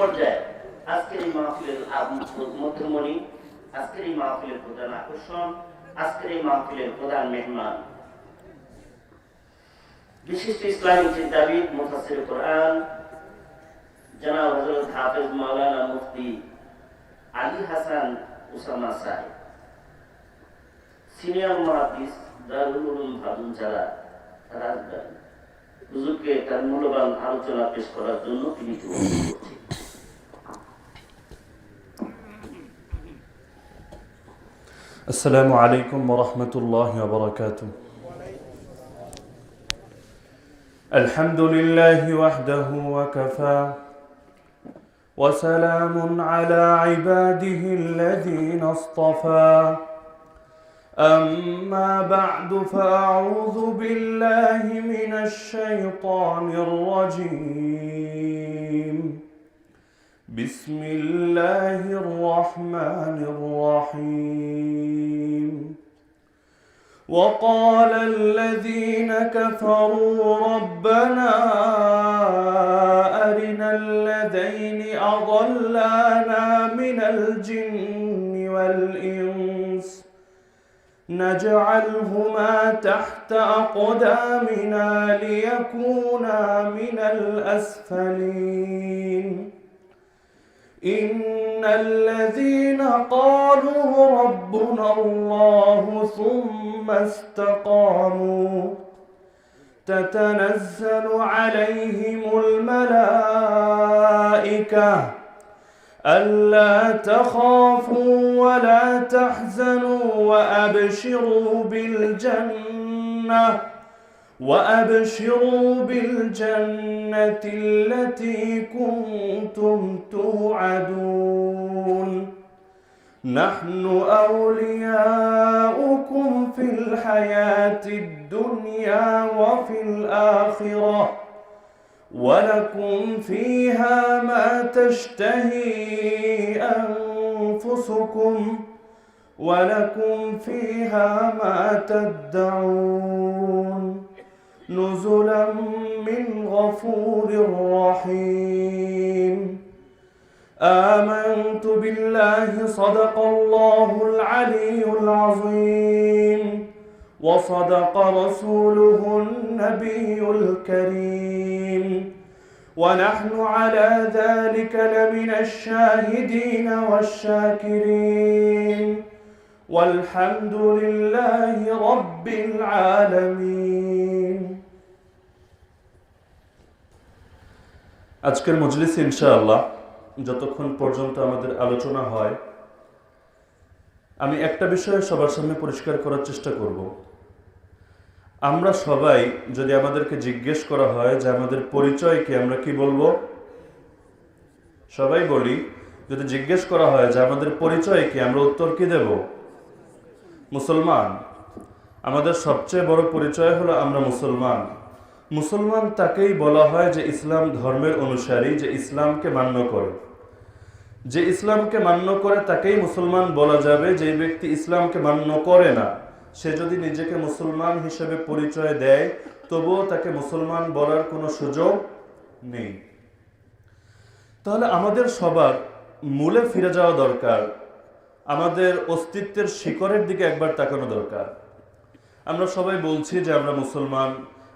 পর্যায়ে আজকের এই মাহফিলের মধ্যমণি, আজকের এই মাহফিলের প্রধান আকর্ষণ, আজকের এই মাহফিলের প্রধান মেহমান, বিশিষ্ট ইসলামী চিন্তাবিদ, মুফাসসির কোরআন জনাব হযরত হাফেজ মাওলানা মুফতি আলী হাসান উসামা সাহেব, সিনিয়র মুহাদ্দিস, দারুল উলুম ভাদুনচারা, রাজধানী। হুজুরকে তার মূল্যবান আলোচনা পেশ করার জন্য তিনি অনুরোধ করছেন। আসসালামু আলাইকুম ওয়া রাহমাতুল্লাহি ওয়া বারাকাতুহু। আলহামদুলিল্লাহি ওয়াহদাহু ওয়া কাফা ওয়া সালামুন আলা ইবাদিহিল্লাযীনা ইসতাফা। أما بعد فأعوذ بالله من الشيطان الرجيم. بسم الله الرحمن الرحيم. وقال الذين كفروا ربنا أرنا الذين أضلانا من الجن والإنس نجعلهما تحت أقدامنا ليكونا من الأسفلين. إن الذين قالوا ربنا الله ثم استقاموا تتنزل عليهم الملائكة ألا تخافوا ولا تحزنوا وأبشروا بالجنة التي كنتم توعدون. نحن أولياؤكم في الحياة الدنيا وفي الآخرة ولكم فيها ما تشتهي أنفسكم ولكم فيها ما تدعون نزلا من غفور رحيم. آمنت بالله صدق الله العلي العظيم وصدق رسوله النبي الكريم ونحن على ذلك لمن الشاهدين والشاكرين والحمد لله رب العالمين. আজকের মজলিসে ইনশাআল্লাহ যতক্ষণ পর্যন্ত আমাদের আলোচনা হয়, আমি একটা বিষয় সবার সামনে পরিষ্কার করার চেষ্টা করব। আমরা সবাই যদি আমাদেরকে জিজ্ঞেস করা হয় যে আমাদের পরিচয় কি, আমরা কি বলবো? সবাই বলি, যদি জিজ্ঞেস করা হয় যে আমাদের পরিচয় কি, আমরা উত্তর কি দেব? মুসলমান। আমাদের সবচেয়ে বড় পরিচয় হলো আমরা মুসলমান। মুসলমান তাকেই বলা হয় যে ইসলাম ধর্মের অনুসারী, যে ইসলামকে মান্য করে। যে ইসলামকে মান্য করে তাকেই মুসলমান বলা যাবে। যে ব্যক্তি ইসলামকে মান্য করে না, সে যদি নিজেকে মুসলমান হিসেবে পরিচয় দেয়, তবুও তাকে মুসলমান বলার কোনো সুযোগ নেই। তাহলে আমাদের সবার মূলে ফিরে যাওয়া দরকার, আমাদের অস্তিত্বের শিকড়ের দিকে একবার তাকানো দরকার। আমরা সবাই বলছি যে আমরা মুসলমান,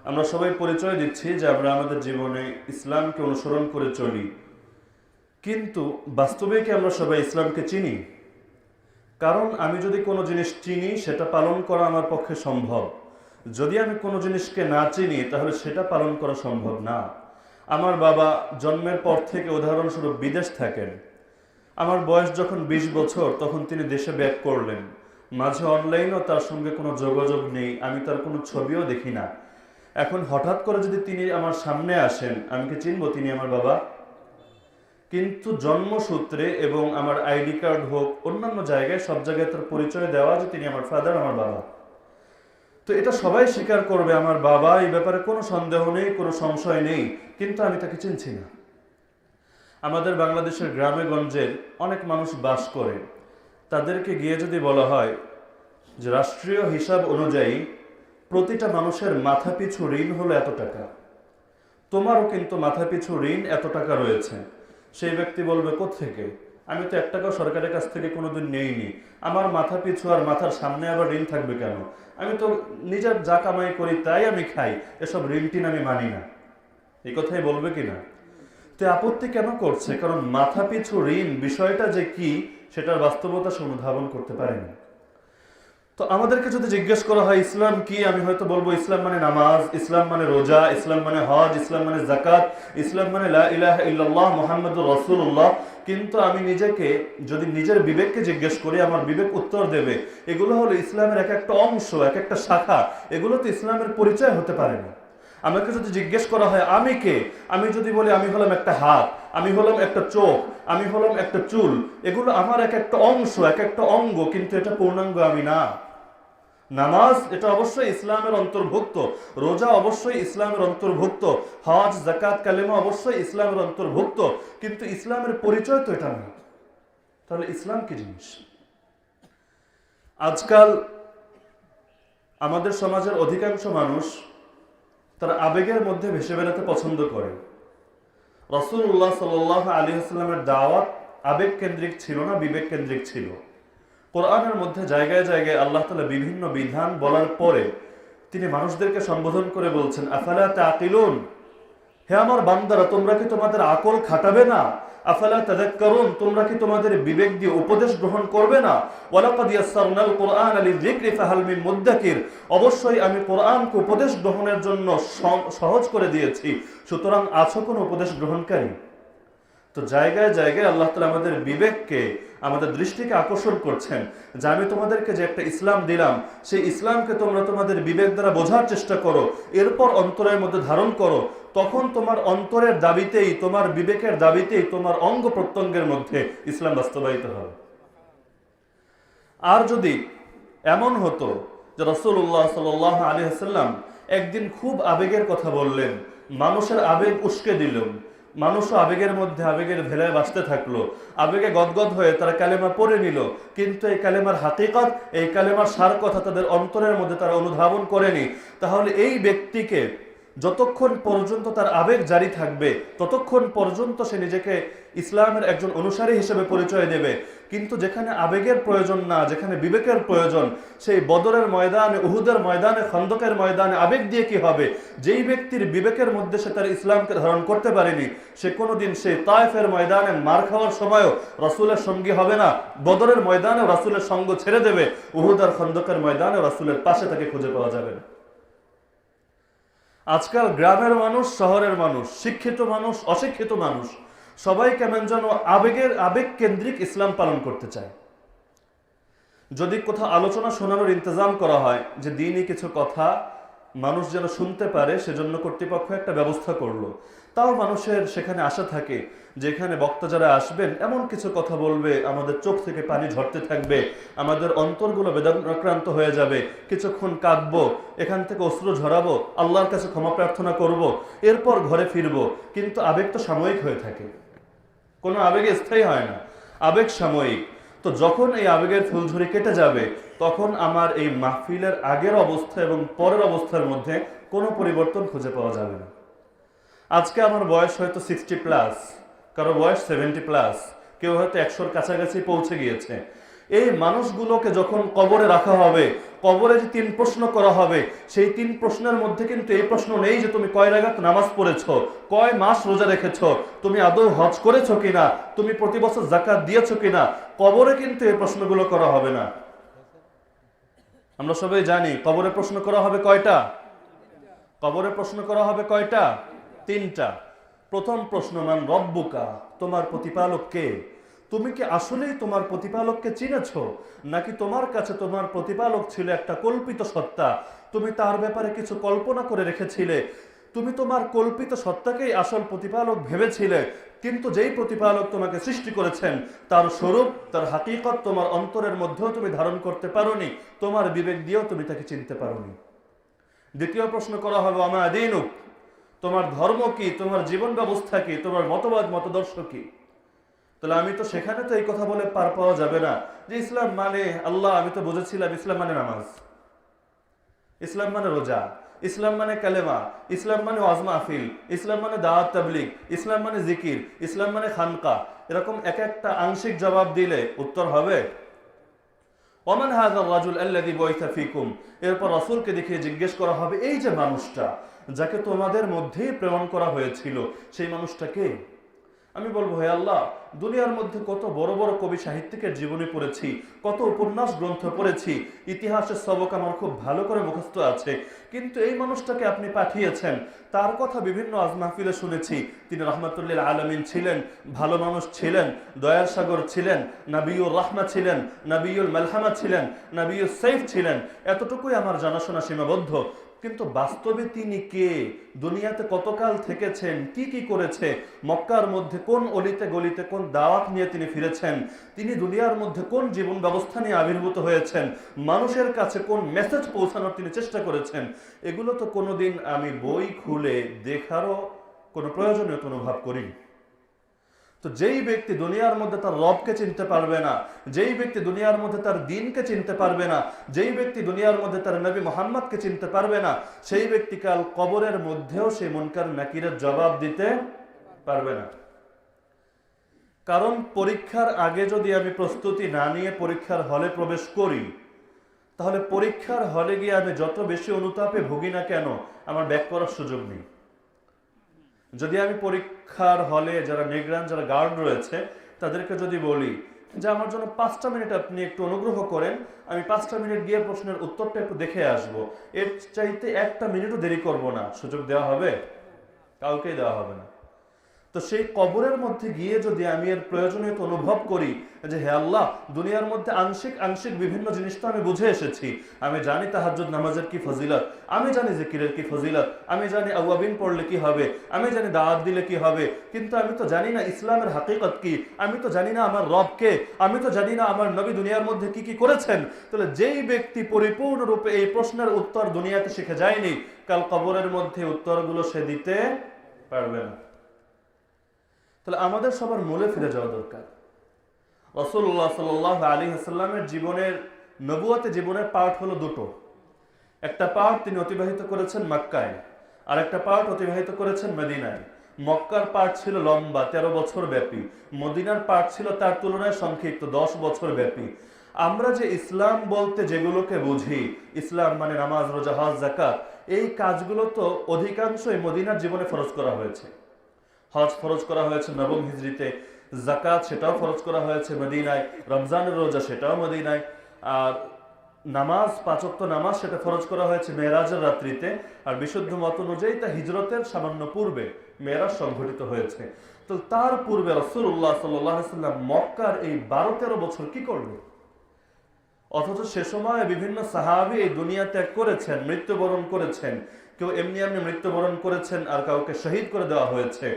আমরা সবাই পরিচয় দিচ্ছি যে আমরা আমাদের জীবনে ইসলামকে অনুসরণ করে চলি, কিন্তু বাস্তবে কি আমরা সবাই ইসলামকে চিনি? কারণ আমি যদি কোনো জিনিস চিনি, সেটা পালন করা আমার পক্ষে সম্ভব। যদি আমি কোনো জিনিসকে না চিনি, তাহলে সেটা পালন করা সম্ভব না। আমার বাবা জন্মের পর থেকে উদাহরণস্বরূপ বিদেশ থাকেন। আমার বয়স যখন 20 বছর, তখন তিনি দেশে ব্যাক করলেন। মাঝে অনলাইনও তার সঙ্গে কোনো যোগাযোগ নেই, আমি তার কোনো ছবিও দেখি না। এখন হঠাৎ করে যদি তিনি আমার সামনে আসেন, আমি কি চিনব তিনি আমার বাবা? কিন্তু জন্মসূত্রে এবং আমার আইডি কার্ড হোক, অন্যান্য জায়গায়, সব জায়গায় তার পরিচয় দেওয়া যে তিনি আমার ফাদার, আমার বাবা। তো এটা সবাই স্বীকার করবে আমার বাবা, এই ব্যাপারে কোনো সন্দেহ নেই, কোনো সংশয় নেই, কিন্তু আমি তাকে চিনছি না। আমাদের বাংলাদেশের গ্রামে গঞ্জের অনেক মানুষ বাস করে, তাদেরকে গিয়ে যদি বলা হয় যে রাষ্ট্রীয় হিসাব অনুযায়ী প্রতিটা মানুষের মাথাপিছু ঋণ হলো এত টাকা, তোমারও কিন্তু মাথাপিছু ঋণ এত টাকা রয়েছে, সেই ব্যক্তি বলবে, কোত্থেকে? আমি তো 1 টাকাও সরকারের কাছ থেকে কোনোদিন নেইনি, আমার মাথা পিছু আর মাথার সামনে আবার ঋণ থাকবে কেন? আমি তো নিজের যা কামাই করি তাই আমি খাই, এসব ঋণ টিন আমি মানি না। এই কথাই বলবে কিনা? তো আপত্তি কেন করছে? কারণ মাথা পিছু ঋণ বিষয়টা যে কি সেটার বাস্তবতা সে অনুধাবন করতে পারেনি। তো আমাদেরকে যদি জিজ্ঞেস করা হয় ইসলাম কি, আমি হয়তো বলবো ইসলাম মানে নামাজ, ইসলাম মানে রোজা, ইসলাম মানে হজ, ইসলাম মানে যাকাত, ইসলাম মানে লা ইলাহা ইল্লাল্লাহ মুহাম্মাদুর রাসূলুল্লাহ। কিন্তু আমি নিজেকে যদি নিজের বিবেককে জিজ্ঞেস করি, আমার বিবেক উত্তর দেবে এগুলো হলো ইসলামের এক একটা অংশ, এক একটা শাখা, এগুলো তো ইসলামের পরিচয় হতে পারে না। আমাকে যদি জিজ্ঞেস করা হয় আমি কে, আমি যদি বলি আমি হলাম একটা হাত, আমি হলাম একটা চোখ, আমি হলাম একটা চুল, এগুলো আমার এক একটা অংশ, এক একটা অঙ্গ, কিন্তু এটা পূর্ণাঙ্গ আমি না। নামাজ এটা অবশ্যই ইসলামের অন্তর্ভুক্ত, রোজা অবশ্যই ইসলামের অন্তর্ভুক্ত, হজ যাকাত কালেমা অবশ্যই ইসলামের অন্তর্ভুক্ত, কিন্তু ইসলামের পরিচয় তো এটা নয়। তাহলে ইসলাম কি জিনিস? আজকাল আমাদের সমাজের অধিকাংশ মানুষ তারা আবেগের মধ্যে ভেসে বেড়াতে পছন্দ করে। রাসূলুল্লাহ সাল্লাল্লাহু আলাইহি ওয়াসাল্লামের দাওয়াত আবেগ কেন্দ্রিক ছিল না, বিবেক কেন্দ্রিক ছিল। কোরআনের মধ্যে জায়গায় জায়গায় আল্লাহ তাআলা বিভিন্ন বিধান বলার পরে তিনি মানুষদেরকে সম্বোধন করে বলছেন, আফালা তাকিলুন, হে আমার বান্দারা, তোমরা কি তোমাদের আকল খাটাবে না? আফালা তাযাক্কারুন, তোমরা কি তোমাদের বিবেক দিয়ে উপদেশ গ্রহণ করবে না? ওয়ালাকাদ ইয়াসসারনাল কুরআনা লিযিকরি ফাহাল মিন মুদ্দাকির, অবশ্যই আমি কোরআনকে উপদেশ গ্রহণের জন্য সহজ করে দিয়েছি, সুতরাং আছো কোন উপদেশ গ্রহণকারী? তো জায়গায় জায়গায় আল্লাহ তাআলা আমাদের বিবেককে, আমাদের দৃষ্টিকে আকর্ষণ করছেন যে আমি তোমাদেরকে যে একটা ইসলাম দিলাম, সেই ইসলামকে তোমরা তোমাদের বিবেক দ্বারা বোঝার চেষ্টা করো, এরপর অন্তরের মধ্যে ধারণ করো, তখন তোমার অন্তরের দাবিতেই, তোমার বিবেকের দাবিতেই তোমার অঙ্গ প্রত্যঙ্গের মধ্যে ইসলাম বাস্তবায়িত হবে। আর যদি এমন হতো যে রাসূলুল্লাহ সাল্লাল্লাহু আলাইহি ওয়াসাল্লাম একদিন খুব আবেগের কথা বললেন, মানুষের আবেগ উস্কে দিলেন, মানুষও আবেগের মধ্যে আবেগের ভেলায় বাঁচতে থাকলো, আবেগে গদগদ হয়ে তারা কালেমা পড়ে নিল, কিন্তু এই কালেমার হাকিকত, এই কালেমার সার কথা তাদের অন্তরের মধ্যে তারা অনুধাবন করেনি, তাহলে এই ব্যক্তিকে যতক্ষণ পর্যন্ত তার আবেগ জারি থাকবে ততক্ষণ পর্যন্ত সে নিজেকে ইসলামের একজন অনুসারী হিসেবে পরিচয় দেবে। কিন্তু যেখানে আবেগের প্রয়োজন না, যেখানে বিবেকের প্রয়োজন, সেই বদরের ময়দানে, উহুদের ময়দানে, খন্দকের ময়দানে আবেগ দিয়ে কি হবে? যেই ব্যক্তির বিবেকের মধ্যে সে তার ইসলামকে ধারণ করতে পারেনি, সে কোনোদিন সেই তায়েফের ময়দানে মার খাওয়ার সময়ও রাসূলের সঙ্গী হবে না, বদরের ময়দানে রাসূলের সঙ্গ ছেড়ে দেবে, উহুদ আর খন্দকের ময়দানে রাসূলের পাশে তাকে খুঁজে পাওয়া যাবে না। আজকাল গ্রামের মানুষ, শহরের মানুষ, শিক্ষিত মানুষ, অশিক্ষিত মানুষ, সবাই কেমন যেন আবেগ কেন্দ্রিক ইসলাম পালন করতে চায়। যদি কোথাও আলোচনা শোনানোর ইন্তজাম করা হয় যে দিনই কিছু কথা মানুষ যেন শুনতে পারে, সেজন্য কর্তৃপক্ষ একটা ব্যবস্থা করলো, তাও মানুষের সেখানে আশা থাকে যেখানে বক্তা যারা আসবেন এমন কিছু কথা বলবে, আমাদের চোখ থেকে পানি ঝরতে থাকবে, আমাদের অন্তরগুলো বেদনাক্রান্ত হয়ে যাবে, কিছুক্ষণ কাঁদবো, এখান থেকে অশ্রু ঝরাবো, আল্লাহর কাছে ক্ষমা প্রার্থনা করব, এরপর ঘরে ফিরবো। কিন্তু আবেগ তো সাময়িক হয়ে থাকে, কোনো আবেগে স্থায়ী হয় না, আবেগ সাময়িক। তো যখন এই আবেগের ফুলঝুরি কেটে যাবে, তখন আমার এই মাহফিলের আগের অবস্থা এবং পরের অবস্থার মধ্যে কোনো পরিবর্তন খুঁজে পাওয়া যাবে না। আজকে আমার বয়স হয়তো 60+, কারো বয়স 70+, কেউ হয়তো 100-র কাছাকাছি পৌঁছে গিয়েছে। এই মানুষগুলোকে যখন কবরে রাখা হবে, কবরে যে 3 প্রশ্ন করা হবে, সেই 3 প্রশ্নের মধ্যে কিন্তু এই প্রশ্ন নেই যে তুমি কয় রাকাত নামাজ পড়েছো, কয় মাস রোজা রেখেছো, তুমি আদৌ হজ করেছো কিনা, তুমি প্রতি বছর যাকাত দিয়েছো কিনা। কবরে কিন্তু এই প্রশ্নগুলো করা হবে না। আমরা সবাই জানি কবরে প্রশ্ন করা হবে কয়টা? কবরে প্রশ্ন করা হবে কয়টা? 3টা। প্রথম প্রশ্ন, মান রব্বুকা, তোমার প্রতিপালক কে? তুমি কি আসলেই তোমার প্রতিপালককে চিনেছো, নাকি তোমার কাছে তোমার প্রতিপালক ছিল একটা কল্পিত সত্তা, তুমি তার ব্যাপারে কিছু কল্পনা করে রেখেছিলে, তুমি তোমার কল্পিত সত্তাকেই আসল প্রতিপালক ভেবেছিলে, কিন্তু যেই প্রতিপালক তোমাকে সৃষ্টি করেছেন তার স্বরূপ, তার হাকিকত তোমার অন্তরের মধ্যেও তুমি ধারণ করতে পারোনি, তোমার বিবেক দিয়েও তুমি তাকে চিনতে পারোনি। দ্বিতীয় প্রশ্ন করা হবে, আমা দীনুক, তোমার ধর্ম কি, তোমার জীবন ব্যবস্থা কি, তোমার মতবাদ মতদর্শ কি? তাহলে আমি তো সেখানে তো এই কথা বলে পার পাওয়া যাবে না যে ইসলাম মানে আল্লাহ, আমি তো বুঝেছিলাম ইসলাম মানে নামাজ, ইসলাম মানে রোজা, ইসলাম মানে কালেমা, ইসলাম মানে ওয়াজ মাহফিল, ইসলাম মানে দাওয়াত তাবলীগ, ইসলাম মানে জিকির, ইসলাম মানে খানকা, এরকম এক একটা আংশিক জবাব দিলে উত্তর হবে ওমান হাযার রাজুল আল্লাযী বুইসা ফীকুম। এরপর রাসূলকে দেখিয়ে জিজ্ঞেস করা হবে, এই যে মানুষটা যাকে তোমাদের মধ্যেই প্রেরণ করা হয়েছিল, সেই মানুষটা কে? আমি বলবো, হে আল্লাহ, দুনিয়ার মধ্যে কত বড় বড় কবি সাহিত্যিকের জীবনী পড়েছি, কত উপন্যাস গ্রন্থ পড়েছি, ইতিহাসের সবক আমার খুব ভালো করে মুখস্থ আছে, কিন্তু এই মানুষটাকে আপনি পাঠিয়েছেন, তার কথা বিভিন্ন আজ মাহফিলে শুনেছি, তিনি রহমাতুল্লিল আলামিন ছিলেন, ভালো মানুষ ছিলেন, দয়ার সাগর ছিলেন, নবিয়ুর রাহমা ছিলেন, নবিয়ুল মালহামা ছিলেন, নবিয়ুস সাইফ ছিলেন, এতটুকুই আমার জানাশোনা সীমাবদ্ধ। কিন্তু বাস্তবে তিনি কে, দুনিয়াতে কতকাল থেকেছেন, কি কি করেছে, মক্কার মধ্যে কোন অলিতে গলিতে কোন দাওয়াত নিয়ে তিনি ফিরেছেন, তিনি দুনিয়ার মধ্যে কোন জীবন ব্যবস্থা নিয়ে আবির্ভূত হয়েছেন, মানুষের কাছে কোন মেসেজ পৌঁছানোর তিনি চেষ্টা করেছেন, এগুলো তো কোনোদিন আমি বই খুলে দেখারও কোনো প্রয়োজনীয়তা অনুভব করিনি। তো যেই ব্যক্তি দুনিয়ার মধ্যে তার রবকে চিনতে পারবে না, যেই ব্যক্তি দুনিয়ার মধ্যে তার দ্বীনকে চিনতে পারবে না, যেই ব্যক্তি দুনিয়ার মধ্যে তার নবী মুহাম্মদকে চিনতে পারবে না, সেই ব্যক্তি কাল কবরের মধ্যেও সেই মুনকার নাকিরের জবাব দিতে পারবে না। কারণ পরীক্ষার আগে যদি আমি প্রস্তুতি না নিয়ে পরীক্ষার হলে প্রবেশ করি, তাহলে পরীক্ষার হলে গিয়ে আমি যত বেশি অনুতাপে ভুগি না কেন, আমার ব্যাক করার সুযোগ নেই। যদি আমি পরীক্ষার হলে যারা নিগরান, যারা গার্ড রয়েছে, তাদেরকে যদি বলি যে আমার জন্য 5টা মিনিট আপনি একটু অনুগ্রহ করেন, আমি 5টা মিনিট গিয়ে প্রশ্নের উত্তরটা একটু দেখে আসব, এর চাইতে 1টা মিনিটও দেরি করব না, সুযোগ দেওয়া হবে? কাউকেই দেওয়া হবে না। তো সেই কবরের মধ্যে গিয়ে যদি আমি এর প্রয়োজনীয়তা অনুভব করি যে হে আল্লাহ, দুনিয়ার মধ্যে আংশিক আংশিক বিভিন্ন জিনিস তো আমি বুঝে এসেছি, আমি জানি তাহাজ্জুদ নামাজের কি ফজিলত, আমি জানি জিকিরের কি ফজিলত, আমি জানি আওয়াবিন পড়লে কি হবে, আমি জানি দাওয়াত দিলে কি হবে, কিন্তু আমি তো জানি না ইসলামের হাকিকত কি, আমি তো জানি না আমার রবকে, আমি তো জানি না আমার নবী দুনিয়ার মধ্যে কি কি করেছেন। তাহলে যেই ব্যক্তি পরিপূর্ণরূপে এই প্রশ্নের উত্তর দুনিয়াতে শিখে যায়নি, কাল কবরের মধ্যে উত্তরগুলো সে দিতে পারবে না। তাহলে আমাদের সবার মূলে ফিরে যাওয়া দরকার। রাসূলুল্লাহ সাল্লাল্লাহু আলাইহি ওয়াসাল্লামের জীবনের, নবুয়তে জীবনের পার্ট হলো দুটো। একটা পার্ট তিনি অতিবাহিত করেছেন মক্কায়, আর একটা পার্ট অতিবাহিত করেছেন মদিনায়। মক্কার পার্ট ছিল লম্বা 13 বছর ব্যাপী, মদিনার পার্ট ছিল তার তুলনায় সংক্ষিপ্ত 10 বছর ব্যাপী। আমরা যে ইসলাম বলতে যেগুলোকে বুঝি, ইসলাম মানে নামাজ, রোজা, হজ, যাকাত, এই কাজগুলো তো অধিকাংশই মদিনার জীবনে ফরজ করা হয়েছে। হজ ফরজ করা হয়েছে নবম হিজরিতে, যাকাত সেটাও ফরজ করা হয়েছে মদিনায়, রমজানের রোজা সেটাও মদিনায়, আর নামাজ 5 ওয়াক্ত নামাজ সেটা ফরজ করা হয়েছে মেরাজের রাত্রিতে, আর বিশুদ্ধ মত অনুযায়ী তা হিজরতের সামান্য পূর্বে মেরাজ সংঘটিত হয়েছে। তো তার পূর্বে রাসূলুল্লাহ সাল্লাল্লাহু আলাইহি ওয়াসাল্লাম মক্কার এই 12-13 বছর কি করলেন? অথচ সে সময় বিভিন্ন সাহাবী এই দুনিয়া ত্যাগ করেছেন, মৃত্যুবরণ করেছেন, কেউ এমনি এমনি মৃত্যুবরণ করেছেন, আর কাউকে শহীদ করে দেওয়া হয়েছে।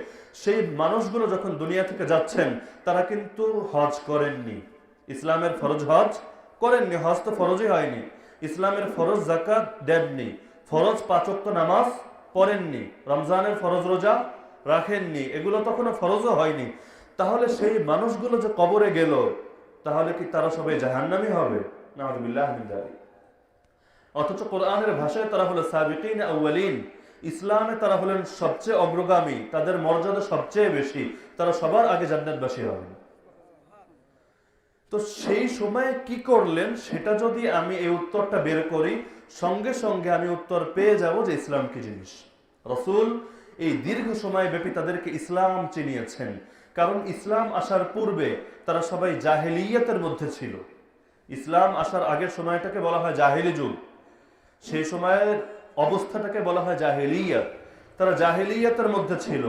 সেই মানুষগুলো যখন দুনিয়া থেকে যাচ্ছেন, তারা কিন্তু হজ করেননি, ইসলামের ফরজ হজ করেননি, হজ তো ফরজই হয়নি, ইসলামের ফরজ যাকাত দেননি, ফরজ 5 ওয়াক্ত নামাজ পড়েননি, রমজানের ফরজ রোজা রাখেননি, এগুলো তখনো ফরজও হয়নি। তাহলে সেই মানুষগুলো যে কবরে গেল, তাহলে কি তারা সবাই জাহান্নামী হবে? নাউযুবিল্লাহ মিন যালিক। অথচ কোরআনের ভাষায় তারা হলো সাবিকিন আউয়ালিন, ইসলামে তারা হলেন সবচেয়ে অগ্রগামী, তাদের মর্যাদা সবচেয়ে বেশি, তারা সবার আগে জান্নাতবাসী হবেন। তো সেই সময়ে কি করলেন সেটা যদি আমি এই উত্তরটা বের করি, সঙ্গে সঙ্গে আমি উত্তর পেয়ে যাব যে ইসলাম কি জিনিস। রাসূল এই দীর্ঘ সময় ব্যাপী তাদেরকে ইসলাম চিনিয়েছেন, কারণ ইসলাম আসার পূর্বে তারা সবাই জাহেলিয়াতের মধ্যে ছিল। ইসলাম আসার আগের সময়টাকে বলা হয় জাহেলি যুগ, সেই সময়ের অবস্থাটাকে বলা হয় জাহেলিয়াত। তারা জাহেলিয়াতের মধ্যে ছিল।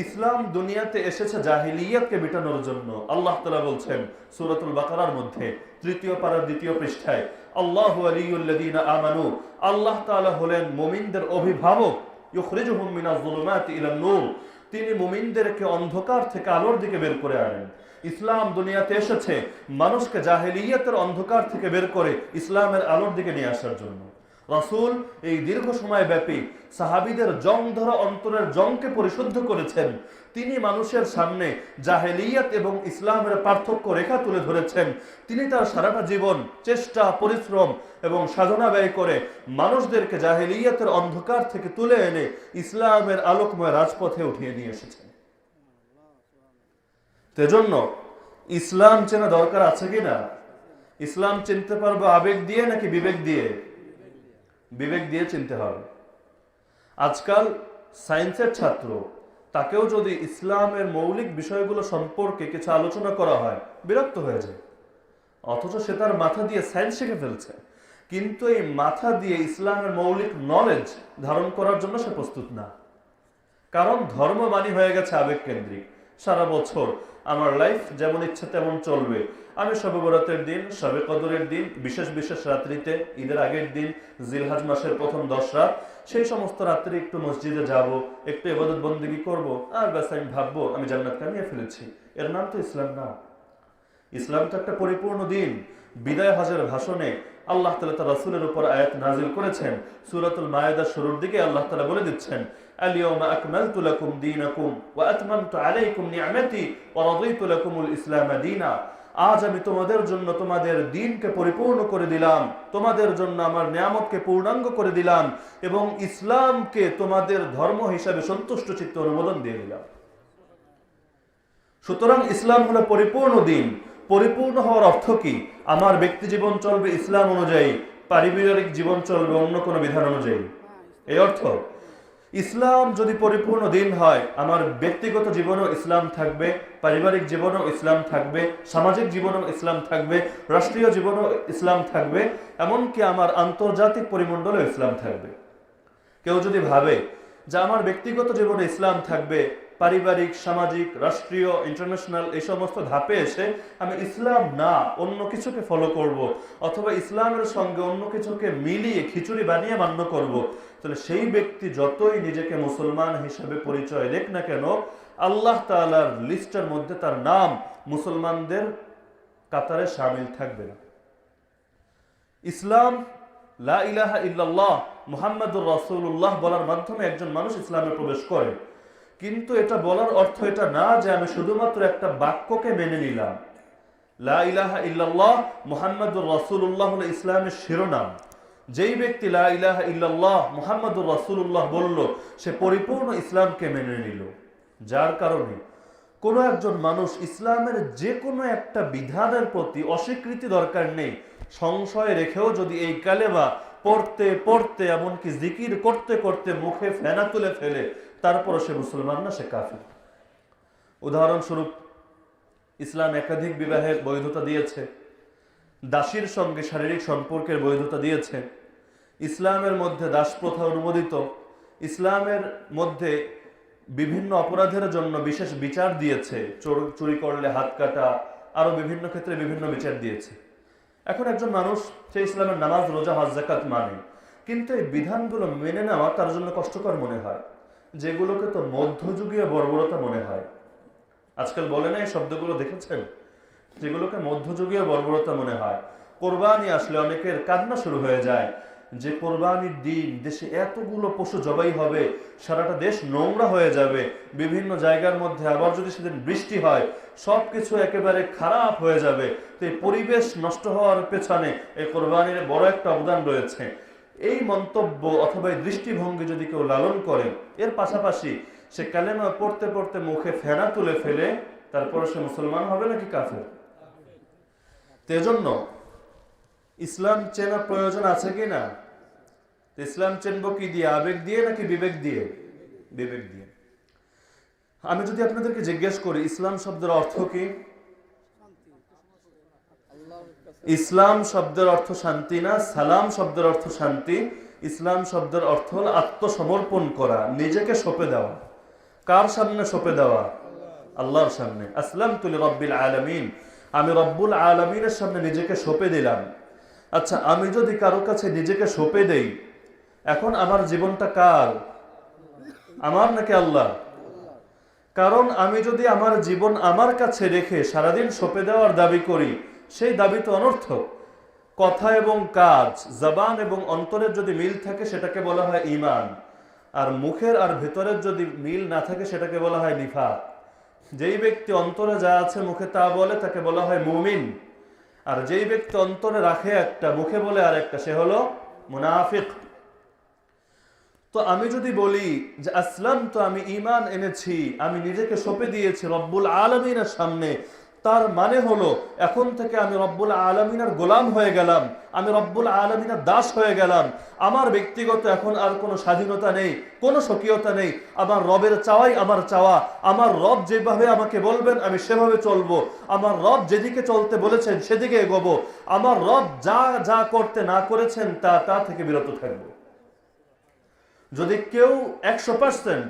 ইসলাম দুনিয়াতে এসেছে জাহেলিয়াতকে মিটানোর জন্য। আল্লাহ তাআলা বলছেন সূরাতুল বাকারার মধ্যে 3য় পারার 2য় পৃষ্ঠায়, আল্লাহু ওয়ালিয়ুল্লাযীনা আমানু, আল্লাহ তাআলা হলেন মুমিনদের অভিভাবক, ইউখরিজুহুম মিনাজ যুলুমাতি ইলান নূর, তিনি মুমিনদেরকে অন্ধকার থেকে আলোর দিকে বের করে আনেন। ইসলাম দুনিয়াতে এসেছে মানুষকে জাহেলিয়াতের অন্ধকার থেকে বের করে ইসলামের আলোর দিকে নিয়ে আসার জন্য। রাসূল এই দীর্ঘ সময় ব্যাপী সাহাবীদের জং ধরা অন্তরের জংকে পরিশুদ্ধ করেছেন। তিনি মানুষের সামনে জাহেলিয়াত এবং ইসলামের পার্থক্য রেখা তুলে ধরেছেন। তিনি তার সারাটা জীবন চেষ্টা, পরিশ্রম এবং সাধনা ব্যয় করে মানুষদেরকে জাহেলিয়াতের অন্ধকার থেকে তুলে এনে ইসলামের আলোকময় রাজপথে উঠিয়ে নিয়ে এসেছেন। সেজন্য ইসলাম চেনা দরকার আছে কিনা? ইসলাম চিনতে পারবো আবেগ দিয়ে নাকি বিবেক দিয়ে? বিবেক দিয়ে চিনতে হবে। আজকাল সায়েন্সের ছাত্র, তাকেও যদি ইসলামের মৌলিক বিষয়গুলো সম্পর্কে কিছু আলোচনা করা হয় বিরক্ত হয়ে যায়, অথচ সে তার মাথা দিয়ে সায়েন্স শিখে ফেলছে, কিন্তু এই মাথা দিয়ে ইসলামের মৌলিক নলেজ ধারণ করার জন্য সে প্রস্তুত না। কারণ ধর্ম মানি হয়ে গেছে আবেগ কেন্দ্রিক। সারা বছর আমার লাইফ যেমন ইচ্ছে তেমন চলবে। আমি শবে বরাতের দিন, শবে কদরের দিন, বিশেষ বিশেষ রাত্রিতে, ঈদের আগের দিন, জিলহজ মাসের প্রথম 10 রাত, সেই সমস্ত রাত্রে একটু মসজিদে যাব, একটু ইবাদত বন্দেগী করব, আর ব্যাস আমি ভাববো আমি জান্নাত কামিয়ে ফেলেছি। এর নাম তো ইসলাম না। ইসলাম তো একটা পরিপূর্ণ দিন। বিদায় হজের ভাষণে আল্লাহ তাআলা তার রাসূলের উপর আয়াত নাযিল করেছেন। সূরাতুল মায়েদার শুরুর দিকে আল্লাহ তাআলা বলে দিচ্ছেন, আল-ইয়াওমা আকমালতু লাকুম দীনাকুম ওয়া আতমামতু আলাইকুম নি'মাতি ওয়া রাদিতু লাকুমুল ইসলাম দীনা। আজ আমি তোমাদের জন্য তোমাদের দ্বীনকে পরিপূর্ণ করে দিলাম, তোমাদের জন্য আমার নিয়ামতকে পূর্ণাঙ্গ করে দিলাম এবং ইসলামকে তোমাদের ধর্ম হিসাবে সন্তুষ্ট চিত্তে অনুমোদন দিয়ে দিলাম। সুতরাং ইসলাম হলো পরিপূর্ণ দিন। পরিপূর্ণ হওয়ার অর্থ কি? আমার ব্যক্তি জীবন চলবে ইসলাম অনুযায়ী, পারিবারিক জীবন চলবে অন্য কোনো বিধান অনুযায়ী। এই অর্থ, ইসলাম যদি পরিপূর্ণ দিন হয়, আমার ব্যক্তিগত জীবনেও ইসলাম থাকবে, পারিবারিক জীবনেও ইসলাম থাকবে, সামাজিক জীবনেও ইসলাম থাকবে, রাষ্ট্রীয় জীবনেও ইসলাম থাকবে, এমনকি আমার আন্তর্জাতিক পরিমণ্ডলেও ইসলাম থাকবে। কেউ যদি ভাবে যে আমার ব্যক্তিগত জীবনে ইসলাম থাকবে, পারিবারিক, সামাজিক, রাষ্ট্রীয়, ইন্টারন্যাশনাল এই সমস্ত ধাপে এসে আমি ইসলাম না অন্য কিছুকে ফলো করব, অথবা ইসলামের সঙ্গে অন্য কিছুকে মিলিয়ে খিচুড়ি বানিয়ে মান্য করব, তাহলে সেই ব্যক্তি যতই নিজেকে মুসলমান হিসেবে পরিচয় দেখ না কেন, আল্লাহ তাআলার লিস্টের মধ্যে তার নাম মুসলমানদের কাতারে শামিল থাকবে না। ইসলাম, লা ইলাহা ইল্লাল্লাহ মুহাম্মাদুর রাসূলুল্লাহ বলার মাধ্যমে একজন মানুষ ইসলামে প্রবেশ করে, কিন্তু এটা বলার অর্থ এটা না যে আমি শুধুমাত্র একটা বাক্যকে মেনে নিলাম। লা ইলাহা ইল্লাল্লাহ মুহাম্মাদুর রাসূলুল্লাহ হলো ইসলামের শিরোনাম। যেই ব্যক্তি লা ইলাহা ইল্লাল্লাহ মুহাম্মাদুর রাসূলুল্লাহ বলল, সে পরিপূর্ণ ইসলামকে মেনে নিল। যার কারণে কোনো একজন মানুষ ইসলামের যে কোনো একটা বিধানের প্রতি অস্বীকৃতি দরকার নেই, সংশয় রেখেও যদি এই কালেমা পড়তে পড়তে এমনকি জিকির করতে করতে মুখে ফেনা তুলে ফেলে, তারপরও সে মুসলমান না, সে কাফির। উদাহরণস্বরূপ, ইসলাম একাধিক বিবাহের বৈধতা দিয়েছে, দাসীর সঙ্গে শারীরিক সম্পর্কের বৈধতা দিয়েছে, ইসলামের মধ্যে দাস প্রথা অনুমোদিত, ইসলামের মধ্যে বিভিন্ন অপরাধের জন্য বিশেষ বিচার দিয়েছে, চুরি করলে হাত কাটা, আরো বিভিন্ন ক্ষেত্রে বিভিন্ন বিচার দিয়েছে। এখন একজন মানুষ সে ইসলামের নামাজ, রোজা, হজ, যাকাত মানে, কিন্তু এই বিধানগুলো মেনে নেওয়া তার জন্য কষ্টকর মনে হয়, যেগুলোকে তো মধ্যযুগীয় বর্বরতা মনে হয়। আজকাল বলে না এই শব্দগুলো দেখেছেন, যেগুলোকে মধ্যযুগীয় বর্বরতা মনে হয়। কোরবানি আসলে অনেকের কান্না শুরু হয়ে যায় যে কোরবানির দিন দেশে এতগুলো পশু জবাই হবে, সারাটা দেশ নোংরা হয়ে যাবে, বিভিন্ন জায়গার মধ্যে আবার যদি সেদিন বৃষ্টি হয় সবকিছু একেবারে খারাপ হয়ে যাবে। তো এই পরিবেশ নষ্ট হওয়ার পেছনে এই কোরবানির বড় একটা অবদান রয়েছে। এই মন্তব্য অথবা এই দৃষ্টিভঙ্গি যদি কেউ লালন করে, এর পাশাপাশি সে কালেমা পড়তে পড়তে মুখে ফেনা তুলে ফেলে, তারপরে সে মুসলমান হবে নাকি কাফের? এজন্য ইসলাম চেনা প্রয়োজন আছে কি না? ইসলাম চিনব কি দিয়ে? আবেগ দিয়ে নাকি বিবেক দিয়ে? বিবেক দিয়ে। আমি যদি আপনাদেরকে জিজ্ঞেস করি ইসলাম শব্দের অর্থ কি? ইসলাম শব্দের অর্থ শান্তি না, সালাম শব্দের অর্থ শান্তি। ইসলাম শব্দের অর্থ হল আত্মসমর্পণ করা, নিজেকে সঁপে দেওয়া। কার সামনে সঁপে দেওয়া? আল্লাহর সামনে। আসলামতু লিরাব্বিল আলামিন, আমি রব্বুল আলামিনের সামনে নিজেকে সঁপে দিলাম। আচ্ছা, আমি যদি কারো কাছে নিজেকে সঁপে দেই, এখন আমার জীবনটা কার? আমার নাকি আল্লাহ? কারণ আমি যদি আমার জীবন আমার কাছে রেখে সারাদিন সঁপে দেওয়ার দাবি করি, সেই দাবি তো অনর্থক। কথা এবং কাজ, জবান এবং অন্তরের যদি মিল থাকে সেটাকে বলা হয় ঈমান। আর মুখের আর ভেতরের যদি মিল না থাকে সেটাকে বলা হয় নিফাক। যেই ব্যক্তি অন্তরে যা আছে মুখে তা বলে তাকে বলা হয় মুমিন। আর যেই ব্যক্তি অন্তরে রাখে একটা, মুখে বলে আর একটা, সে হলো মুনাফিক। তো আমি যদি বলি যে আসলাম, তো আমি ঈমান এনেছি, আমি নিজেকে সঁপে দিয়েছি রব্বুল আলামিনের সামনে, তার মানে হলো এখন থেকে আমি রব্বুল আলামিনের গোলাম হয়ে গেলাম, আমি রব্বুল আলামিনের দাস হয়ে গেলাম। আমার ব্যক্তিগত এখন আর কোনো স্বাধীনতা নেই, কোনো স্বকীয়তা নেই। আমার রবের চাওয়াই আমার চাওয়া। আমার রব যেভাবে আমাকে বলবেন আমি সেভাবে চলবো। আমার রব যেদিকে চলতে বলেছেন সেদিকে এগোবো। আমার রব যা যা করতে না করেছেন তা থেকে বিরত থাকবো। যদি কেউ 100%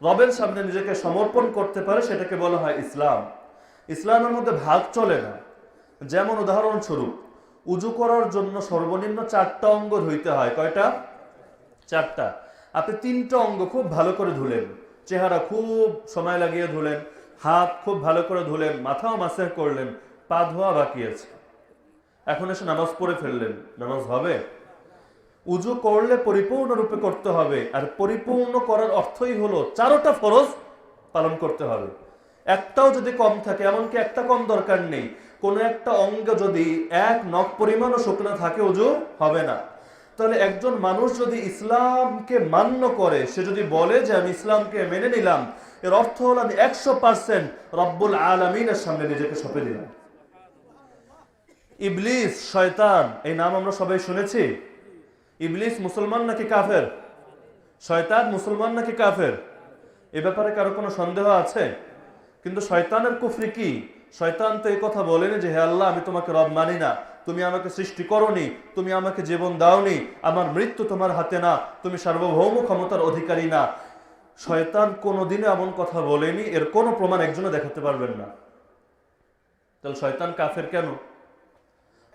রবের সামনে নিজেকে সমর্পণ করতে পারে সেটাকে বলা হয় ইসলাম। ইসলামের মধ্যে ভাগ চলে না। যেমন উদাহরণস্বরূপ, উজু করার জন্য সর্বনিম্ন 4টা অঙ্গ ধুইতে হয়। কয়টা? 4টা। আপনি 3টা অঙ্গ খুব ভালো করে ধুলেন, চেহারা খুব সময় লাগিয়ে ধুলেন, হাত খুব ভালো করে ধুলেন, মাথাও মাসাজ করলেন, পা ধোয়া বাকি আছে। এখন এসে নামাজ পড়ে ফেললেন, নামাজ হবে? উজু করলে পরিপূর্ণরূপে করতে হবে। আর পরিপূর্ণ করার অর্থই হলো 4টা ফরজ পালন করতে হবে। একটাও যদি কম থাকে, এমনকি একটা কম দরকার নেই, কোনো একটা অঙ্গ যদি 1 নখ পরিমাণও শুকনো থাকে উজু হবে না। তাহলে একজন মানুষ যদি ইসলামকে মান্য করে, সে যদি বলে যে আমি ইসলামকে মেনে নিলাম, এর অর্থ হলো আমি 100% রব্বুল আলামিনের সামনে নিজেকে সঁপে দিলাম। ইবলিস, শয়তান, এই নাম আমরা সবাই শুনেছি। ইবলিস মুসলমান নাকি কাফের? শয়তান মুসলমান নাকি কাফের? এ ব্যাপারে কারো কোনো সন্দেহ আছে? কিন্তু শয়তানের কুফরি কি? শয়তান তো এই কথা বলেনি যে হে আল্লাহ, আমি তোমাকে রব মানি না, তুমি আমাকে সৃষ্টি করোনি, তুমি আমাকে জীবন দাওনি, আমার মৃত্যু তোমার হাতে না, তুমি সার্বভৌম ক্ষমতার অধিকারী না। শয়তান কোনোদিনও এমন কথা বলেনি, এর কোনো প্রমাণ একজনে দেখাতে পারবেন না। তাহলে শয়তান কাফের কেন?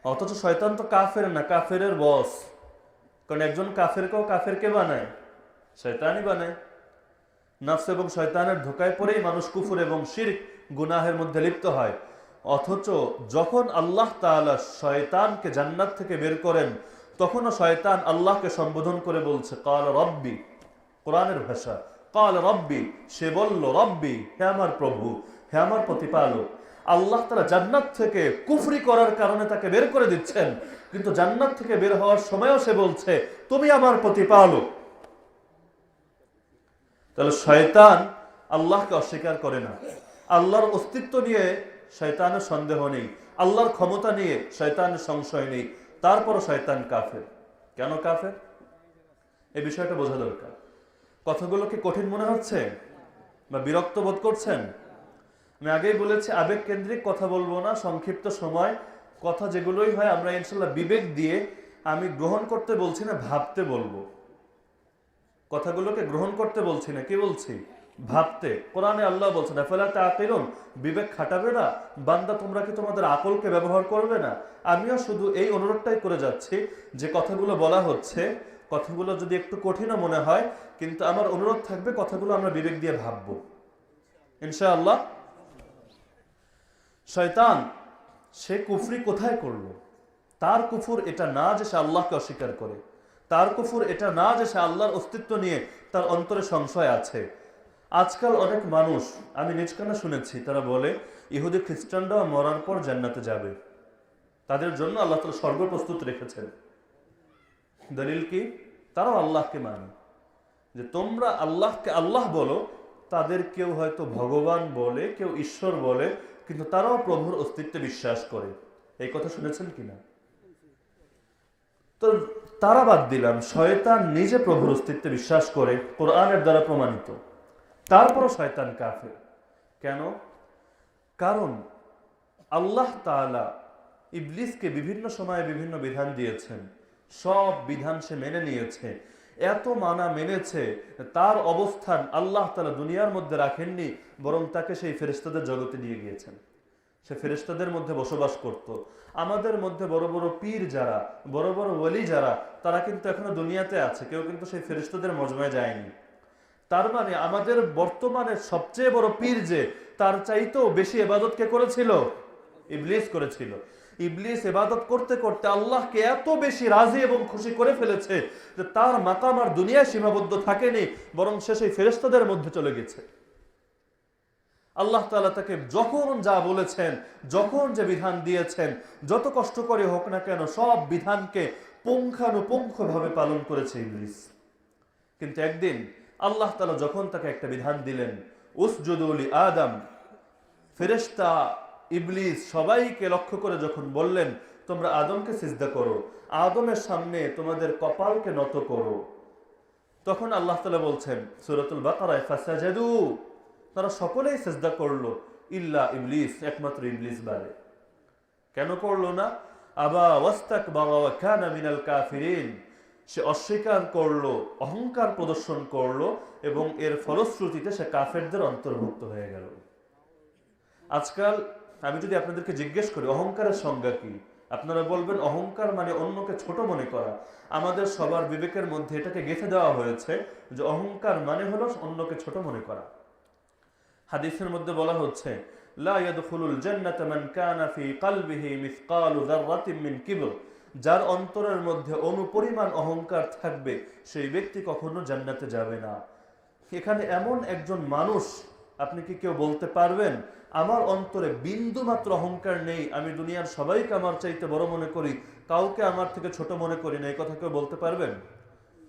অথচ শয়তান তো কাফের না, কাফেরের বস। কারণ একজন কাফেরকেও কাফেরকে বানায়, শয়তানই বানায়। নফস এবং শয়তানের ধোকায় পড়েই মানুষ কুফর এবং শিরক গুনাহের মধ্যে লিপ্ত হয়। অথচ যখন আল্লাহ তাআলা শয়তানকে জান্নাত থেকে বের করেন, তখনও শয়তান আল্লাহকে সম্বোধন করে বলছে কাল রব্বি, কোরআনের ভাষা, কাল রব্বি, সে বলল রব্বি, হে আমার প্রভু, হে আমার প্রতিপালক। আল্লাহ তাআলা জান্নাত থেকে কুফরি করার কারণে তাকে বের করে দিচ্ছেন, কিন্তু জান্নাত থেকে বের হওয়ার সময়ও সে বলছে তুমি আমার প্রতিপালক। তাহলে শয়তান আল্লাহকে অস্বীকার করে না। আল্লাহর অস্তিত্ব নিয়ে শয়তানের সন্দেহ নেই, আল্লাহর ক্ষমতা নিয়ে শয়তানের সংশয় নেই, তারপরও শয়তান কাফের। কেন কাফের? এই বিষয়টা বোঝা দরকার। কথাগুলো কি কঠিন মনে হচ্ছে বা বিরক্ত বোধ করছেন? আমি আগেই বলেছি আবেগ কেন্দ্রিক কথা বলবো না, সংক্ষিপ্ত সময় কথা যেগুলোই হয় আমরা ইনশাল্লাহ বিবেক দিয়ে, আমি গ্রহণ করতে বলছি না, ভাবতে বলবো। কথাগুলোকে গ্রহণ করতে বলছি না, কি বলছি? ভাবতে। কোরআনে আল্লাহ বলছেন আফালা তাআকিলুন, বিবেক খাটাবে না বান্দা, তোমরা কি তোমাদের আকলকে ব্যবহার করবে না? আমিও শুধু এই অনুরোধটাই করে যাচ্ছি যে কথাগুলো বলা হচ্ছে, কথাগুলো যদি একটু কঠিনও মনে হয়, কিন্তু আমার অনুরোধ থাকবে কথাগুলো আমরা বিবেক দিয়ে ভাববো ইনশাআল্লাহ। শয়তান সে কুফরি কোথায় করলো? তার কুফর এটা না যে সে আল্লাহকে অস্বীকার করে, তার কুফর এটা না যে সে আল্লাহর অস্তিত্ব নিয়ে তার অন্তরে সংশয় আছে। আজকাল অনেক মানুষ, আমি নিজ কানে শুনেছি, তারা বলে ইহুদি খ্রিস্টানরাও মরার পর জান্নাতে যাবে, তাদের জন্য আল্লাহ তাআলা স্বর্গ প্রস্তুত রেখেছেন। দলিল কি? তারাও আল্লাহকে মানে, যে তোমরা আল্লাহকে আল্লাহ বলো, তাদের কেউ হয়তো ভগবান বলে, কেউ ঈশ্বর বলে, কিন্তু তারাও প্রভুর অস্তিত্বে বিশ্বাস করে। এই কথা শুনেছেন কিনা? তো তারা বাদ দিলাম, শয়তান নিজে প্রভুর অস্তিত্বে বিশ্বাস করে, কোরআনের দ্বারা প্রমাণিত, তারপরও শয়তান কাফের। কেন? কারণ আল্লাহ তাআলা ইবলিসকে বিভিন্ন সময়ে বিভিন্ন বিধান দিয়েছেন, সব বিধান সে মেনে নিয়েছে। এত মানা মেনেছে, তার অবস্থান আল্লাহ তাআলা দুনিয়ার মধ্যে রাখেননি, বরং তাকে সেই ফেরেশতাদের জগতে নিয়ে গিয়েছেন। সে ফেরেশতাদের মধ্যে বসবাস করত। আমাদের মধ্যে বড় বড় পীর যারা, বড় বড় ওলি যারা, তারা কিন্তু এখনো দুনিয়াতে আছে, কেউ কিন্তু সেই ফেরেশতাদের মজমায় যায়নি। তার মানে আমাদের বর্তমানে সবচেয়ে বড় পীর যে, তার চাইতেও বেশি ইবাদত কে করেছিল? ইবলিস করেছিল। ইবলিস ইবাদত করতে করতে আল্লাহকে এত বেশি রাজি এবং খুশি করে ফেলেছে যে তার মাকাম আর দুনিয়ায় সীমাবদ্ধ থাকেনি, বরং সে সেই ফেরেশতাদের মধ্যে চলে গেছে। আল্লাহ তাআলা তাকে যখন যা বলেছেন, যখন যে বিধান দিয়েছেন, যত কষ্ট করে হোক না কেন সব বিধানকে পুঙ্খানুপুঙ্খভাবে পালন করেছে ইবলিস। কিন্তু একদিন আল্লাহ তাআলা যখন তাকে একটা বিধান দিলেন, উসজুদু লি আদম, ফেরেশতা ইবলিস সবাইকে লক্ষ্য করে যখন বললেন তোমরা আদমকে সিজদা করো, আদমের সামনে তোমাদের কপালকে নত করো, তখন আল্লাহ তাআলা বলছেন সূরাতুল বাকারায় ফাসাজাদু, তারা সকলেই সিজদা করলো ইল্লা ইবলিস, একমাত্র ইবলিস বাদে। কেন করলো না? আবা ওয়াস্তাকবারা ওয়া কানা মিনাল কাফিরিন, সে অস্বীকার করলো, অহংকার প্রদর্শন করলো এবং এর ফলশ্রুতিতে সে কাফেরদের অন্তর্ভুক্ত হয়ে গেল। আজকাল আমি যদি আপনাদেরকে জিজ্ঞেস করি অহংকারের সংজ্ঞা কি, আপনারা বলবেন অহংকার মানে অন্যকে ছোট মনে করা। আমাদের সবার বিবেকের মধ্যে এটাকে গেঁথে দেওয়া হয়েছে যে অহংকার মানে হলো অন্যকে ছোট মনে করা। হাদিসের মধ্যে বলা হচ্ছে লা ইয়াদখুলুল জান্নাতা মান কানা ফি কলবিহি মিসকালু যাররাতিন মিন কিবর, যার অন্তরের মধ্যে অনুপরিমাণ অহংকার থাকবে সেই ব্যক্তি কখনো জান্নাতে যাবে না। এখানে এমন একজন মানুষ, আপনি কি কেউ বলতে পারবেন আমার অন্তরে বিন্দু মাত্র অহংকার নেই, আমি দুনিয়ার সবাইকে আমার চাইতে বড় মনে করি, কাউকে আমার থেকে ছোট মনে করি না, এই কথা কেউ বলতে পারবেন?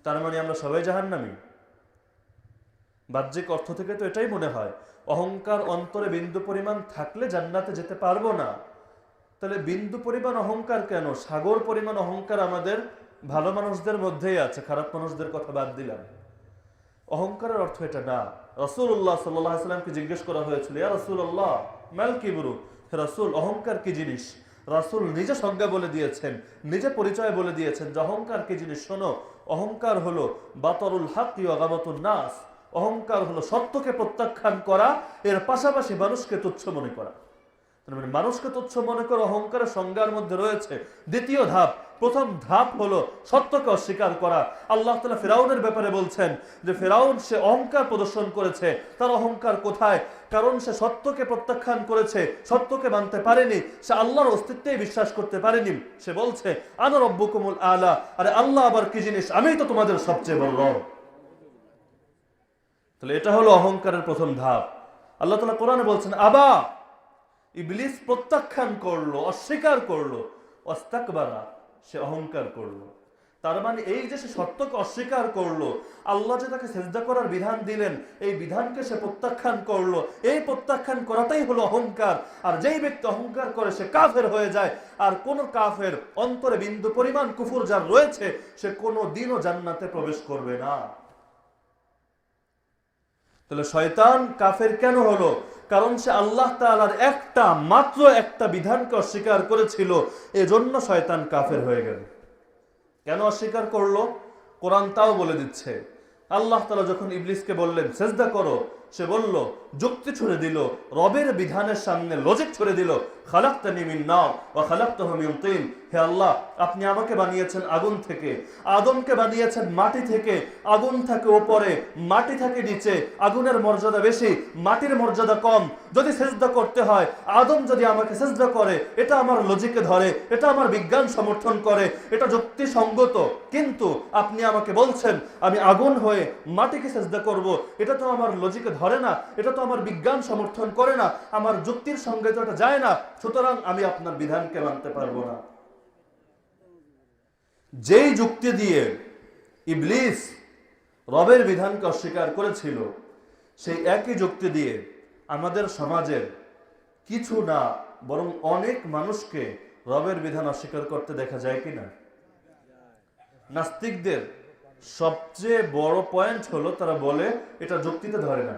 তার মানে আমরা সবাই জাহান্নামী? বাহ্যিক অর্থ থেকে তো এটাই মনে হয়। অহংকার অন্তরে বিন্দু পরিমাণ থাকলে জান্নাতে যেতে পারবো না। তাহলে বিন্দু পরিমাণ অহংকার কেন? সাগর পরিমাণ অহংকার আমাদের ভালো মানুষদের মধ্যেই আছে, খারাপ মানুষদের কথা বাদ দিলাম। অহংকারের অর্থ এটা না। রাসূলুল্লাহ সাল্লাল্লাহু আলাইহি ওয়াসাল্লামকে জিজ্ঞেস করা হয়েছিল, ইয়া রাসূলুল্লাহ মাল কিবরু, হে রাসূল অহংকার কি জিনিস? রাসূল নিজে সংজ্ঞা বলে দিয়েছেন, নিজে পরিচয় বলে দিয়েছেন যে অহংকার কি জিনিস। শোনো, অহংকার হলো বাতরুল হাক্কি ওয়া গামাতুন নাস, অহংকার হলো সত্যকে প্রত্যাখ্যান করা, এর পাশাপাশি মানুষকে তুচ্ছ মনে করা। মানে মানুষকে তুচ্ছ মনে করে অহংকারের সংজ্ঞার মধ্যে রয়েছে দ্বিতীয় ধাপ। প্রথম ধাপ হলো সত্যকে অস্বীকার করা। আল্লাহ তাআলা ফিরাউনের ব্যাপারে বলছেন যে ফিরাউন সে অহংকার প্রদর্শন করেছে। তার অহংকার কোথায়? কারণ সে সত্যকে প্রত্যাখ্যান করেছে, সত্যকে মানতে পারেনি, সে আল্লাহর অস্তিত্বে বিশ্বাস করতে পারেনি। সে বলছে আনা রব্বুকুমুল আলা, আরে আল্লাহ আবার কি জিনিস? আমিই তো তোমাদের সবচেয়ে বড় রব। তাহলে এটা হলো অহংকারের প্রথম ধাপ। আল্লাহ তাআলা কোরআনে বলছেন আবা, ইবলিস প্রত্যাখ্যান করলো, অস্বীকার করলো, ওয়াস্তাকবারা, সে অহংকার করলো। তার মানে এই যে সে সত্যকে অস্বীকার করলো, আল্লাহ যে তাকে সিজদা করার বিধান দিলেন এই বিধানকে সে প্রত্যাখ্যান করলো, এই প্রত্যাখ্যান করাটাই হলো অহংকার। আর যেই ব্যক্তি অহংকার করে সে কাফের হয়ে যায়। আর কোন কাফের অন্তরে বিন্দু পরিমাণ কুফর যার রয়েছে সে কোনো দিনও জান্নাতে প্রবেশ করবে না। তাহলে শয়তান কাফের কেন হলো? কারণ সে আল্লাহ তাআলার মাত্র একটা বিধানকে অস্বীকার করেছিল, এজন্য শয়তান কাফের হয়ে গেল। কেন অস্বীকার করলো? কোরআন তাও বলে দিচ্ছে। আল্লাহ তাআলা যখন ইবলিসকে বললেন সিজদা করো, সে বলল, যুক্তি ছুড়ে দিল, রবের বিধানের সামনে লজিক ছুড়ে দিল, খালাকতানি মিন নার ওয়া খালাকতাহু মিন তিন, হে আল্লাহ আপনি আমাকে বানিয়েছেন আগুন থেকে, আদমকে বানিয়েছেন মাটি থেকে। আগুন থাকে উপরে, মাটি থাকে নিচে, আগুনের মর্যাদা বেশি, মাটির মর্যাদা কম। যদি সিজদা করতে হয়, আদম যদি আমাকে সিজদা করে, এটা আমার লজিকে ধরে, এটা আমার বিজ্ঞান সমর্থন করে, এটা যুক্তিসঙ্গত। কিন্তু আপনি আমাকে বলছেন আমি আগুন হয়ে মাটিকে সিজদা করব, এটা তো আমার লজিকে ধরে না, এটা তো আমার বিজ্ঞান সমর্থন করে না, আমার যুক্তির সঙ্গে তো এটা যায় না, সুতরাং আমি আপনার বিধানকে মানতে পারবো না। যেই যুক্তি দিয়ে ইবলিস রবের বিধানকে অস্বীকার করেছিল, সেই একই যুক্তি দিয়ে আমাদের সমাজের কিছু না বরং অনেক মানুষকে রবের বিধান অস্বীকার করতে দেখা যায় কিনা? নাস্তিকদের সবচেয়ে বড় পয়েন্ট হলো তারা বলে এটা যুক্তিতে ধরে না।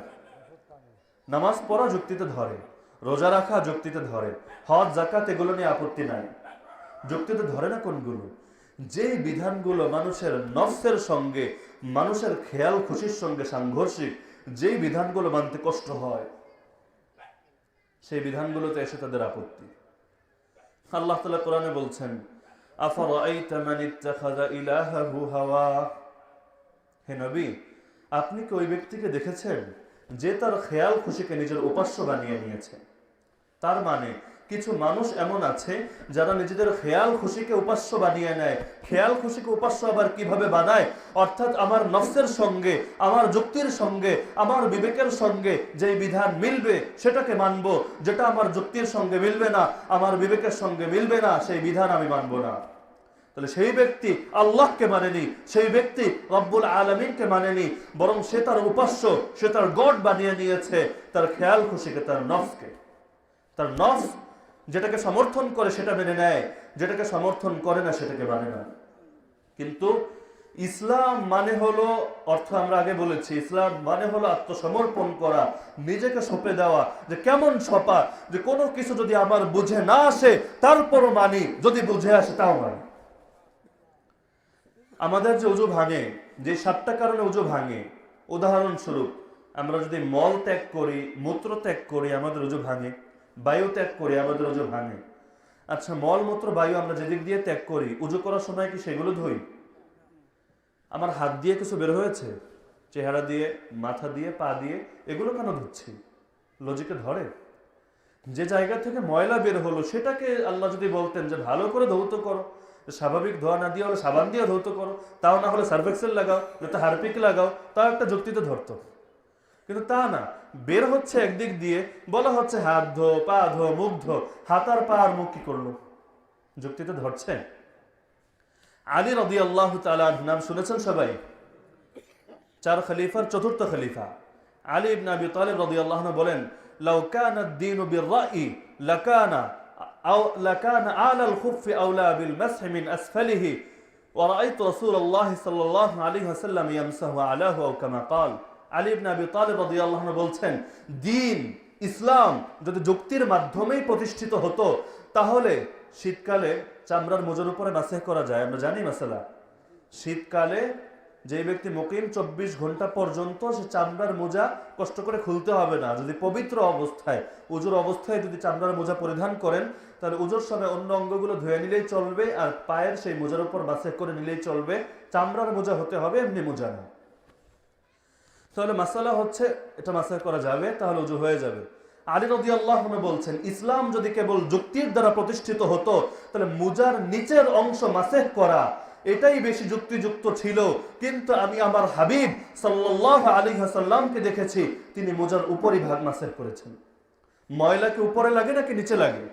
নামাজ পড়া যুক্তিতে ধরে, রোজা রাখা যুক্তিতে ধরে, হজ যাকাত এগুলো নিয়ে আপত্তি নাই, যুক্তিতে ধরে না কোনগুলো? যেই বিধানগুলো মানুষের নফসের সঙ্গে, মানুষের খেয়াল খুশির সঙ্গে সাংঘর্ষিক, যেই বিধানগুলো মানতে কষ্ট হয়, সেই বিধানগুলোতে এসে তাদের আপত্তি। আল্লাহ তাআলা কোরআনে বলছেন আফারাআইতা মান ইত্তাখাযা ইলাহাহু হাওয়া, হে নবী আপনি কি ওই ব্যক্তিকে দেখেছেন যে তার খেয়াল খুশিকে নিজের উপাস্য বানিয়ে নিয়েছে? তার মানে কিছু মানুষ এমন আছে যারা নিজেদের খেয়াল খুশিকে উপাস্য বানিয়ে নেয়। খেয়াল খুশিকে উপাস্য আবার কিভাবে বানায়? অর্থাৎ আমার নফসের সঙ্গে, আমার যুক্তির সঙ্গে, আমার বিবেকের সঙ্গে যে বিধান মিলবে সেটাকে মানবো, যেটা আমার যুক্তির সঙ্গে মিলবে না, আমার বিবেকের সঙ্গে মিলবে না, সেই বিধান আমি মানবো না। তাহলে সেই ব্যক্তি আল্লাহকে মানেনি, সেই ব্যক্তি রব্বুল আলামিনকে মানেনি, বরং সে তার উপাস্য, সে তার গড বানিয়ে নিয়েছে তার খেয়াল খুশিকে, তার নফসকে। তার নফস যেটাকে সমর্থন করে সেটা মেনে নেয়, যেটাকে সমর্থন করে না সেটাকে মানে না। কিন্তু ইসলাম মানে হলো, অর্থ আমরা আগে বলেছি, ইসলাম মানে হলো আত্মসমর্পণ করা, নিজেকে সঁপে দেওয়া। যে কেমন সঁপা? যে কোনো কিছু যদি আমার বুঝে না আসে তারপরও মানি, যদি বুঝে আসে তাও মানি। আমাদের যে উজু ভাঙে, যে 7টা কারণে উজু ভাঙে, উদাহরণস্বরূপ আমরা যদি মল ত্যাগ করি, মূত্র ত্যাগ করি, আমাদের উজু ভাঙে। বায়ু ত্যাগ করি, আমাদের উজু ভাঙে। আচ্ছা, মল মূত্র বায়ু আমরা যেদিক দিয়ে ত্যাগ করি, উজু করার সময় কি সেগুলো ধুই? আমার হাত দিয়ে কিছু বের হয়েছে, চেহারা দিয়ে, মাথা দিয়ে, পা দিয়ে, এগুলো কেন ধুচ্ছি? লজিকে ধরে? যে জায়গা থেকে ময়লা বের হলো সেটাকে আল্লাহ যদি বলতেন যে ভালো করে ধৌত করো, স্বাভাবিক ধোয়া না দিয়ে হলে সাবান দিয়ে ধৌত করো, তাও না হলে সার্ফেক্সেল লাগাও, যাতে হারপিক লাগাও, তাও একটা যুক্তিতে ধরতো। কিন্তু তা না, বের হচ্ছে একদিক দিয়ে, বলা হচ্ছে হাত ধো, পা ধো, মুখ ধো। হাত আর পা আর মুখ কি করলো? যুক্তিতে ধরছে? আলী রাদিয়াল্লাহু তাআলা আনহু নাম শুনেছেন সবাই? 4 খলিফার 4র্থ খলিফা আলী ইবনে আবি তালিব রাদিয়াল্লাহু আনহু বলেন, লাউ কানা আদ-দীনু বির-রাই লাকানা আলা আল-খুফফি আওলা বিল-মাসহ মিন আসফালিহি ওয়া রাআইতু রাসূলুল্লাহ সাল্লাল্লাহু আলাইহি ওয়াসাল্লাম ইয়ামসাহু আলাহু আও কামা ক্বাল। আলী ইবনে আবি তালিব রাদিয়াল্লাহু আনহু বলছেন, দ্বীন ইসলাম যদি যুক্তির মাধ্যমেই প্রতিষ্ঠিত হতো তাহলে শীতকালে চামড়ার মোজার উপরে মাসেহ করা যায়। আমরা জানি মাসালা, শীতকালে যে ব্যক্তি মুকিম 24 ঘন্টা পর্যন্ত সে চামড়ার মোজা কষ্ট করে খুলতে হবে না। যদি পবিত্র অবস্থায়, উজুর অবস্থায় যদি চামড়ার মোজা পরিধান করেন, তাহলে উজুর সময় অন্য অঙ্গগুলো ধুয়ে নিলেই চলবে, আর পায়ের সেই মোজার উপর মাসেহ করে নিলেই চলবে। চামড়ার মোজা হতে হবে, এমনি মোজা না। তাহলে মাসালা হচ্ছে এটা মাসেহ করা যাবে, তাহলে উজু হয়ে যাবে। আলী রাদিয়াল্লাহু আনহু বলছেন, ইসলাম যদি কেবল যুক্তির দ্বারা প্রতিষ্ঠিত হতো তাহলে মুজার নিচের অংশ মাসেহ করা এটাই বেশি যুক্তিযুক্ত ছিল। কিন্তু আমি আমার হাবিব সাল্লাল্লাহু আলাইহি ওয়াসাল্লামকে দেখেছি তিনি মুজার উপরিভাগ মাসেহ করেছেন। ময়লা কি উপরে লাগে নাকি নিচে লাগে?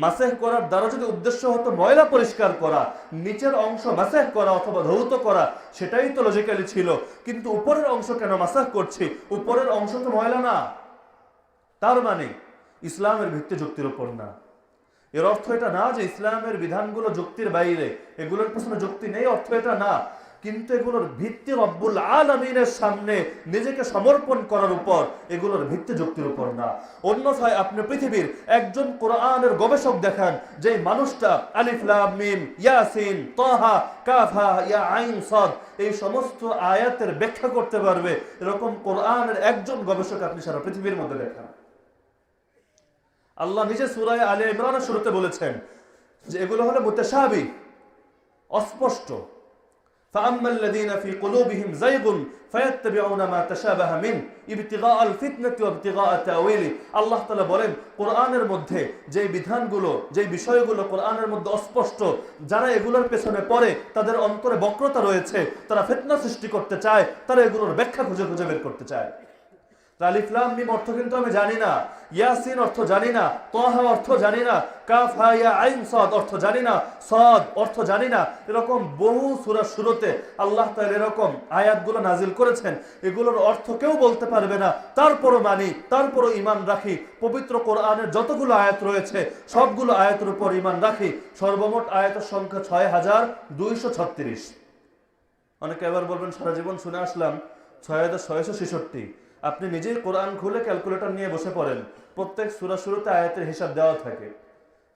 মাসেহ করার দ্বারা যদি উদ্দেশ্য হতো ময়লা পরিষ্কার করা, নিচের অংশ মাসেহ করা অথবা ধৌত করা, সেটাই তো লজিক্যালি ছিল। কিন্তু উপরের অংশ কেন মাসেহ করছি? উপরের অংশ তো ময়লা না। তার মানে ইসলামের ভিত্তি যুক্তির উপর না। এর অর্থ এটা না যে ইসলামের বিধানগুলো যুক্তির বাইরে, এগুলোর পেছনে যুক্তি নেই, অর্থ এটা না। কিন্তু এগুলোর ভিত্তি রব্বুল আলামিনের সামনে নিজেকে সমর্পণ করার উপর, এগুলোর ভিত্তি যুক্তির উপর না। অন্যথায় আপনি পৃথিবীর একজন কোরআনের গবেষক দেখান, যে মানুষটা আলিফ লাম মিম ইয়াসিন তাহা কাফ হা ইয়া আইন সাদ এই সমস্ত আয়াতের ব্যাখ্যা করতে পারবে, এরকম কোরআনের একজন গবেষক আপনি সারা পৃথিবীর মধ্যে দেখান। আল্লাহ নিজে সূরা আলে ইমরানের শুরুতে বলেছেন যে এগুলো হলো মুতাশাবিহ, অস্পষ্ট। فأما الذين في قلوبهم زيغ فيتبعون ما تشابه منه ابتغاء الفتنة وابتغاء تأويله। আল্লাহ তাআলা বলেন, কোরআনের মধ্যে যে বিধানগুলো, যে বিষয়গুলো কোরআনের মধ্যে অস্পষ্ট, যারা এগুলোর পেছনে পড়ে তাদের অন্তরে বক্রতা রয়েছে, তারা ফিতনা সৃষ্টি করতে চায়, তারা এগুলোর ব্যাখ্যা খুঁজে খুঁজে বের করতে চায়। আলিফ লাম মিম অর্থ কিন্তু আমি জানি না, ইয়াসিন অর্থ জানি না, তাহা অর্থ জানি না, কাফ হা ইয়া আইন সাদ অর্থ জানি না, সাদ অর্থ জানি না। এরকম বহু সূরার শুরুতে আল্লাহ তাআলা এরকম আয়াতগুলো নাজিল করেছেন, এগুলোর অর্থ কেউ বলতে পারবে না, তারপরও মানি, তারপরও ঈমান রাখি। পবিত্র কোরআনের যতগুলো আয়াত রয়েছে সবগুলো আয়াতের উপর ঈমান রাখি। সর্বমোট আয়াতের সংখ্যা ৬,২৩৬। অনেকে এবার বলবেন সারা জীবন শুনে আসলাম ৬,৬৬৬। আপনি নিজেই কোরআন খুলে ক্যালকুলেটর নিয়ে বসে পড়েন, প্রত্যেক সূরা শুরুতে আয়াতের হিসাব দেওয়া থাকে।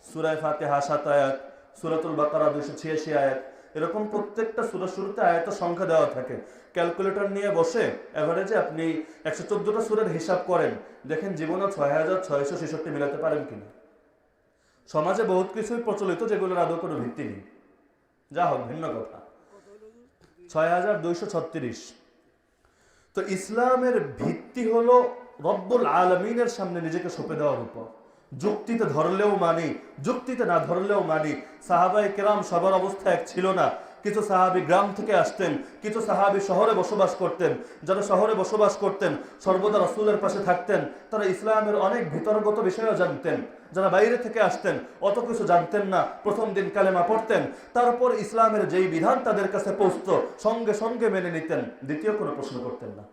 সূরা ফাতিহা ৭ আয়াত, সূরাতুল বাকারা ২৮৬ আয়াত, এরকম প্রত্যেকটা সূরা শুরুতে আয়াতের সংখ্যা দেওয়া থাকে। ক্যালকুলেটর নিয়ে বসে এভারেজে আপনি ১১৪টা সূরার হিসাব করেন, দেখেন জীবনে ৬,৬৬৬ মিলাতে পারেন কিনা। সমাজে বহুত কিছুই প্রচলিত যেগুলোর আদৌ কোনো ভিত্তি নেই, যা হোক ভিন্ন কথা। ৬,২৩৬। তো ইসলামের ভিত্তি হলো রব্বুল আলামিনের সামনে নিজেকে সঁপে দেওয়ার উপর। যুক্তিতে ধরলেও মানি, যুক্তিতে না ধরলেও মানি। সাহাবায়ে কেরাম সবার অবস্থা এক ছিল না। কিছু সাহাবী গ্রাম থেকে আসতেন, কিছু সাহাবী শহরে বসবাস করতেন। যারা শহরে বসবাস করতেন সর্বদা রাসূলের পাশে থাকতেন, তারা ইসলামের অনেক ভিতরগত বিষয়ও জানতেন। যারা বাইরে থেকে আসতেন অত কিছু জানতেন না, প্রথম দিন কালেমা পড়তেন, তারপর ইসলামের যেই বিধান তাদের কাছে পৌঁছতো সঙ্গে সঙ্গে মেনে নিতেন, দ্বিতীয় কোনো প্রশ্ন করতেন না।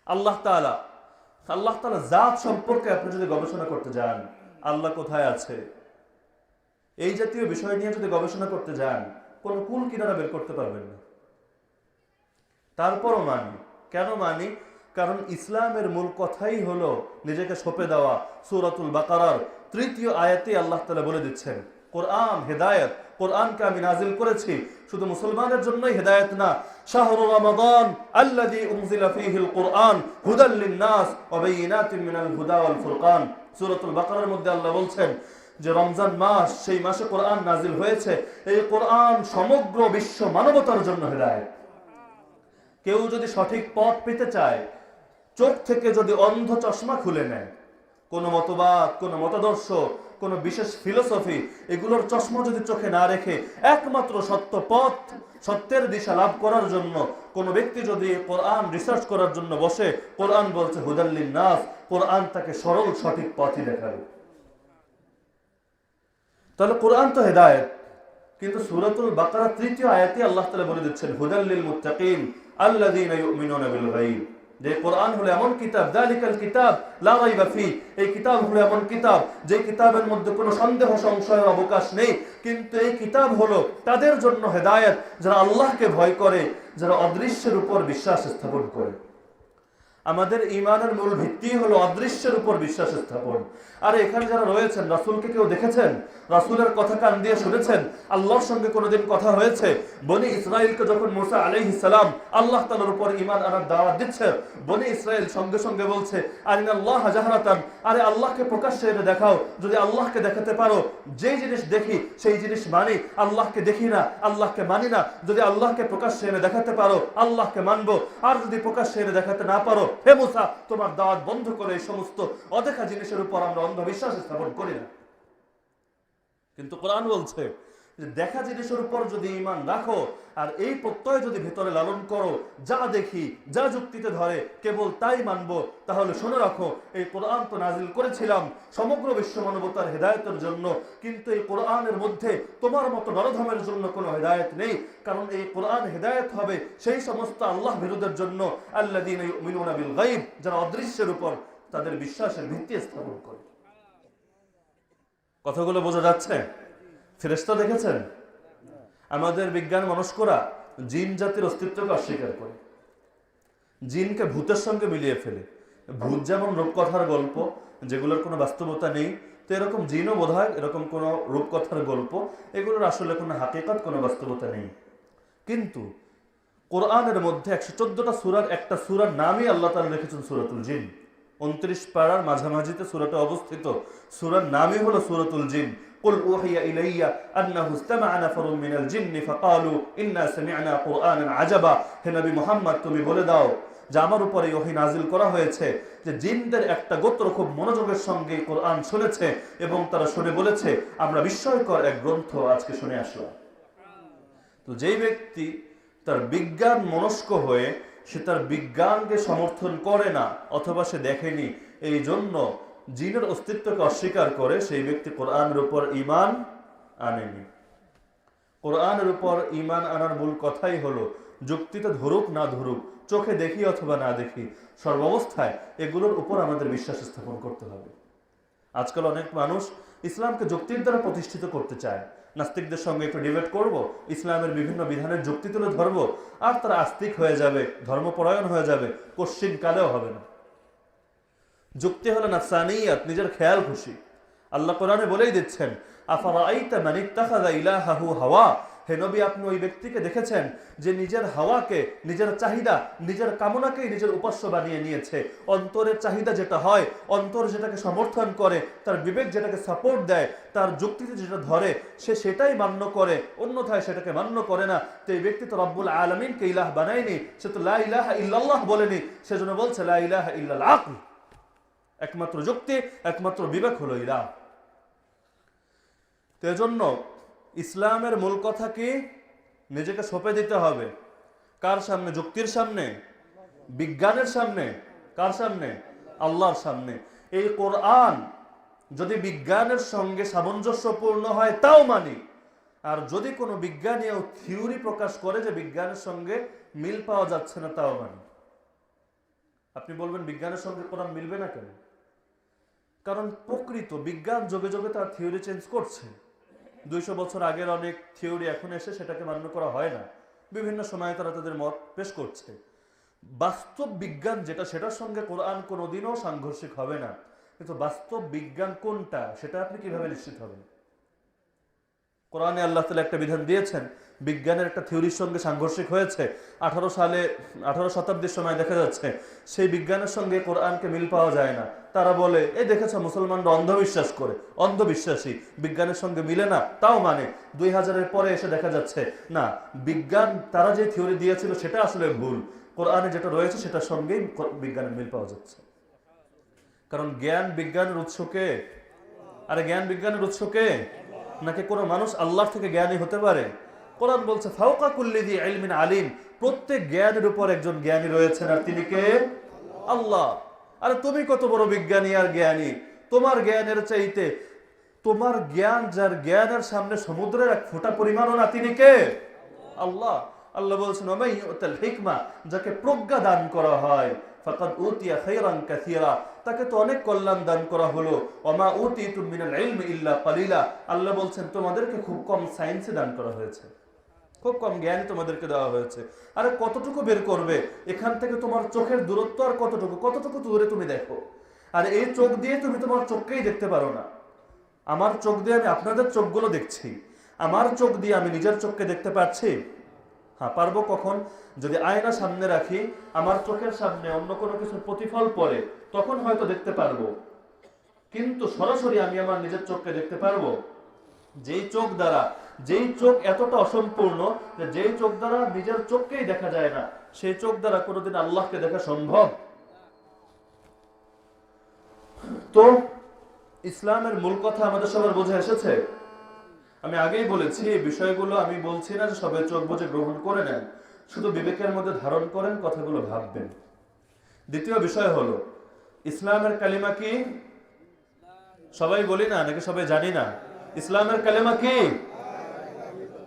আল্লাহ তাআলা জাত সম্পর্কে আপনি যদি গবেষণা করতে যান, আল্লাহ কোথায় আছে, এই জাতীয় বিষয় নিয়ে যদি গবেষণা করতে যান, কোন কুল কিনারা বের করতে পারবেন না। তারপরও মানি। কেন মানি? কারণ ইসলামের মূল কথাই হলো নিজেকে সঁপে দেওয়া। সূরাতুল বাকারার 3য় আয়াতে আল্লাহ তাআলা বলে দিচ্ছেন, কোরআন হেদায়েত, কোরআনকে আমি নাজিল করেছি শুধু মুসলমানের জন্যই হেদায়েত না। শাহরু রমাদান আল্লাযী উনজিলা ফীহিল কুরআন হুদাল লিন-নাস ওয়া বায়িনাতিন মিনাল হুদা ওয়াল ফুরকান। সূরাতুল বাকারার মধ্যে আল্লাহ বলছেন যে রমজান মাস, সেই মাসে কোরআন নাজিল হয়েছে। এই কোরআন সমগ্র বিশ্ব মানবতার জন্য হেদায়েত। কেউ যদি সঠিক পথ পেতে চায়, চোখ থেকে যদি অন্ধ চশমা খুলে নেয়, কোন মতবাদ, কোন মতাদর্শ, কোন বিশেষ ফিলোসফি, এগুলোর চশমা যদি চোখে না রেখে একমাত্র সত্য পথ, সত্যের দিশা লাভ করার জন্য কোন ব্যক্তি যদি কোরআন রিসার্চ করার জন্য বসে, কোরআন বলছে হুদাল লিন-নাস, কোরআন তাকে সরল সঠিক পথই দেখাবে। তাহলে কোরআন তো হেদায়েত, কিন্তু সূরাতুল বাকারা 3য় আয়াতে আল্লাহ তাআলা বলে দিচ্ছেন হুদাল লিল মুত্তাকিন আল্লাযীনা ইউমিনুনা বিল গায়ব। যে কোরআন হলো এমন কিতাব, যালিকাল কিতাব লা রাইবা ফি, এই কিতাব হলো এমন কিতাব যে কিতাবের মধ্যে কোনো সন্দেহ সংশয়ের অবকাশ নেই। কিন্তু এই কিতাব হলো তাদের জন্য হেদায়েত যারা আল্লাহকে ভয় করে, যারা অদৃশ্যের উপর বিশ্বাস স্থাপন করে। আমাদের ঈমানের মূল ভিত্তি হলো অদৃশ্যের উপর বিশ্বাস স্থাপন। আর এখানে যারা রয়েছেন, রাসূলকে কেউ দেখেছেন? রাসূলের কথা কান দিয়ে শুনেছেন? আল্লাহর সঙ্গে কোনোদিন কথা হয়েছে? বনি ইসরাইলকে যখন মুসা আলাইহিস সালাম আল্লাহ তাআলার উপর ঈমান আনার দাওয়াত দিচ্ছে, বনি ইসরাইল সঙ্গে সঙ্গে বলছে আরিনাল্লাহ জাহরাতান, আরে আল্লাহকে প্রকাশ্যে এনে দেখাও। যদি আল্লাহকে দেখাতে পারো, যেই জিনিস দেখি সেই জিনিস মানি, আল্লাহকে দেখি না, আল্লাহকে মানি না। যদি আল্লাহকে প্রকাশ্যে এনে দেখাতে পারো, আল্লাহকে মানবো। আর যদি প্রকাশ্যে এনে দেখাতে না পারো, হে মুসা, তোমার দাওয়াত বন্ধ করে এই সমস্ত অদেখা জিনিসের উপর আমরা অন্ধবিশ্বাস স্থাপন করি না। কিন্তু কোরআন বলছে যে দেখা জিনিসের উপর যদি ঈমান রাখো আর এই প্রত্যয় যদি ভিতরে লালন করো, যা দেখি, যা যুক্তিতে ধরে কেবল তাই মানবো, তাহলে শুনে রাখো এই কোরআন তো নাজিল করেছিলাম সমগ্র বিশ্ব মানবতার হেদায়েতের জন্য, কিন্তু এই কোরআনের মধ্যে তোমার মতো নরধমের জন্য কোনো হেদায়েত নেই। কারণ এই কোরআন হেদায়েত হবে সেই সমস্ত আল্লাহ বিরোধের জন্য, আল্লাযীনা ইউমিনুনা বিল গায়ব, যারা অদৃশ্যের উপর তাদের বিশ্বাসের ভিত্তি স্থাপন করে। কথাগুলো বোঝা যাচ্ছে? ফেরেশতা দেখেছেন? আমাদের বিজ্ঞান মনস্করা জিন জাতির অস্তিত্বকে অস্বীকার করে, জিনকে ভূতের সঙ্গে মিলিয়ে ফেলে। ভূত যেমন রূপকথার গল্প যেগুলোর কোনো বাস্তবতা নেই, তো এরকম জিনও বোধহয় এরকম কোনো রূপকথার গল্প, এগুলোর আসলে কোনো হাকিকত, কোনো বাস্তবতা নেই। কিন্তু কোরআনের মধ্যে 114টা সূরার একটা সূরার নামই আল্লাহ তাআলা রেখেছেন সূরাতুল জিন। 29 পারার মাঝামাঝিতে সূরাটা অবস্থিত, সূরার নামই হলো সূরাতুল জিন। কুল উহিয়া ইলাইয়া আন্নাহু ইসতামা'a নাফারুম মিনাল জিন্নি ফাকালু ইন্না সামি'না কুরআনান আজাবা। হে নবী মুহাম্মদ, তুমি বলে দাও যে আমার উপরে ওহী নাজিল করা হয়েছে যে জিনদের একটা গোত্র খুব মনোযোগের সঙ্গে কোরআন শুনেছে এবং তারা শুনে বলেছে আমরা বিস্ময়কর এক গ্রন্থ আজকে শুনে আসলাম। তো যেই ব্যক্তি তার বিজ্ঞান মনস্ক হয়ে সে তার বিজ্ঞানকে সমর্থন করে না অথবা সে দেখেনি, এই জন্য জিনের অস্তিত্বকে অস্বীকার করে, সেই ব্যক্তি কোরআনের উপর ঈমান আনেনি। কোরআনের উপর ঈমান আনার মূল কথাই হলো যুক্তিতে ধরুক না ধরুক, চোখে দেখি অথবা না দেখি, সর্বাবস্থায় এগুলোর উপর আমাদের বিশ্বাস স্থাপন করতে হবে। আজকাল অনেক মানুষ ইসলামকে যুক্তির দ্বারা প্রতিষ্ঠিত করতে চায়। নাস্তিকদের সঙ্গে একটু ডিবেট করব, ইসলামের বিভিন্ন বিধানের যুক্তি তুলে ধরবো, আর তারা আস্তিক হয়ে যাবে, ধর্মপরায়ণ হয়ে যাবে, কোশ্চিন কালেও হবে না। যুক্তি হলো নাফসানিয়াত, নিজের খেয়াল খুশি। আল্লাহ কোরআনে বলেই দিচ্ছেন আফারাআইতা মান ইত্তাখাযা ইলাহাহু হাওয়া। হে নবী, আপনি ওই ব্যক্তিকে দেখেছেন যে নিজের হাওয়াকে, নিজের চাহিদা, নিজের কামনাকেই নিজের উপাস্য বানিয়ে নিয়েছে। অন্তরের চাহিদা যেটা হয়, অন্তর যেটাকে সমর্থন করে, তার বিবেক যেটাকে সাপোর্ট দেয়, তার যুক্তিতে যেটা ধরে সে সেটাই মান্য করে, অন্যথায় সেটাকে মান্য করে না। তো এই ব্যক্তি তো রব্বুল আলামিনকে ইলাহ বানায়নি, সে তো লা ইলাহা ইল্লাল্লাহ বলেনি, সেজন্য বলছে লা ইলাহা ইল্লাল আকল। একমাত্র যুক্তি, একমাত্র বিবেক হলো ইলাহ। তো এজন্য ইসলামের মূল কথা কি? নিজেকে সঁপে দিতে হবে কার সামনে? যুক্তির সামনে, বিজ্ঞানের সামনে। কার সামনে? আল্লাহর সামনে। এই কোরআন যদি বিজ্ঞানের সঙ্গে সামঞ্জস্যপূর্ণ হয় তাও মানি, আর যদি কোনো বিজ্ঞানী ও থিওরি প্রকাশ করে যে বিজ্ঞানের সঙ্গে মিল পাওয়া যাচ্ছে না, তাও মানি। আপনি বলবেন বিজ্ঞানের সঙ্গে কোরআন মিলবে না কেন? কারণ প্রকৃত বিজ্ঞান যোগে যোগে তার থিওরি চেঞ্জ করছে। 200 বছর আগের অনেক থিওরি এখন এসে সেটাকে মান্য করা হয় না, বিভিন্ন সময়ে তারা তাদের মত পেশ করছে। বাস্তব বিজ্ঞান যেটা, সেটার সঙ্গে কোরআন কোনোদিনও সাংঘর্ষিক হবে না। কিন্তু বাস্তব বিজ্ঞান কোনটা সেটা আপনি কিভাবে নিশ্চিত হবেন? কোরআনে আল্লাহ তাআলা একটা বিধান দিয়েছেন, বিজ্ঞানের একটা থিওরির সঙ্গে সাংঘর্ষিক হয়েছে। 18 শতাব্দীর সময় দেখা যাচ্ছে সেই বিজ্ঞানের সঙ্গে কোরআনকে মিল পাওয়া যায় না। তারা বলে, এই দেখেছো মুসলমানরা অন্ধবিশ্বাস করে, অন্ধবিশ্বাসী, বিজ্ঞানের সঙ্গে মিলে না, তাও মানে। 2000-এর পরে এসে দেখা যাচ্ছে না, বিজ্ঞান তারা যে থিওরি দিয়েছিল সেটা আসলে ভুল, কোরআনে যেটা রয়েছে সেটার সঙ্গেই বিজ্ঞানের মিল পাওয়া যাচ্ছে। কারণ জ্ঞান বিজ্ঞানের উৎস কে? আরে জ্ঞান বিজ্ঞানের উৎস কে? নাকি কোনো মানুষ আল্লাহ থেকে জ্ঞানী হতে পারে? কোরআন বলছে ফাওকা কুল্লি যি ইলমিন আলিম, প্রত্যেক জ্ঞানের উপর একজন জ্ঞানী রয়েছেন, আর তিনি কে? আল্লাহ। আরে তুমি কত বড় বিজ্ঞানী আর জ্ঞানী, তোমার জ্ঞানের চাইতে তোমার জ্ঞান, যার জ্ঞানের সামনে সমুদ্রের এক ফোঁটা পরিমাণও না, তিনি কে? আল্লাহ। আল্লাহ বলছেন ওমাই ইউতাল হিকমা, যাকে প্রজ্ঞা দান করা হয়, ফাকাদ উতিয়া খায়রান কাসীরা, তাকে তো অনেক কল্যাণ দান করা হলো। ওমা উতিতুম মিনাল ইলমি ইল্লা কালিলা, আল্লাহ বলছেন তোমাদেরকে খুব কম সায়েন্সে দান করা হয়েছে, খুব কম জ্ঞান তোমাদেরকে দেওয়া হয়েছে। আরে কতটুকু বের করবে এখান থেকে? তোমার চোখের দূরত্ব আর কতটুকু দূরে তুমি দেখো। আর এই চোখ দিয়ে তুমি তোমার চোখকেই দেখতে পারো না। আমার চোখ দিয়ে আমি আপনাদের চোখগুলো দেখছি, আমার চোখ দিয়ে আমি নিজের চোখকে দেখতে পাচ্ছি? হ্যাঁ, পারবো কখন? যদি আয়না সামনে রাখি, আমার চোখের সামনে অন্য কোনো কিছুর প্রতিফল পড়ে, তখন হয়তো দেখতে পারবো। কিন্তু সরাসরি আমি আমার নিজের চোখকে দেখতে পারবো? যেই চোখ এতটা অসম্পূর্ণ যে যেই চোখ দ্বারা নিজের চোখকেই দেখা যায় না, সেই চোখ দ্বারা কোনোদিন আল্লাহকে দেখা সম্ভব? তো ইসলামের মূল কথা আমাদের সবার বোঝা এসেছে। আমি আগেই বলেছি, এই বিষয়গুলো আমি বলছি না যে সবাই চোখ বুঝে গ্রহণ করে নেন, শুধু বিবেকের মধ্যে ধারণ করেন, কথাগুলো ভাববেন। দ্বিতীয় বিষয় হলো ইসলামের কালিমা কি? সবাই বলি না, নাকি সবাই জানি না? ইসলামের কালিমা কি?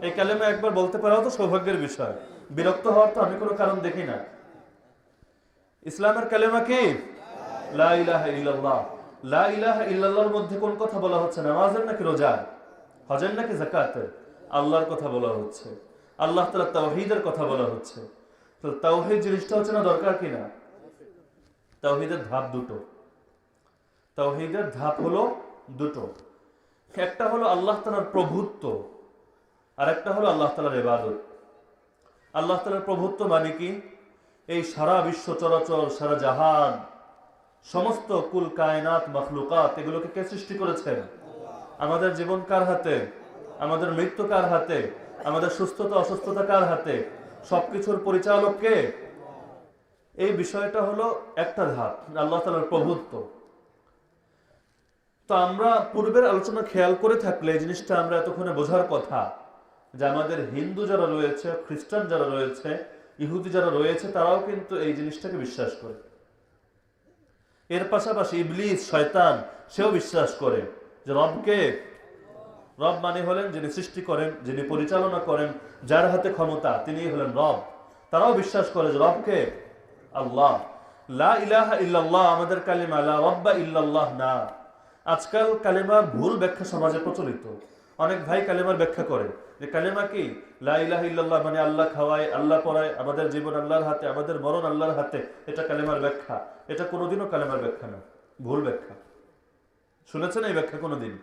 এই কালিমা একবার বলতে পারাও তো সৌভাগ্যের বিষয়, বিরক্ত হওয়ার তো আমি কোনো কারণ দেখি না। ইসলামের কালিমা কি? লা ইলাহা ইল্লাল্লাহ। লা ইলাহা ইল্লাল্লাহর মধ্যে কোন কথা বলা হচ্ছে? নামাজের নাকি রোজার? হজের নাকি যাকাতের? আল্লাহর কথা বলা হচ্ছে, আল্লাহ তাআলা তাওহীদের কথা বলা হচ্ছে। তো তাওহীদ জিনিসটা হচ্ছে না দরকার কিনা? তাওহীদের ধাপ দুটো। তাওহীদের ধাপ হলো দুটো, একটা হলো আল্লাহ তাআলার প্রভুত্ব, আর একটা হলো আল্লাহ তাআলার ইবাদত। আল্লাহ তাআলার প্রভুত্ব মানে কি? এই সারা বিশ্ব চরাচর, সারা জাহান, সমস্ত কুল কায়নাত মাখলুকাত, এগুলোকে কে সৃষ্টি করেছেন? আমাদের জীবন কার হাতে? আমাদের মৃত্যু কার হাতে? আমাদের সুস্থতা অসুস্থতা কার হাতে? সবকিছুর পরিচালক কে? এই বিষয়টা হলো একটা ধাপ, আল্লাহ তাআলার প্রভুত্ব। তো আমরা পূর্বের আলোচনা খেয়াল করে থাকলে এই জিনিসটা আমরা এতক্ষণে বোঝার কথা যে আমাদের হিন্দু যারা রয়েছে, খ্রিস্টান যারা রয়েছে, ইহুদি যারা রয়েছে, তারাও কিন্তু এই জিনিসটাকে বিশ্বাস করে। এর পাশাপাশি ইবলিস, শয়তান, সেও বিশ্বাস করে যে রবকে, রব মানে হলেন যিনি সৃষ্টি করেন, যিনি পরিচালনা করেন, যার হাতে ক্ষমতা, তিনি হলেন রব। তারাও বিশ্বাস করে যে রবকে আল্লাহ। লা ইলাহা ইল্লাল্লাহ আমাদের কালিমা, লা রাব্বা ইল্লাল্লাহ না। আজকাল কালিমার ভুল ব্যাখ্যা সমাজে প্রচলিত। অনেক ভাই কালিমার ব্যাখ্যা করে যে কালিমা কি? লা ইলাহা ইল্লাল্লাহ মানে আল্লাহ খাওয়ায়, আল্লাহ পড়ায়, আমাদের জীবন আল্লাহর হাতে, আমাদের মরণ আল্লাহর হাতে। এটা কালিমার ব্যাখ্যা। এটা কোনোদিনও কালিমার ব্যাখ্যা না, ভুল ব্যাখ্যা। শুনেছেন এই ব্যাখ্যা কোনোদিন?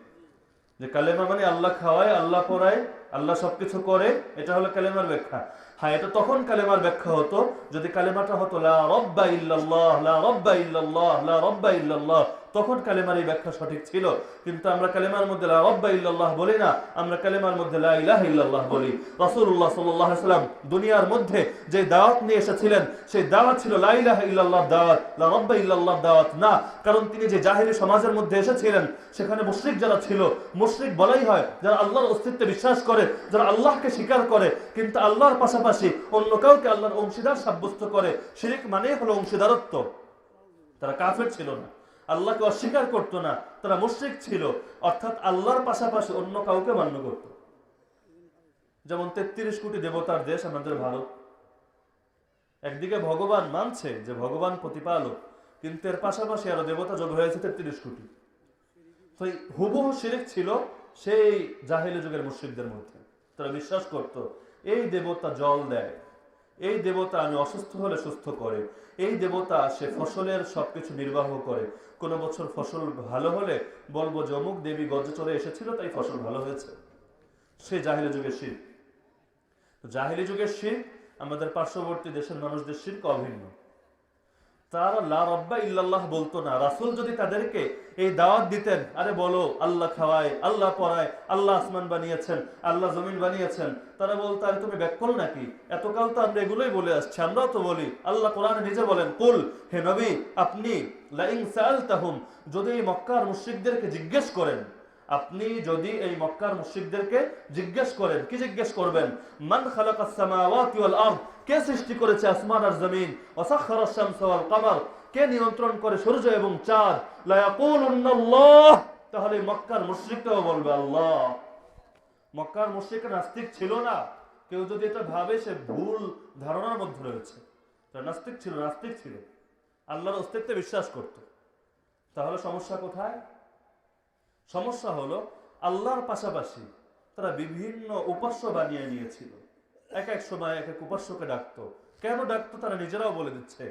যে কালেমা মানে আল্লাহ খাওয়ায়, আল্লাহ পড়ায়, আল্লাহ সবকিছু করে, এটা হলো কালেমার ব্যাখ্যা। হ্যাঁ, এটা তখন কালেমার ব্যাখ্যা হতো যদি কালেমাটা হতো লা রাব্বা ইল্লাল্লাহ, লা রাব্বা ইল্লাল্লাহ, লা রাব্বা ইল্লাল্লাহ, তখন কালেমার এই ব্যাখ্যা সঠিক ছিল। কিন্তু আমরা কালেমার মধ্যে লা রাব্বা ইল্লাল্লাহ বলি না, আমরা কালেমার মধ্যে লা ইলাহা ইল্লাল্লাহ বলি। রাসূলুল্লাহ সাল্লাল্লাহু আলাইহি ওয়াসাল্লাম দুনিয়ার মধ্যে যে দাওয়াত নিয়ে এসেছিলেন, সেই দাওয়াত ছিল লা ইলাহা ইল্লাল্লাহ দাওয়াত, লা রাব্বা ইল্লাল্লাহ দাওয়াত না। কারণ তিনি যে জাহেলি সমাজের মধ্যে এসেছিলেন, সেখানে মুশরিক যারা ছিল, মুশরিক বলাই হয় যারা আল্লাহর অস্তিত্বে বিশ্বাস করে, যারা আল্লাহকে স্বীকার করে, কিন্তু আল্লাহর পাশাপাশি অন্য কাউকে আল্লাহর অংশীদার সাব্যস্ত করে। শিরক মানেই হলো অংশীদারত্ব। তারা কাফের ছিল না, আল্লাহকে অস্বীকার করতো না, তারা মুশরিক ছিল, অর্থাৎ আল্লাহর পাশাপাশি অন্য কাউকে মান্য করত। যেমন 33 কোটি দেবতার দেশ আমাদের ভারত। একদিকে ভগবান মানছে যে ভগবান প্রতিপালক, কিন্তু এর পাশাপাশি আরো দেবতা যোগ হয়েছে 33 কোটি। তো হুবহু শিরক ছিল সেই জাহেলি যুগের মুশরিকদের মধ্যে। তারা বিশ্বাস করত এই দেবতা জল দেয়, এই দেবতা আমি অসুস্থ হলে সুস্থ করে, এই দেবতা সে ফসলের সবকিছু নির্বাহ করে। কোন বছর ফসল ভালো হলে বলবো যে অমুক দেবী গজে চলে এসেছিল তাই ফসল ভালো হয়েছে। সে জাহেলি যুগের শিরক। জাহেলি যুগের শিরক আমাদের পার্শ্ববর্তী দেশের মানুষদের শিরক অভিন্ন। তারা লা রাব্বা ইল্লাল্লাহ বলতো না। রাসূল যদি তাদেরকে এই দাওয়াত দিতেন, আরে বলো আল্লাহ খাওয়ায়, আল্লাহ পড়ায়, আল্লাহ আসমান বানিয়েছেন, আল্লাহ জমিন বানিয়েছেন, তারা বলতো আরে তুমি ব্যাককল নাকি, এতকাল তো আমরা এগুলোই বলে আসছি, আমরাও তো বলি। আল্লাহ কোরআনে নিজে বলেন, কুল, হে নবী আপনি লা ইন সাআলতাহুম, যদি মক্কার মুশরিকদেরকে জিজ্ঞেস করেন, আপনি যদি এই মক্কার মুশরিকদেরকে জিজ্ঞেস করেন, কি জিজ্ঞেস করবেন? মান খালাকাস সামাওয়াতি ওয়াল আরদ, কে সৃষ্টি করেছে আসমান আর জমিন? ওয়া সাখখারাশ শামসা ওয়াল কমার, কে নিয়ন্ত্রণ করে সূর্য এবং চাঁদ? লা ইয়াকুলুন্নাল্লাহ, তাহলে মক্কার মুশরিকরাও বলবে আল্লাহ। মক্কার মুশরিকরা নাস্তিক ছিল না। কেউ যদি এটা ভাবে সে ভুল ধারণার মধ্যে রয়েছে। তারা নাস্তিক ছিল, নাস্তিক ছিল, আল্লাহর অস্তিত্বে বিশ্বাস করত। তাহলে সমস্যা কোথায়? সমস্যা হলো আল্লাহর পাশাপাশি তারা বিভিন্ন উপাস্য বানিয়ে নিয়েছিল। এক এক সময় এক এক উপাস্যকে ডাকতো। কেন ডাকতো তারা নিজেরাও বলে দিচ্ছে,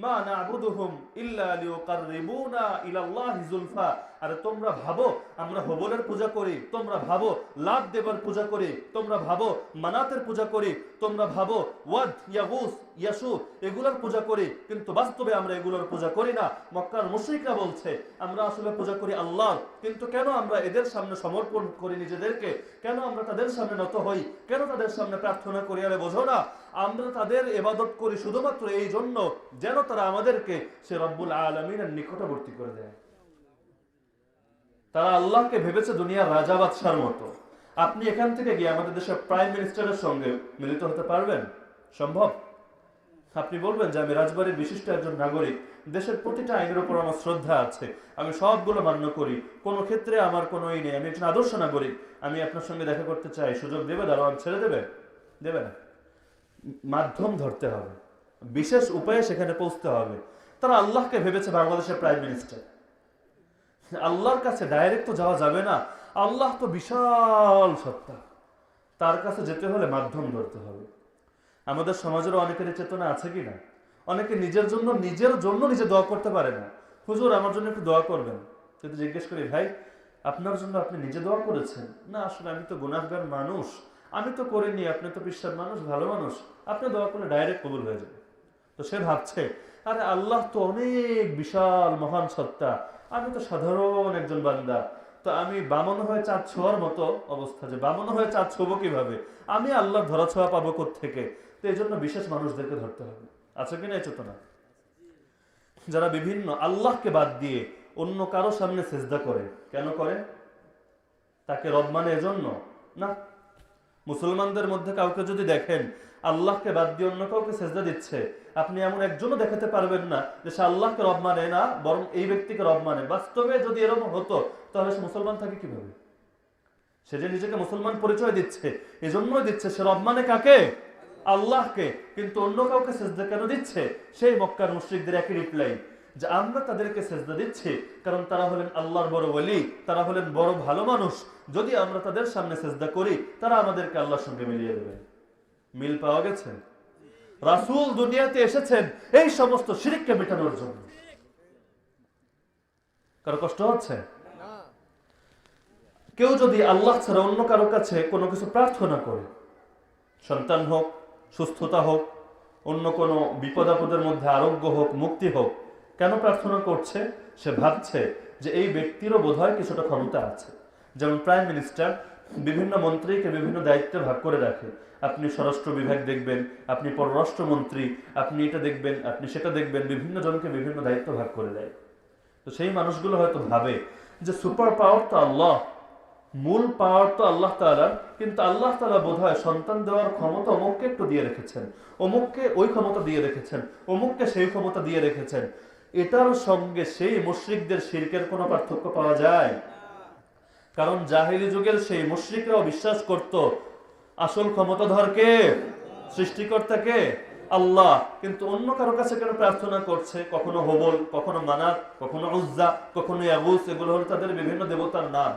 মা না'বুদুহুম ইল্লা লিয়ুকাররিবুনা ইলাল্লাহি যুলফা। আরে তোমরা ভাবো আমরা হবলের পূজা করি, তোমরা ভাবো লাত দেবার পূজা করি, তোমরা ভাবো মানাতের পূজা করি, তোমরা ভাবো ওয়াদ, ইয়াগুস, ইয়াসু এগুলোর পূজা করি, কিন্তু বাস্তবে আমরা এগুলোর পূজা করি না। মক্কার মুশরিকরা বলছে আমরা আসলে পূজা করি আল্লাহর, কিন্তু কেন আমরা এদের সামনে সমর্পণ করি নিজেদেরকে, কেন আমরা তাদের সামনে নত হই, কেন তাদের সামনে প্রার্থনা করি? আরে বোঝো না, আমরা তাদের ইবাদত করি শুধুমাত্র এই জন্য যেন তারা আমাদেরকে সে রব্বুল আলামিনের নিকটবর্তী করে দেয়। তারা আল্লাহকে ভেবেছে দুনিয়ার রাজা বাদশার মতো। আপনি এখান থেকে গিয়ে আমাদের দেশের প্রাইম মিনিস্টারের সঙ্গে মিলিত হতে পারবেন? সম্ভব? আপনি বলবেন যে আমি রাজবাড়ির বিশিষ্ট একজন নাগরিক, দেশের প্রতিটা আইনের উপর আমার শ্রদ্ধা আছে, আমি সবগুলো মান্য করি, কোনো ক্ষেত্রে আমার কোনো নেই, আমি একজন আদর্শ নাগরিক, আমি আপনার সঙ্গে দেখা করতে চাই, সুযোগ দেবে? দারোয়ান ছেড়ে দেবে? দেবে না। মাধ্যম ধরতে হবে, বিশেষ উপায়ে সেখানে পৌঁছতে হবে। তারা আল্লাহকে ভেবেছে বাংলাদেশের প্রাইম মিনিস্টার। আল্লাহর কাছে ডাইরেক্ট তো যাওয়া যাবে না, আল্লাহ তো বিশাল সত্তা, তার কাছে যেতে হলে মাধ্যম ধরতে হবে। আমাদের সমাজেরও অনেকের চেতনা আছে কি না? অনেকে নিজের জন্য নিজে দোয়া করতে পারে না। হুজুর আমার জন্য একটু দোয়া করবেন। যদি জিজ্ঞেস করি ভাই আপনার জন্য আপনি নিজে দোয়া করেছেন? না আসলে আমি তো গুনাহগার মানুষ, আমি তো করিনি, আপনি তো বিশ্বাস মানুষ, ভালো মানুষ, আপনি দোয়া করলে ডাইরেক্ট কবুল হয়ে যাবে। তো সে ভাবছে আরে আল্লাহ তো অনেক বিশাল মহান সত্তা, আমি তো সাধারণ একজন বান্দা, তো আমি বামন হয়ে চাঁদ ছোঁয়ার মতো অবস্থা, যে বামন হয়ে চাঁদ ছোঁবো কিভাবে, আমি আল্লাহর ধরা ছোঁয়া পাবো কোত্থেকে? তো এই জন্য বিশেষ মানুষদেরকে ধরতে হবে। আছে কিনা এই চেতনা? যারা বিভিন্ন আল্লাহকে বাদ দিয়ে অন্য কারো সামনে সেজদা করে, কেন করে? তাকে রব মানে এজন্য না। মুসলমানদের মধ্যে কাউকে যদি দেখেন আল্লাহকে বাদ দিয়ে অন্য কাউকে সেজদা দিচ্ছে, আপনি এমন একজনও দেখাতে পারবেন না যে সে আল্লাহকে রব মানে না, বরং এই ব্যক্তিকে রব মানে। বাস্তবে যদি এরকম হতো তাহলে সে মুসলমান থাকে কিভাবে? সে যে নিজেকে মুসলমান পরিচয় দিচ্ছে, এজন্যই দিচ্ছে সে রব মানে কাকে? আল্লাহকে। কিন্তু অন্য কাউকে সেজদা কেন দিচ্ছে? সেই মক্কার মুশরিকদের একই রিপ্লাই, যে আমরা তাদেরকে সেজদা দিচ্ছি কারণ তারা হলেন আল্লাহর বড় ওলি, তারা হলেন বড় ভালো মানুষ, যদি আমরা তাদের সামনে সেজদা করি তারা আমাদেরকে আল্লাহর সঙ্গে মিলিয়ে দেবে। মিল পাওয়া গেছে? রাসূল দুনিয়াতে এসেছেন এই সমস্ত শিরককে মেটানোর জন্য। কারো কষ্ট হচ্ছে? কেউ যদি আল্লাহ ছাড়া অন্য কারো কাছে কোনো কিছু প্রার্থনা করে, সন্তান হোক, সুস্থতা হোক, অন্য কোনো বিপদ আপদের মধ্যে আরোগ্য হোক, মুক্তি হোক, কেন প্রার্থনা করছে? সে ভাবছে যে এই ব্যক্তিরও বোধহয় কিছুটা ক্ষমতা আছে। যেমন প্রাইম মিনিস্টার বিভিন্ন মন্ত্রীকে বিভিন্ন দায়িত্বে ভাগ করে রাখে। আপনি স্বরাষ্ট্র বিভাগ দেখবেন, আপনি পররাষ্ট্রমন্ত্রী, আপনি এটা দেখবেন, আপনি সেটা দেখবেন, বিভিন্ন জনকে বিভিন্ন দায়িত্ব ভাগ করে দেয়। তো সেই মানুষগুলো হয়তো ভাবে যে সুপার পাওয়ার তো আল্লাহ, মূল পাওয়ার তো আল্লাহ তাআলার, কিন্তু আল্লাহ তাআলা বোধহয় সন্তান দেওয়ার ক্ষমতা অমুককে একটু দিয়ে রেখেছেন, অমুককে ওই ক্ষমতা দিয়ে রেখেছেন, অমুককে সেই ক্ষমতা দিয়ে রেখেছেন। এটার সঙ্গে সেই মুশরিকদের শিরকের কোনো পার্থক্য পাওয়া যায়? কারণ জাহেলি যুগের সেই মুশরিকরাও বিশ্বাস করত আসল ক্ষমতাধরকে, সৃষ্টিকর্তাকে, আল্লাহ। কিন্তু অন্য কারো কাছে কেন প্রার্থনা করছে? কখনো হবল, কখনো মানাত, কখনো উজ্জা, কখনো ইয়াগুস, এগুলো হলো তাদের বিভিন্ন দেবতার নাম।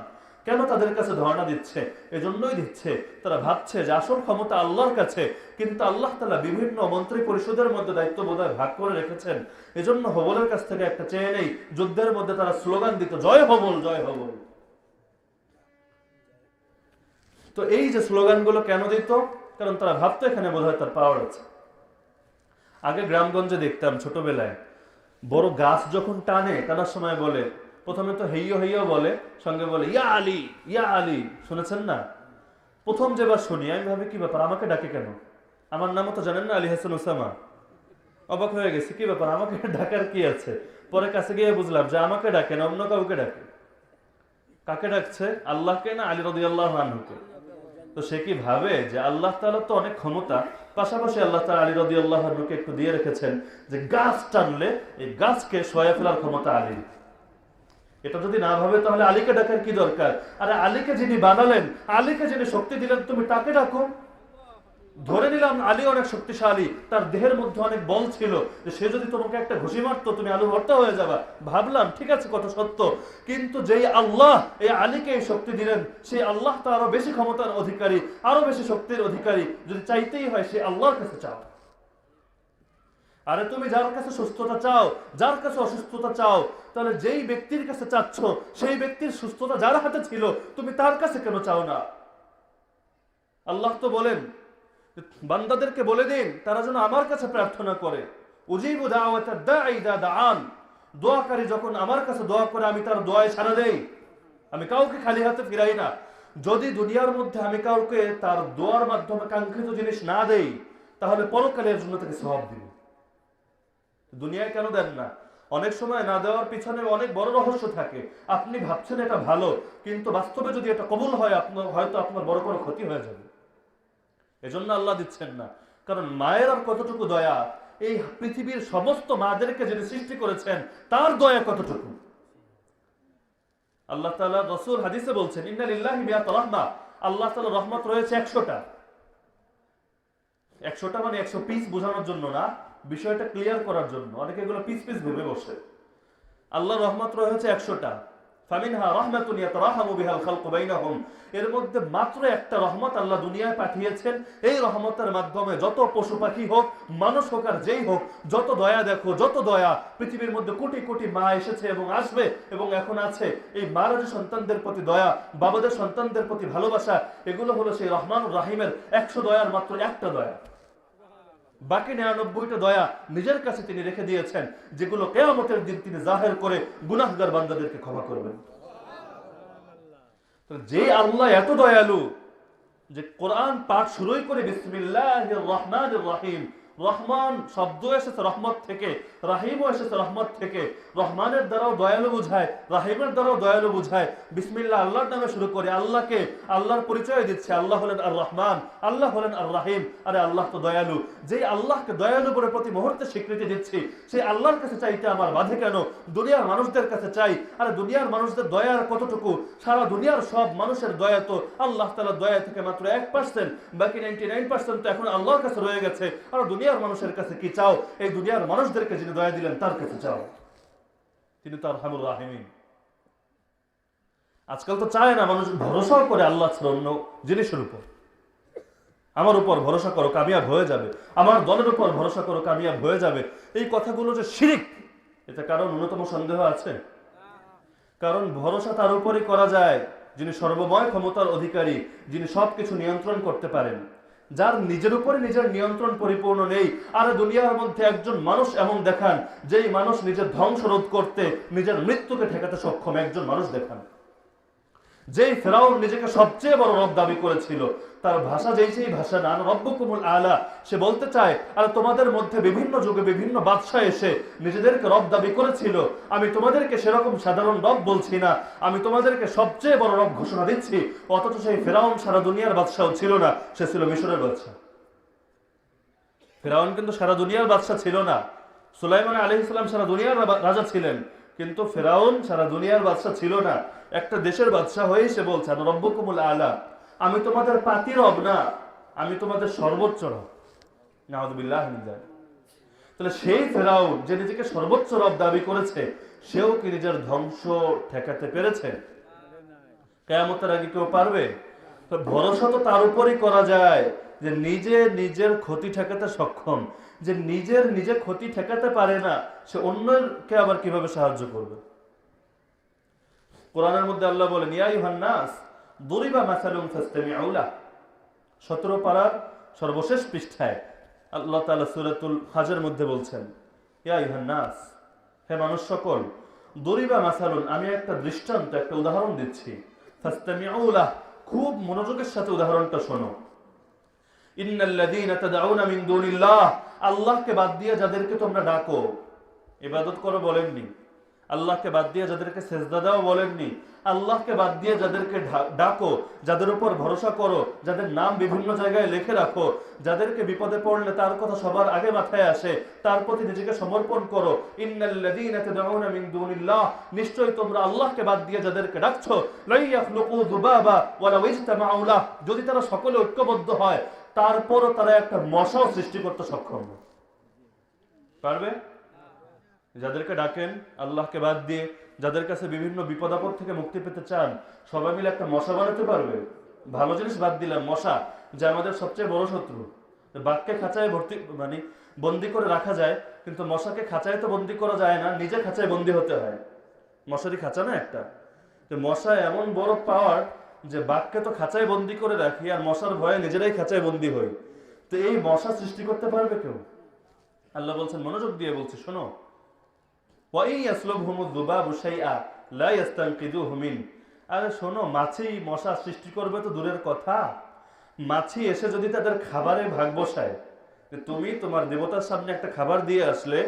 কেন তাদের কাছে ধারণা দিচ্ছে? এজন্যই দিচ্ছে, তারা ভাবছে যে আসল ক্ষমতা আল্লাহর কাছে, কিন্তু আল্লাহ তাআলা বিভিন্ন মন্ত্রী পরিষদের মধ্যে দায়িত্ব বোধহয় ভাগ করে রেখেছেন। এজন্য হবলের কাছ থেকে একটা চেয়ে নেই। যুদ্ধের মধ্যে তারা স্লোগান দিত, জয় হবল, জয় হবল। তো এই যে স্লোগানগুলো কেন দিত? কারণ তারা ভাবতো এখানে বোধহয় তার পাওয়ার আছে। আগে গ্রামগঞ্জে দেখতাম ছোটবেলায়, বড় গাছ যখন টানার সময় বলে, প্রথমে তো হেইয়ো হেইয়ো বলে, সঙ্গে বলে ইয়া আলী, ইয়া আলী। শুনেছেন না? প্রথম যেবার শুনি আমি ভাবি কি ব্যাপার, আমাকে ডাকে কেন? আমার নামও তো জানেন না, আলী হাসান ওসামা। অবাক হয়ে গেছে, কি ব্যাপার, আমাকে ডাকার কি আছে? পরে কাছে গিয়ে বুঝলাম যে আমাকে ডাকে না, অন্য কাউকে ডাকে। কাকে ডাকছে? আল্লাহকে না আলী রাদিয়াল্লাহু আনহুকে। তো সে কি ভাবে যে আল্লাহ তাআলা তো অনেক ক্ষমতা, পাশাপাশি আল্লাহ তাআলা আলী রাদিয়াল্লাহু আনহুকে একটু দিয়ে রেখেছেন যে গাছ টানলে এই গাছকে সরিয়ে ফেলার ক্ষমতা আলী। এটা যদি না ভাবে তাহলে আলীকে ডাকার কি দরকার? আরে আলীকে যিনি বানালেন, আলীকে যিনি শক্তি দিলেন, তুমি তাকে ডাকো। ধরে নিলাম আলী অনেক শক্তিশালী, তার দেহের মধ্যে অনেক বল ছিল, যে সে যদি তোমাকে একটা ঘুষি মারতো তুমি আলু ভর্তা হয়ে যাবা। ভাবলাম ঠিক আছে, কত সত্য। কিন্তু যেই আল্লাহ এই আলীকে এই শক্তি দিলেন, সেই আল্লাহ তো আরো বেশি ক্ষমতার অধিকারী, আরো বেশি শক্তির অধিকারী। যদি চাইতেই হয় সে আল্লাহর কাছে চাও। আরে তুমি যার কাছে সুস্থতা চাও, যার কাছে অসুস্থতা চাও, তাহলে যেই ব্যক্তির কাছে চাচ্ছ সেই ব্যক্তির সুস্থতা যার হাতে ছিল, তুমি তার কাছে কেন চাও না? আল্লাহ তো বলেন বান্দাদেরকে বলে দিন তারা যেন আমার কাছে প্রার্থনা করে। উজিবু দাওয়াতাদ দাঈ ইযা দাআন। দোয়াকারী যখন আমার কাছে দোয়া করে আমি তার দোয়ায় সাড়া দেই। আমি কাউকে খালি হাতে ফিরাই না। যদি দুনিয়ার মধ্যে আমি কাউকে তার দোয়ার মাধ্যমে কাঙ্ক্ষিত জিনিস না দেই, তাহলে পরকালের জন্য তাকে সওয়াব দিব। দুনিয়ায় কেন দেন না? অনেক সময় না দেওয়ার পিছনে অনেক বড় রহস্য থাকে। আপনি ভাবছেন এটা ভালো, কিন্তু বাস্তবে যদি এটা কবুল হয় হয়তো আপনার বড় কোনো ক্ষতি হয়ে যাবে। এজন্য আল্লাহ দিচ্ছেন না। কারণ মায়ের আর কতটুকু দয়া, এই পৃথিবীর সমস্ত মাদেরকে যিনি সৃষ্টি করেছেন তার দয়া কতটুকু। আল্লাহ তাআলা রাসূল হাদিসে বলছেন ইন্না লিল্লাহি মিআত রাহমা। আল্লাহ তাআলার রহমত রয়েছে 100টা। 100টা মানে 100 পিস বোঝানোর জন্য না, বিষয়টা ক্লিয়ার করার জন্য। অনেকে এগুলো পিস পিস ভেবে বসে। আল্লাহর রহমত রয়েছে 100টা। ফামিনহা রাহমাতুন ইয়াতারাহামু বিহাল খালকু বাইনাহুম। এর মধ্যে মাত্র একটা রহমত আল্লাহ দুনিয়ায় পাঠিয়েছেন। এই রহমতের মাধ্যমে যত পশু পাখি হোক, মানুষ হোক আর যেই হোক, যত দয়া দেখো, যত দয়া। পৃথিবীর মধ্যে কোটি কোটি মা এসেছে এবং আসবে এবং এখন আছে। এই মারা যে সন্তানদের প্রতি দয়া, বাবাদের সন্তানদের প্রতি ভালোবাসা, এগুলো হলো সেই রহমানুর রাহিমের 100 দয়ার মাত্র একটা দয়া। বাকি 99টা দয়া নিজের কাছে তিনি রেখে দিয়েছেন, যেগুলো কিয়ামতের দিন তিনি জাহির করে গুনাহগার বান্দাদেরকে ক্ষমা করবেন। তো যে আল্লাহ এত দয়ালু যে কোরআন পাঠ শুরুই করে বিসমিল্লাহির রহমানির রহিম। রহমান শব্দ এসেছে রহমত থেকে, রাহিমও এসেছে রহমত থেকে। রহমানের দ্বারাও দয়ালু বুঝায়, রাহিমের দ্বারাও দয়ালু বুঝায়। বিসমিল্লাহ আল্লাহর নামে শুরু করে আল্লাহকে আল্লাহর পরিচয় দিচ্ছে। আল্লাহ হলেন আর রহমান, আল্লাহ হলেন আর রাহিম। আরে আল্লাহ তো দয়ালু। যেই আল্লাহকে দয়ালু বলে প্রতি মুহূর্তে স্বীকৃতি দিচ্ছি, সেই আল্লাহর কাছে চাইতে আমার বাধে কেন? দুনিয়ার মানুষদের কাছে চাই। আরে দুনিয়ার মানুষদের দয়ার কতটুকু? সারা দুনিয়ার সব মানুষের দয়া তো আল্লাহ তাআলার দয়া থেকে মাত্র 1%, বাকি 99% তো এখন আল্লাহর কাছে রয়ে গেছে। আর দুনিয়ার মানুষের কাছে কি চাও? এই দুনিয়ার মানুষদেরকে যিনি দয়া দিলেন তার কাছে চাও। তিনি তো আরহামুর রাহিমিন। আজকাল তো চায় না মানুষ, ভরসা করে আল্লাহ ছাড়া অন্য জিনিসের উপর। আমার উপর ভরসা করো কামিয়াব হয়ে যাবে, আমার দলের উপর ভরসা করো কামিয়াব হয়ে যাবে। এই কথাগুলো যে শিরক, এটা কারণ ন্যূনতম সন্দেহ আছে? কারণ ভরসা তার উপরই করা যায় যিনি সর্বময় ক্ষমতার অধিকারী, যিনি সবকিছু নিয়ন্ত্রণ করতে পারেন। যার নিজের উপরে নিজের নিয়ন্ত্রণ পরিপূর্ণ নেই। আর দুনিয়ার মধ্যে একজন মানুষ এমন দেখান যেই মানুষ নিজের ধ্বংস রোধ করতে, নিজের মৃত্যুকে ঠেকাতে সক্ষম একজন মানুষ দেখান। যেই ফেরাউন নিজেকে সবচেয়ে বড় রব দাবি করেছিল, তার ভাষা যেই ভাষা না রব্বুকুমুল আলা, সে বলতে চায় আর তোমাদের মধ্যে বিভিন্ন যুগে বিভিন্ন বাদশা এসে নিজেদেরকে রব দাবি করেছিল, আমি তোমাদেরকে সেরকম সাধারণ রব বলছি না, আমি তোমাদেরকে সবচেয়ে বড় রব ঘোষণা দিচ্ছি। অথচ সেই ফেরাউন সারা দুনিয়ার বাদশাও ছিল না, সে ছিল মিশরের বাদশা। ফেরাউন কিন্তু সারা দুনিয়ার বাদশা ছিল না। সুলাইমান আলাইহিস সালাম সারা দুনিয়ার রাজা ছিলেন, কিন্তু ফেরাউন সারা দুনিয়ার বাদশা ছিল না। একটা দেশের বাদশা হয়ে সে বলছে রব্বুকুমুল আলা, আমি তোমাদের পাতি রব না, আমি তোমাদের সর্বোচ্চ রব। নাউযুবিল্লাহ মিন যালিক। তাহলে সেই ফেরাউন যে নিজেকে সর্বোচ্চ রব দাবি করেছে, সেও কি নিজের ধ্বংস ঠেকাতে পেরেছে? কিয়ামতের আগে কেউ পারবে? তো ভরসা তো তার উপরই করা যায় যে নিজে নিজের ক্ষতি ঠেকাতে সক্ষম। যে নিজে ক্ষতি ঠেকাতে পারে না, সে অন্যকে আবার কিভাবে সাহায্য করবে? কোরআনের মধ্যে আল্লাহ বলেন ইয়া আইয়ুহান নাস দুরিবা মাসালুন ফাসতামিউ লাহ। 17 পারার সর্বশেষ পৃষ্ঠায় আল্লাহ তাআলা সূরাতুল হজের মধ্যে বলছেন ইয়া আইয়ুহান নাস, হে মানুষ সকল, দুরিবা মাসালুন, আমি একটা দৃষ্টান্ত, একটা উদাহরণ দিচ্ছি। ফাসতামিউ লাহ, খুব মনোযোগের সাথে উদাহরণটা শোনো। ইন্নাল্লাযীনা তাদউনা মিন দুনিল্লাহ, আল্লাহকে বাদ দিয়ে যাদেরকে তোমরা ডাকো, ইবাদত করো বলেননি। আল্লাহকে বাদ দিয়ে যাদেরকে সেজদা দাও বলেননি। আল্লাহকে বাদ দিয়ে যাদেরকে ডাকো, যাদের উপর ভরসা করো, যাদের নাম বিভিন্ন জায়গায় লিখে রাখো, যাদেরকে বিপদে পড়লে তার কথা সবার আগে মাথায় আসে, তার প্রতি নিজেকে সমর্পণ করো। ইন্নাল্লাযীনা তাদউনা মিন দুনিল্লাহ, নিশ্চয়ই তোমরা আল্লাহকে বাদ দিয়ে যাদেরকে ডাকছো, লা ইয়াখলুকু যুবাবা ওয়ালা ইজতামাউ লাহ, যদি তারা সকলে ঐক্যবদ্ধ হয় তারপরও তারা একটা মশাও সৃষ্টি করতে সক্ষম পারবে? যাদেরকে ডাকেন আল্লাহকে বাদ দিয়ে, যাদের কাছে বিভিন্ন বিপদ আপদ থেকে মুক্তি পেতে চান, সবাই মিলে একটা মশা বানাতে পারবে? ভালো জিনিস বাদ দিলাম, মশা যে আমাদের সবচেয়ে বড় শত্রু। বাঘকে খাঁচায় বন্দি করে রাখা যায়, কিন্তু মশাকে খাঁচায় তো বন্দি করা যায় না, নিজে খাঁচায় বন্দি হতে হয়। মশারি খাঁচা না একটা, তো মশা এমন বড় পাওয়ার যে বাঘকে তো খাঁচায় বন্দি করে রাখি, আর মশার ভয়ে নিজেরাই খাঁচায় বন্দি হই। তো এই মশা সৃষ্টি করতে পারবে কেউ? আল্লাহ বলছেন, মনোযোগ দিয়ে বলছি শোনো, আরে শোনো, মাছি মশা সৃষ্টি করবে তো দূরের কথা, মাছি এসে যদি তাদের খাবারে ভাগ বসায়, তুমি তোমার দেবতার সামনে একটা খাবার দিয়ে আসলে,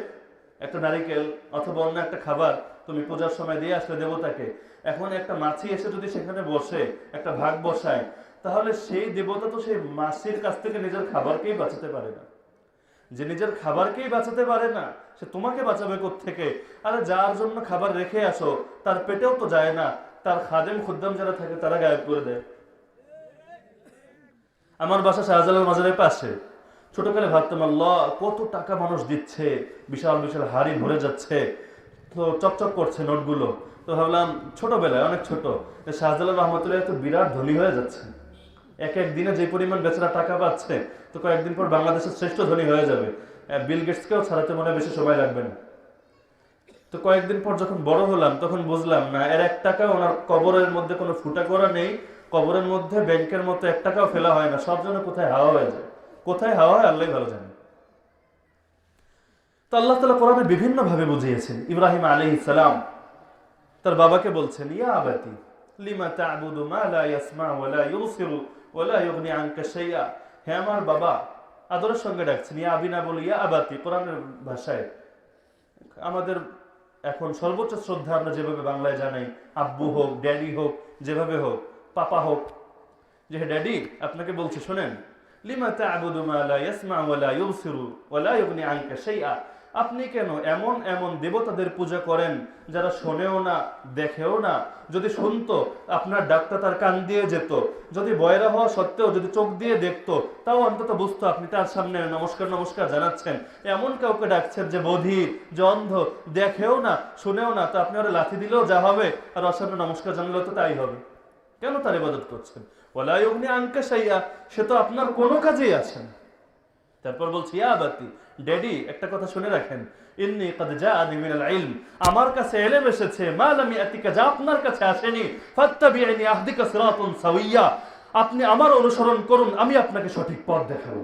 একটা নারিকেল অথবা অন্য একটা খাবার তুমি পূজার সময় দিয়ে আসলে দেবতাকে, এখন একটা মাছি এসে যদি সেখানে বসে একটা ভাগ বসায়, তাহলে সেই দেবতা তো সেই মাছির কাছ থেকে নিজের খাবারকেই বাঁচাতে পারে না। যে নিজের খাবারকেই বাঁচাতে পারে না, সে তোমাকে বাঁচাবে কোত্থেকে? আরে যার জন্য খাবার রেখে আসো তার পেটেও তো যায় না, তার খাদেম খুদ্দাম যারা থাকে তারা গায়েব করে দেয়। আমার বাসা শাহজালাল মাজারের পাশে। ছোটকালে ভাবতাম আল্লাহ কত টাকা মানুষ দিচ্ছে, বিশাল বিশাল হাড়ি ভরে যাচ্ছে, তো চকচক করছে নোটগুলো। তো ভাবলাম ছোটবেলায়, অনেক ছোট, শাহজালাল রহমতুল্লাহ তো বিরাট ধনী হয়ে যাচ্ছে, এক এক দিনে যে পরিমাণ বেচারা টাকা পাচ্ছে, তো কয়েকদিন পর বাংলাদেশের শ্রেষ্ঠ ধনী হয়ে যাবে। বিল গেটসকেও ছাড়াতে মনে বেশি সময় লাগবে না। তো কয়েকদিন পর যখন বড় হলাম তখন বুঝলাম না, এর 1 টাকা ওনার কবরের মধ্যে কোনো ফুটা করা নেই, কবরের মধ্যে ব্যাংকের মতো 1 টাকাও ফেলা হয় না, সব যেন কোথায় হাওয়া হয়ে যায়। কোথায় হাওয়া হয় আল্লাহই ভালো জানে। তো আল্লাহ তাআলা কোরআনে বিভিন্ন ভাবে বুঝিয়েছেন। ইব্রাহিম আলাইহিস সালাম তার বাবাকে বলছেন, ইয়া আবাতি লিমা তা'বুদু মা লা ইয়াসমা ওয়া লা ইউবসিরু ওয়া লা ইউগনি আনকা শাইআ। হে আমার বাবা, আদরের সঙ্গে ডাকছেন, ইয়া আবিনা বলি ইয়া আবাতি কোরআনের ভাষায়। আমাদের এখন সর্বোচ্চ শ্রদ্ধা আমরা যেভাবে বাংলায় জানাই, আব্বু হোক, ড্যাডি হোক, যেভাবে হোক, পাপা হোক, যে হে ড্যাডি আপনাকে বলছি শোনেন, লিমা তা'বুদু মা লা ইয়াসমা ওয়া লা ইউবসিরু ওয়া লা ইউগনি আনকা শাইআ। আপনি কেন এমন এমন দেবতাদের পূজা করেন যারা শোনেও না, দেখেও না? যদি শুনতো আপনার ডাকটা তার কান দিয়ে যেত, যদি বয়রা হওয়া সত্ত্বেও যদি চোখ দিয়ে দেখতো, তাও অন্তত বুঝতো আপনি তার সামনে নমস্কার নমস্কার জানাচ্ছেন। এমন কাউকে ডাকছেন যে বধির, যে অন্ধ, দেখেও না, শুনেও না, তো আপনি ওরা লাথি দিলেও যা হবে, আর ওর সামনে নমস্কার জানালেও তো তাই হবে। কেন তার ইবাদত করছেন? ওয়ালা ইউগনি আনকা শাইআ, সে তো আপনার কোনো কাজেই আছে না। তারপর বলছি, ইয়া আবাতি, ড্যাডি একটা কথা শুনে রাখেন, ইন্নী ক্বাদ জাআনি মিনাল ইলম, আমার কাছে ইলম এসেছে, মা লাম ইয়াতিকা, যা আপনার কাছে আসেনি, ফাত্তাবি'নি আহদিকা সিরাতান সাওয়িয়া, আপনি আমার অনুসরণ করুন, আমি আপনাকে সঠিক পথ দেখাবো।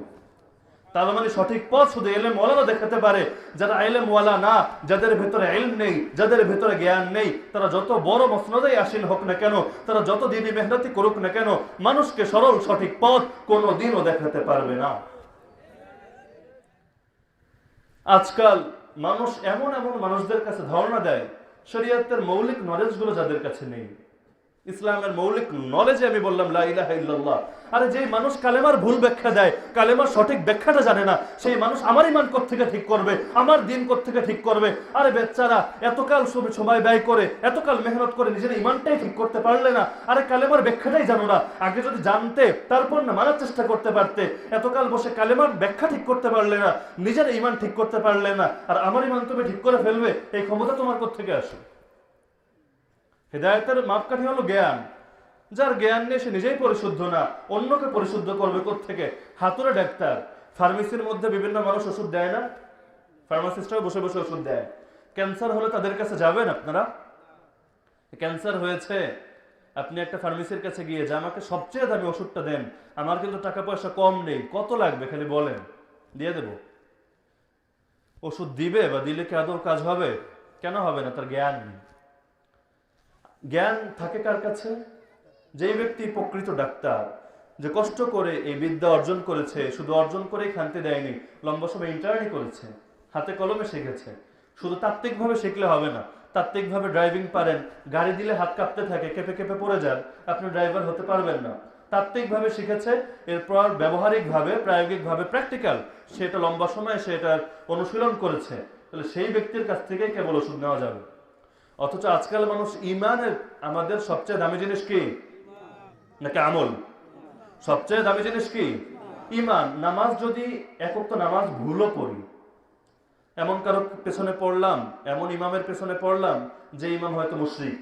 তার মানে সঠিক পথ শুধু এলেম ওয়ালারা দেখাতে পারে। যারা এলেম ওয়ালা না, যাদের ভেতরে ইলম নেই, যাদের ভেতরে জ্ঞান নেই, তারা যত বড় মসনদেই আসীন হোক না কেন, তারা যত দিনই মেহনতি করুক না কেন, মানুষকে সরল সঠিক পথ কোনোদিনও দেখাতে পারবে না। আজকাল মানুষ এমন এমন মানুষদের কাছে ধারণা দেয়, শরীয়তের মৌলিক নলেজ গুলো যাদের কাছে নেই, ইসলামের মৌলিক নলেজে আমি বললাম লা ইলাহা ইল্লাল্লাহ। আরে যে মানুষ কালেমার ভুল ব্যাখ্যা দেয়, কালেমার সঠিক ব্যাখ্যাটা জানে না, সেই মানুষ আমার ঈমান কোত্থেকে ঠিক করবে, আমার দিন কোত্থেকে ঠিক করবে? আরে বেচারা এতকাল সময় ব্যয় করে, এতকাল মেহনত করে নিজের ঈমানটাই ঠিক করতে পারলে না। আরে কালেমার ব্যাখ্যাটাই জানো না, আগে যদি জানতে তারপর না মানার চেষ্টা করতে পারতে। এতকাল বসে কালেমার ব্যাখ্যা ঠিক করতে পারলে না, নিজের ঈমান ঠিক করতে পারলে না, আর আমার ঈমান তুমি ঠিক করে ফেলবে, এই ক্ষমতা তোমার কোত্থেকে আসে? হেদায়েতের মাপকাঠি হলো জ্ঞান। যার জ্ঞান নেই সে নিজেই পরিশুদ্ধ না, অন্যকে পরিশুদ্ধ করবে কোত্থেকে? হাতুড়ে ডাক্তার। ফার্মেসির মধ্যে বিভিন্ন মানুষ ওষুধ দেয় না, ফার্মাসিস্টরাও বসে বসে ওষুধ দেয়। ক্যান্সার হলে তাদের কাছে যাবেন আপনারা? ক্যান্সার হয়েছে, আপনি একটা ফার্মেসির কাছে গিয়ে যে আমাকে সবচেয়ে দামি ওষুধটা দেন, আমার কিন্তু টাকা পয়সা কম নেই, কত লাগবে খালি বলেন, দিয়ে দেব। ওষুধ দিবে বা দিলে কি আদৌ কাজ হবে? কেন হবে না? তার জ্ঞান নেই। জ্ঞান থাকে কার কাছে? যেই ব্যক্তি প্রকৃত ডাক্তার, যে কষ্ট করে এই বিদ্যা অর্জন করেছে, শুধু অর্জন করেই খানতে দেয়নি, লম্বা সময় ইন্টার্নি করেছে, হাতে কলমে শিখেছে। শুধু তাত্ত্বিকভাবে শিখলে হবে না। তাত্ত্বিকভাবে ড্রাইভিং পারেন, গাড়ি দিলে হাত কাঁপতে থাকে, কেঁপে কেঁপে পড়ে যান, আপনি ড্রাইভার হতে পারবেন না। তাত্ত্বিকভাবে শিখেছে, এরপর ব্যবহারিকভাবে, প্রায়োগিকভাবে, প্র্যাকটিক্যাল সেটা লম্বা সময় সে এটার অনুশীলন করেছে, তাহলে সেই ব্যক্তির কাছ থেকেই কেবল ওষুধ নেওয়া যাবে। অথচ আজকাল মানুষ ইমানের, আমাদের সবচেয়ে দামি জিনিস কি নাকি আমল? সবচেয়ে দামি জিনিস কি? ইমান। নামাজ যদি এক ওয়াক্ত নামাজ ভুলও পড়ি, এমন কারো পেছনে পড়লাম, এমন ইমামের পেছনে পড়লাম যে ইমাম হয়তো মুশরিক।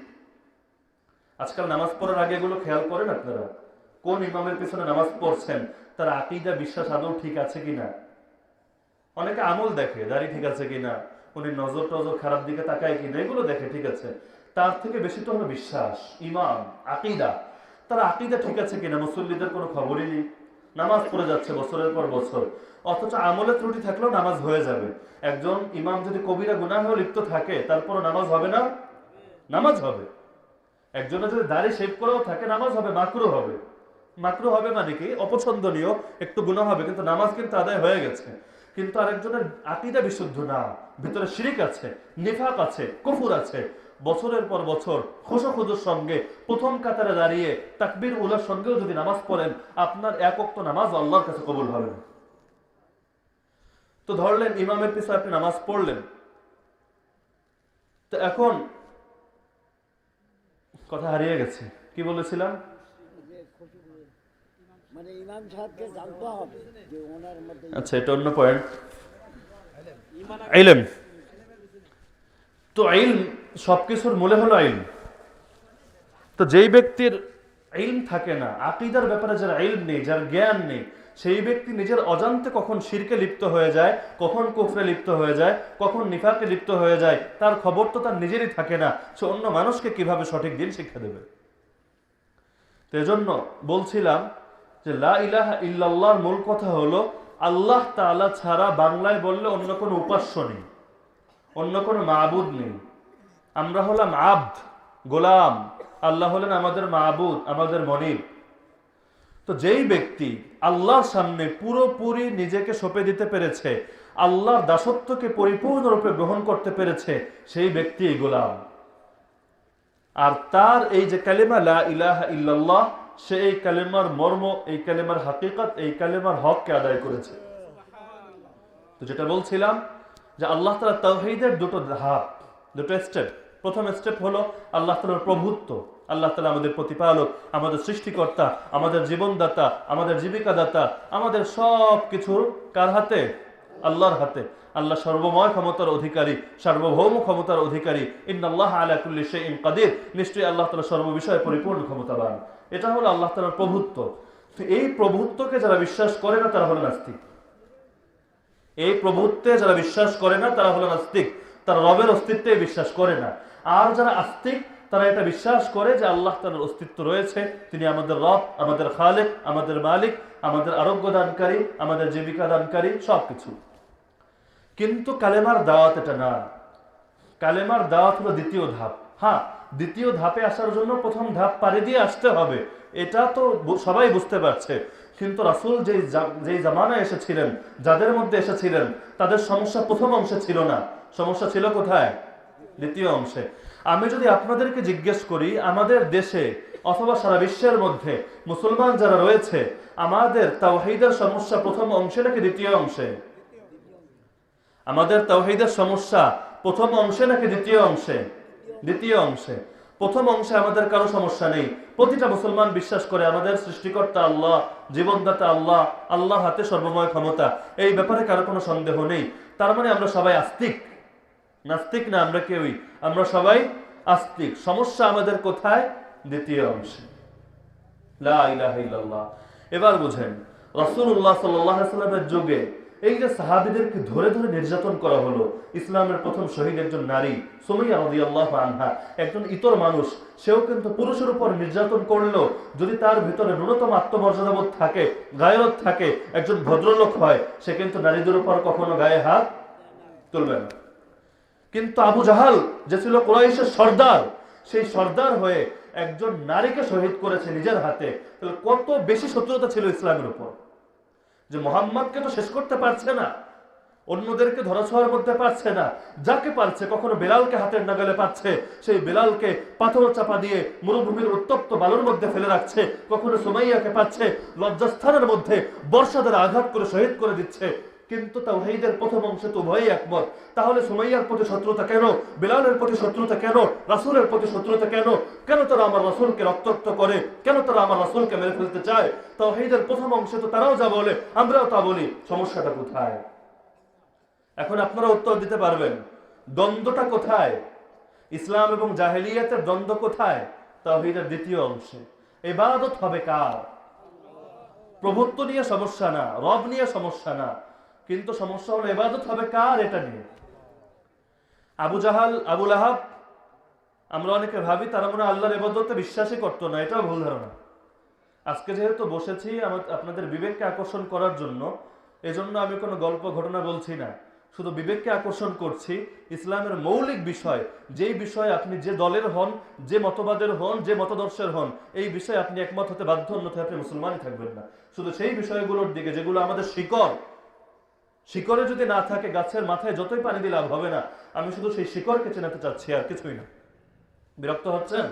আজকাল নামাজ পড়ার আগে এগুলো খেয়াল করেন আপনারা? কোন ইমামের পেছনে নামাজ পড়ছেন, তার আকীদা বিশ্বাস আদৌ ঠিক আছে কিনা? অনেকে আমল দেখে, দাড়ি ঠিক আছে কিনা, উনি নজর টজর খারাপ দিকে তাকায় কিনা, এগুলো দেখে, ঠিক আছে। তার থেকে বেশি তো হলো বিশ্বাস, ইমান, আকীদা। তার আকীদা ঠিক আছে কিনা মুসল্লিদের কোনো খবরই নেই, নামাজ পড়ে যাচ্ছে বছরের পর বছর, অথচ আমলের ত্রুটি থাকলেও নামাজ হয়ে যাবে। একজন ইমাম যদি কবিরা গুনাহেও লিপ্ত থাকে, তারপর নামাজ হবে না? নামাজ হবে। একজনের যদি দাড়ি শেভ করেও থাকে, নামাজ হবে, মাকরু হবে। মাকরু হবে মানে কি? অপছন্দনীয়, একটু গুনাহ হবে, কিন্তু নামাজ কিন্তু আদায় হয়ে গেছে। কিন্তু আরেকজনের আকীদা বিশুদ্ধ না, ভিতরে শিরিক আছে, নিফাক আছে, কুফর আছে, বছরের পর বছর খুশুখুজুর সঙ্গে প্রথম কাতারে দাঁড়িয়ে তাকবীর উলার সঙ্গেও যদি নামাজ পড়েন, আপনার এক ওয়াক্ত নামাজ আল্লাহর কাছে কবুল হবে না। তো ধরলেন ইমামের পিছনে আপনি নামাজ পড়লেন, তো এখন কথা হারিয়ে গেছে, কি বলেছিলাম? মানে ইমাম সাহেবকে জানতে হবে যে ওনার মধ্যে। আচ্ছা, এটা অন্য পয়েন্ট। ইলম, তো ইলম সবকিছুর মূলে হলো ইলম। তো যেই ব্যক্তির ইলম থাকে না, আকীদার ব্যাপারে যার ইলম নেই, যার জ্ঞান নেই, সেই ব্যক্তি নিজের অজান্তে কখন শিরকে লিপ্ত হয়ে যায়, কখন কুফরে লিপ্ত হয়ে যায়, কখন নিফাকে লিপ্ত হয়ে যায়, তার খবর তো তার নিজেরই থাকে না। সে অন্য মানুষকে কিভাবে সঠিক দিন শিক্ষা দেবে? তো এজন্য বলছিলাম যে লা ইলাহা ইল্লাল্লাহর মূল কথা হলো আল্লাহ তাআলা ছাড়া বাংলায় বললে অন্য কোনো উপাস্য নেই, অন্য কোনো মাবুদ নেই। আমরা হলাম আব্দ, গোলাম, আল্লাহ হলেন আমাদের মাবুদ, আমাদের মনিব। তো যেই ব্যক্তি আল্লাহর সামনে পুরোপুরি নিজেকে সঁপে দিতে পেরেছে, আল্লাহর দাসত্বকে পরিপূর্ণরূপে গ্রহণ করতে পেরেছে, সেই ব্যক্তি গোলাম। আর তার এই যে কালিমা লা ইলাহা ইল্লাল্লাহ, সে এই কালিমার মর্ম, এই কালিমার হাকিকত, এই কালিমার হককে আদায় করেছে। তো যেটা বলছিলাম যে আল্লাহ তাআলা তাওহীদের দুটো ধাপ, দুটো স্টেপ। প্রথম স্টেপ হলো আল্লাহ তাআলার প্রভুত্ব। আল্লাহ তাআলা আমাদের প্রতিপালক, আমাদের সৃষ্টিকর্তা, আমাদের জীবনদাতা, আমাদের জীবিকাদাতা, আমাদের সব কিছুর কার হাতে? আল্লাহর হাতে। আল্লাহ সর্বময় ক্ষমতার অধিকারী, সার্বভৌম ক্ষমতার অধিকারী। ইন্নাল্লাহা আলা কুল্লি শাইইন কাদির, নিশ্চয়ই আল্লাহ তাআলা সর্ববিষয়ে পরিপূর্ণ ক্ষমতাবান। এটা হলো আল্লাহ তাআলার প্রভুত্ব। তো এই প্রভুত্বকে যারা বিশ্বাস করে না তারা হলো নাস্তিক। এই প্রভুত্বে যারা বিশ্বাস করে না তারা হলো নাস্তিক, তারা রবের অস্তিত্বে বিশ্বাস করে না। আর যারা আস্তিক, তারা এটা বিশ্বাস করে যে আল্লাহ তাআলার অস্তিত্ব রয়েছে, তিনি আমাদের রব, আমাদের খালেক, আমাদের মালিক, আমাদের আরোগ্য দানকারী, আমাদের জীবিকা দানকারী, সবকিছু। কিন্তু কালেমার দাওয়াত এটা না। কালেমার দাওয়াত হলো দ্বিতীয় ধাপ। হ্যাঁ, দ্বিতীয় ধাপে আসার জন্য প্রথম ধাপ পাড়ি দিয়ে আসতে হবে, এটা তো সবাই বুঝতে পারছে। কিন্তু রাসূল যেই জামানায় এসেছিলেন, যাদের মধ্যে এসেছিলেন, তাদের সমস্যা প্রথম অংশে ছিল না, সমস্যা ছিল কোথায়? দ্বিতীয় অংশে। আমি যদি আপনাদেরকে জিজ্ঞেস করি, আমাদের দেশে অথবা সারা বিশ্বের মধ্যে মুসলমান যারা রয়েছে, আমাদের তাওহীদের সমস্যা প্রথম অংশে নাকি দ্বিতীয় অংশে? আমাদের তাওহীদের সমস্যা প্রথম অংশে নাকি দ্বিতীয় অংশে? দ্বিতীয় অংশে। প্রথম অংশে আমাদের কারো সমস্যা নেই। প্রতিটা মুসলমান বিশ্বাস করে আমাদের সৃষ্টিকর্তা আল্লাহ, জীবনদাতা আল্লাহ, আল্লাহ হাতে সর্বময় ক্ষমতা, এই ব্যাপারে কারো কোনো সন্দেহ নেই। তার মানে আমরা সবাই আস্তিক, নাস্তিক না আমরা কেউই, আমরা সবাই আস্তিক। সমস্যা আমাদের কোথায়? দ্বিতীয় অংশে। লা ইলাহা ইল্লাল্লাহ। এবার বুঝেন, রাসূলুল্লাহ সাল্লাল্লাহু আলাইহি ওয়াসাল্লামের যুগে এই যে সাহাবীদেরকে ধরে ধরে নির্যাতন করা হলো, ইসলামের প্রথম শহীদ একজন নারী সুমাইয়া রাদিয়াল্লাহু আনহা, একজন ইতর মানুষ, সেও কিন্তু পুরুষের উপর নির্যাতন করলো যদি তার ভিতরে ন্যূনতম আত্মমর্যাদাবোধ থাকে, গায়রত থাকে, একজন ভদ্রলোক হয়, সে কিন্তু নারীদের উপর কখনো গায়ে হাত তুলবে না। কিন্তু আবু জাহাল যে ছিল কুরাইশের সর্দার, সেই সর্দার হয়ে একজন নারীকে শহীদ করেছে নিজের হাতে। তাহলে কত বেশি শত্রুতা ছিল ইসলামের উপর, যে মোহাম্মদকে তো শেষ করতে পারছে না, অন্যদেরকে ধরাছোঁয়ার মধ্যে পারছে না, যাকে পারছে, কখনো বেলালকে হাতের নাগালে পাচ্ছে, সেই বেলালকে পাথর চাপা দিয়ে মরুভূমির উত্তপ্ত বালুর মধ্যে ফেলে রাখছে, কখনো সুমাইয়াকে পাচ্ছে লজ্জাস্থানের মধ্যে বর্ষা দ্বারা আঘাত করে শহীদ করে দিচ্ছে। কিন্তু তাওহীদের প্রথম অংশে তো উভয়ই একমত। তাহলে সুমাইয়ার প্রতি শত্রুতা কেন? বেলালের প্রতি শত্রুতা কেন? রাসূলের প্রতি শত্রুতা কেন? কেন তারা আমার রাসূলকে রক্তাক্ত করে? কেন তারা আমার রাসূলকে মেরে ফেলতে চায়? তাওহীদের প্রথম অংশে তো তারাও যা বলে, আমরাও তা বলি। সমস্যাটা কোথায়? এখন আপনারা উত্তর দিতে পারবেন, দ্বন্দ্বটা কোথায়? ইসলাম এবং জাহেলিয়াতের দ্বন্দ্ব কোথায়? তাওহীদের দ্বিতীয় অংশে। ইবাদত হবে কার? প্রভুত্ব নিয়ে সমস্যা না, রব নিয়ে সমস্যা না, কিন্তু সমস্যা হলো ইবাদত হবে কার, এটা নিয়ে। আবু জাহাল, আবু লাহাব, আমরা অনেকে ভাবি তারা মনে হয় আল্লাহর ইবাদতে বিশ্বাসই করতো না, এটাও ভুল ধারণা। আজকে যেহেতু বসেছি আপনাদের বিবেককে আকর্ষণ করার জন্য, এজন্য আমি কোনো গল্প ঘটনা বলছি না, শুধু বিবেককে আকর্ষণ করছি। ইসলামের মৌলিক বিষয়, যেই বিষয়ে আপনি যে দলের হন, যে মতবাদের হন, যে মতদর্শের হন, এই বিষয়ে আপনি একমত হতে বাধ্য, অন্যথায় আপনি মুসলমানই থাকবেন না। শুধু সেই বিষয়গুলোর দিকে যেগুলো আমাদের শিকড়, শিকড়ে যদি না থাকে, গাছের মাথায় যতই পানি দিয়ে লাভ হবে না। আমি শুধু সেই শিকড়কে চেনাতে চাচ্ছি, আর কিছুই না। বিরক্ত হচ্ছেন?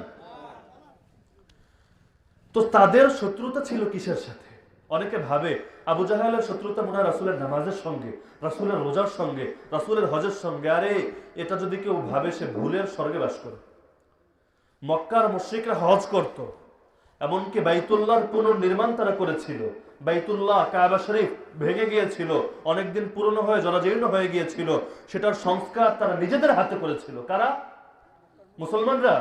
তো তাদের শত্রুতা ছিল কিসের সাথে? অনেকে ভাবে আবু জাহেলের শত্রুতা মনে হয় রাসূলের নামাজের সঙ্গে, রাসূলের রোজার সঙ্গে, রাসূলের হজের সঙ্গে। আরে এটা যদি কেউ ভাবে, সে ভুলের স্বর্গে বাস করে। মক্কার মুশরিকরা হজ করত, এমনকি বাইতুল্লাহর পুনর্নির্মাণ তারা করেছিল। বাইতুল্লাহ, কাবা শরীফ ভেঙে গিয়েছিল, অনেকদিন পুরনো হয়ে জরাজীর্ণ হয়ে গিয়েছিল, সেটার সংস্কার তারা নিজেদের হাতে করেছিল। কারা? মুসলমানরা,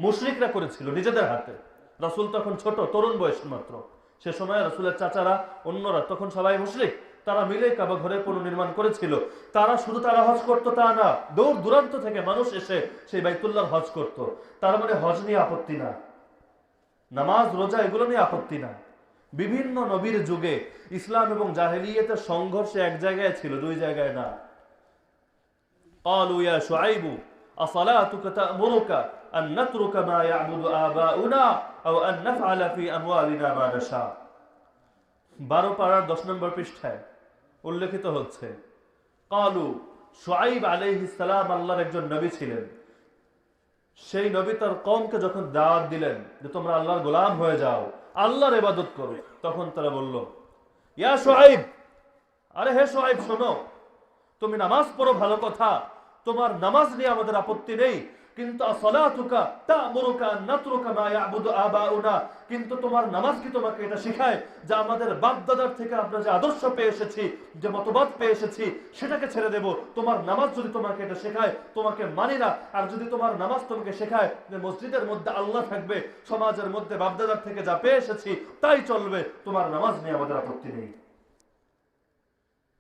মুশরিকরা করেছিল নিজেদের হাতে। রাসূল তখন ছোট, তরুণ বয়স মাত্র। সে সময় রাসূলের চাচারা, অন্যরা তখন সবাই মুশরিক, তারা মিলে কাবা ঘরের পুনর্নির্মাণ করেছিল। তারা হজ করতো তা না, দূর দূরান্ত থেকে মানুষ এসে সেই বাইতুল্লাহর হজ করত। তার মানে হজ নিয়ে আপত্তি না, নামাজ রোজা এগুলো নিয়ে আপত্তি না। বিভিন্ন নবীর যুগে ইসলাম এবং জাহেলিয়াতের সংঘর্ষে এক জায়গায় ছিল, দুই জায়গায় না। ক্বালু ইয়া শুআইবু আসালাতুকা তা'মুরুকা আন নাতরুকা মা ইয়া'বুদু আবাউনা আও আন নাফআলা ফি আমওয়ালিনা মা নাশা। 12 পারার 10 নম্বর পৃষ্ঠায় উল্লেখিত হচ্ছে, ক্বালু, শুআইব আলাইহিস সালাম আল্লাহর একজন নবী ছিলেন। সেই নবী তার কওমকে যখন দাওয়াত দিলেন যে তোমরা আল্লাহর গোলাম হয়ে যাও, আল্লাহর ইবাদত করো, তখন তারা বলল, ইয়া শুআইব, আরে হে শুআইব, শোনো, তুমি নামাজ পড়ো ভালো কথা, তোমার নামাজ নিয়ে আমাদের আপত্তি নেই, কিন্তু আসসালাতুকা তা'মুরুকা আন নাতরুকা মা ইয়া'বুদু আবাউনা, কিন্তু তোমার নামাজ কি তোমাকে এটা শেখায় যে আমাদের বাপ দাদার থেকে আমরা যে আদর্শ পেয়ে এসেছি, যে মতবাদ পেয়ে এসেছি, সেটাকে ছেড়ে দেব? তোমার নামাজ যদি তোমাকে এটা শেখায়, তোমাকে মানি না। আর যদি তোমার নামাজ তোমাকে শেখায় যে মসজিদের মধ্যে আল্লাহ থাকবে, সমাজের মধ্যে বাপ দাদার থেকে যা পেয়ে এসেছি তাই চলবে, তোমার নামাজ নিয়ে আমাদের আপত্তি নেই।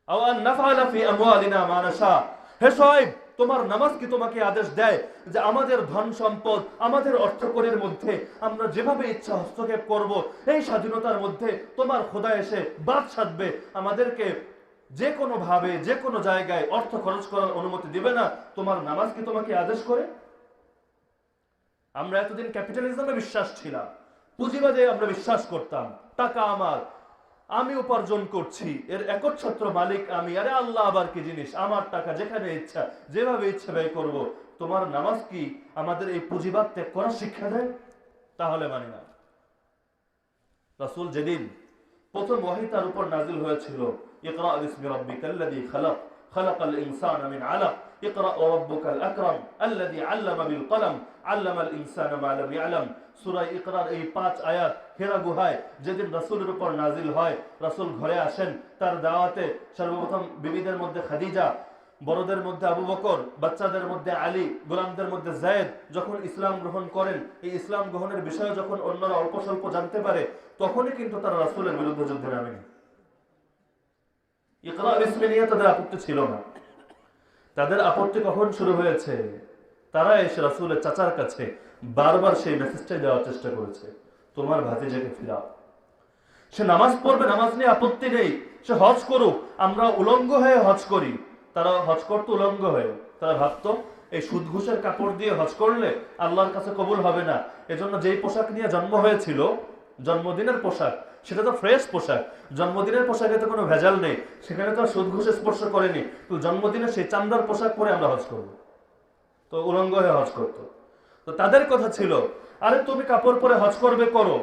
আও আন নাফআলা ফি আমওয়ালিনা মা নাশা, হে শুআইব, তোমার নামাজ কি তোমাকে আদেশ দেয় যে আমাদের ধন সম্পদ, আমাদের অর্থকরীর মধ্যে আমরা যেভাবে ইচ্ছা হস্তক্ষেপ করব, এই স্বাধীনতার মধ্যে তোমার খোদা এসে বাদ সাধবে, আমাদেরকে যে কোনো ভাবে যে কোনো জায়গায় অর্থ খরচ করার অনুমতি দিবে না? তোমার নামাজ কি তোমাকে আদেশ করে? আমরা এতদিন ক্যাপিটালিজমে বিশ্বাস ছিলাম, পুঁজিবাদে আমরা বিশ্বাস করতাম, টাকা আমার, আমি উপার্জন করছি, এর একচ্ছত্র মালিক আমি, আরে আল্লাহ আবার কি জিনিস, আমার টাকা যেখানে ইচ্ছা যেভাবে ইচ্ছা ব্যয় করব। তোমার নামাজ কি আমাদের এই পুঁজিবাদ ত্যাগ করার শিক্ষা দেয়? তাহলে মানি না। রাসূল যেদিন প্রথম ওহী তার উপর নাযিল হয়েছিল, ইকরা বিসমি রাব্বিকাল্লাযী খালাক খালাকাল ইনসানা মিন আলাক ইকরা ওয়া রাব্বুকাল আকরাম আল্লাযী আল্লামা বিল কলম আল্লামাল ইনসানা মা লাম ইয়ালাম, সূরা ইকরার এই 5 আয়াত হেরা গুহায় যেদিন রাসূলের উপর নাযিল হয়, রাসূল ঘরে আসেন, তার দাওয়াতে সর্বপ্রথম বিবিদের মধ্যে খাদিজা, বড়দের মধ্যে আবু বকর, বাচ্চাদের মধ্যে আলী, গোলামদের মধ্যে যায়েদ যখন ইসলাম গ্রহণ করেন, এই ইসলাম গ্রহণের বিষয়ে যখন অন্যরা অল্প স্বল্প জানতে পারে, তখনই কিন্তু তারা রাসূলের বিরুদ্ধে যুদ্ধে নামেনি। ইকরা বিসমি নিয়ে তাদের আপত্তি ছিল না। তাদের আপত্তি কখন শুরু হয়েছে? তারা এসে রাসূলের চাচার কাছে বারবার সেই মেসেজটাই দেওয়ার চেষ্টা করেছে, তোমার ভাতিজাকে ফিরাও। সে নামাজ পড়বে, নামাজ নিয়ে আপত্তি নেই, সে হজ করুক, আমরা উলঙ্গ হয়ে হজ করি। তারা হজ করতো উলঙ্গ হয়ে। তারা ভাবতো এই সুদ ঘুষের কাপড় দিয়ে হজ করলে আল্লাহর কাছে কবুল হবে না। এজন্য যেই পোশাক নিয়ে জন্ম হয়েছিল, জন্মদিনের পোশাক, সেটা তো ফ্রেশ পোশাক, জন্মদিনের পোশাকে তো কোনো ভেজাল নেই, সেখানে তো সুদ ঘুষে স্পর্শ করেনি, তো জন্মদিনে সেই চামড়ার পোশাক পরে আমরা হজ করবো। তো উলঙ্গ হয়ে হজ করতো। তো তাদের কথা ছিল, আরে তুমি কাপড় পরে হজ করবে করো,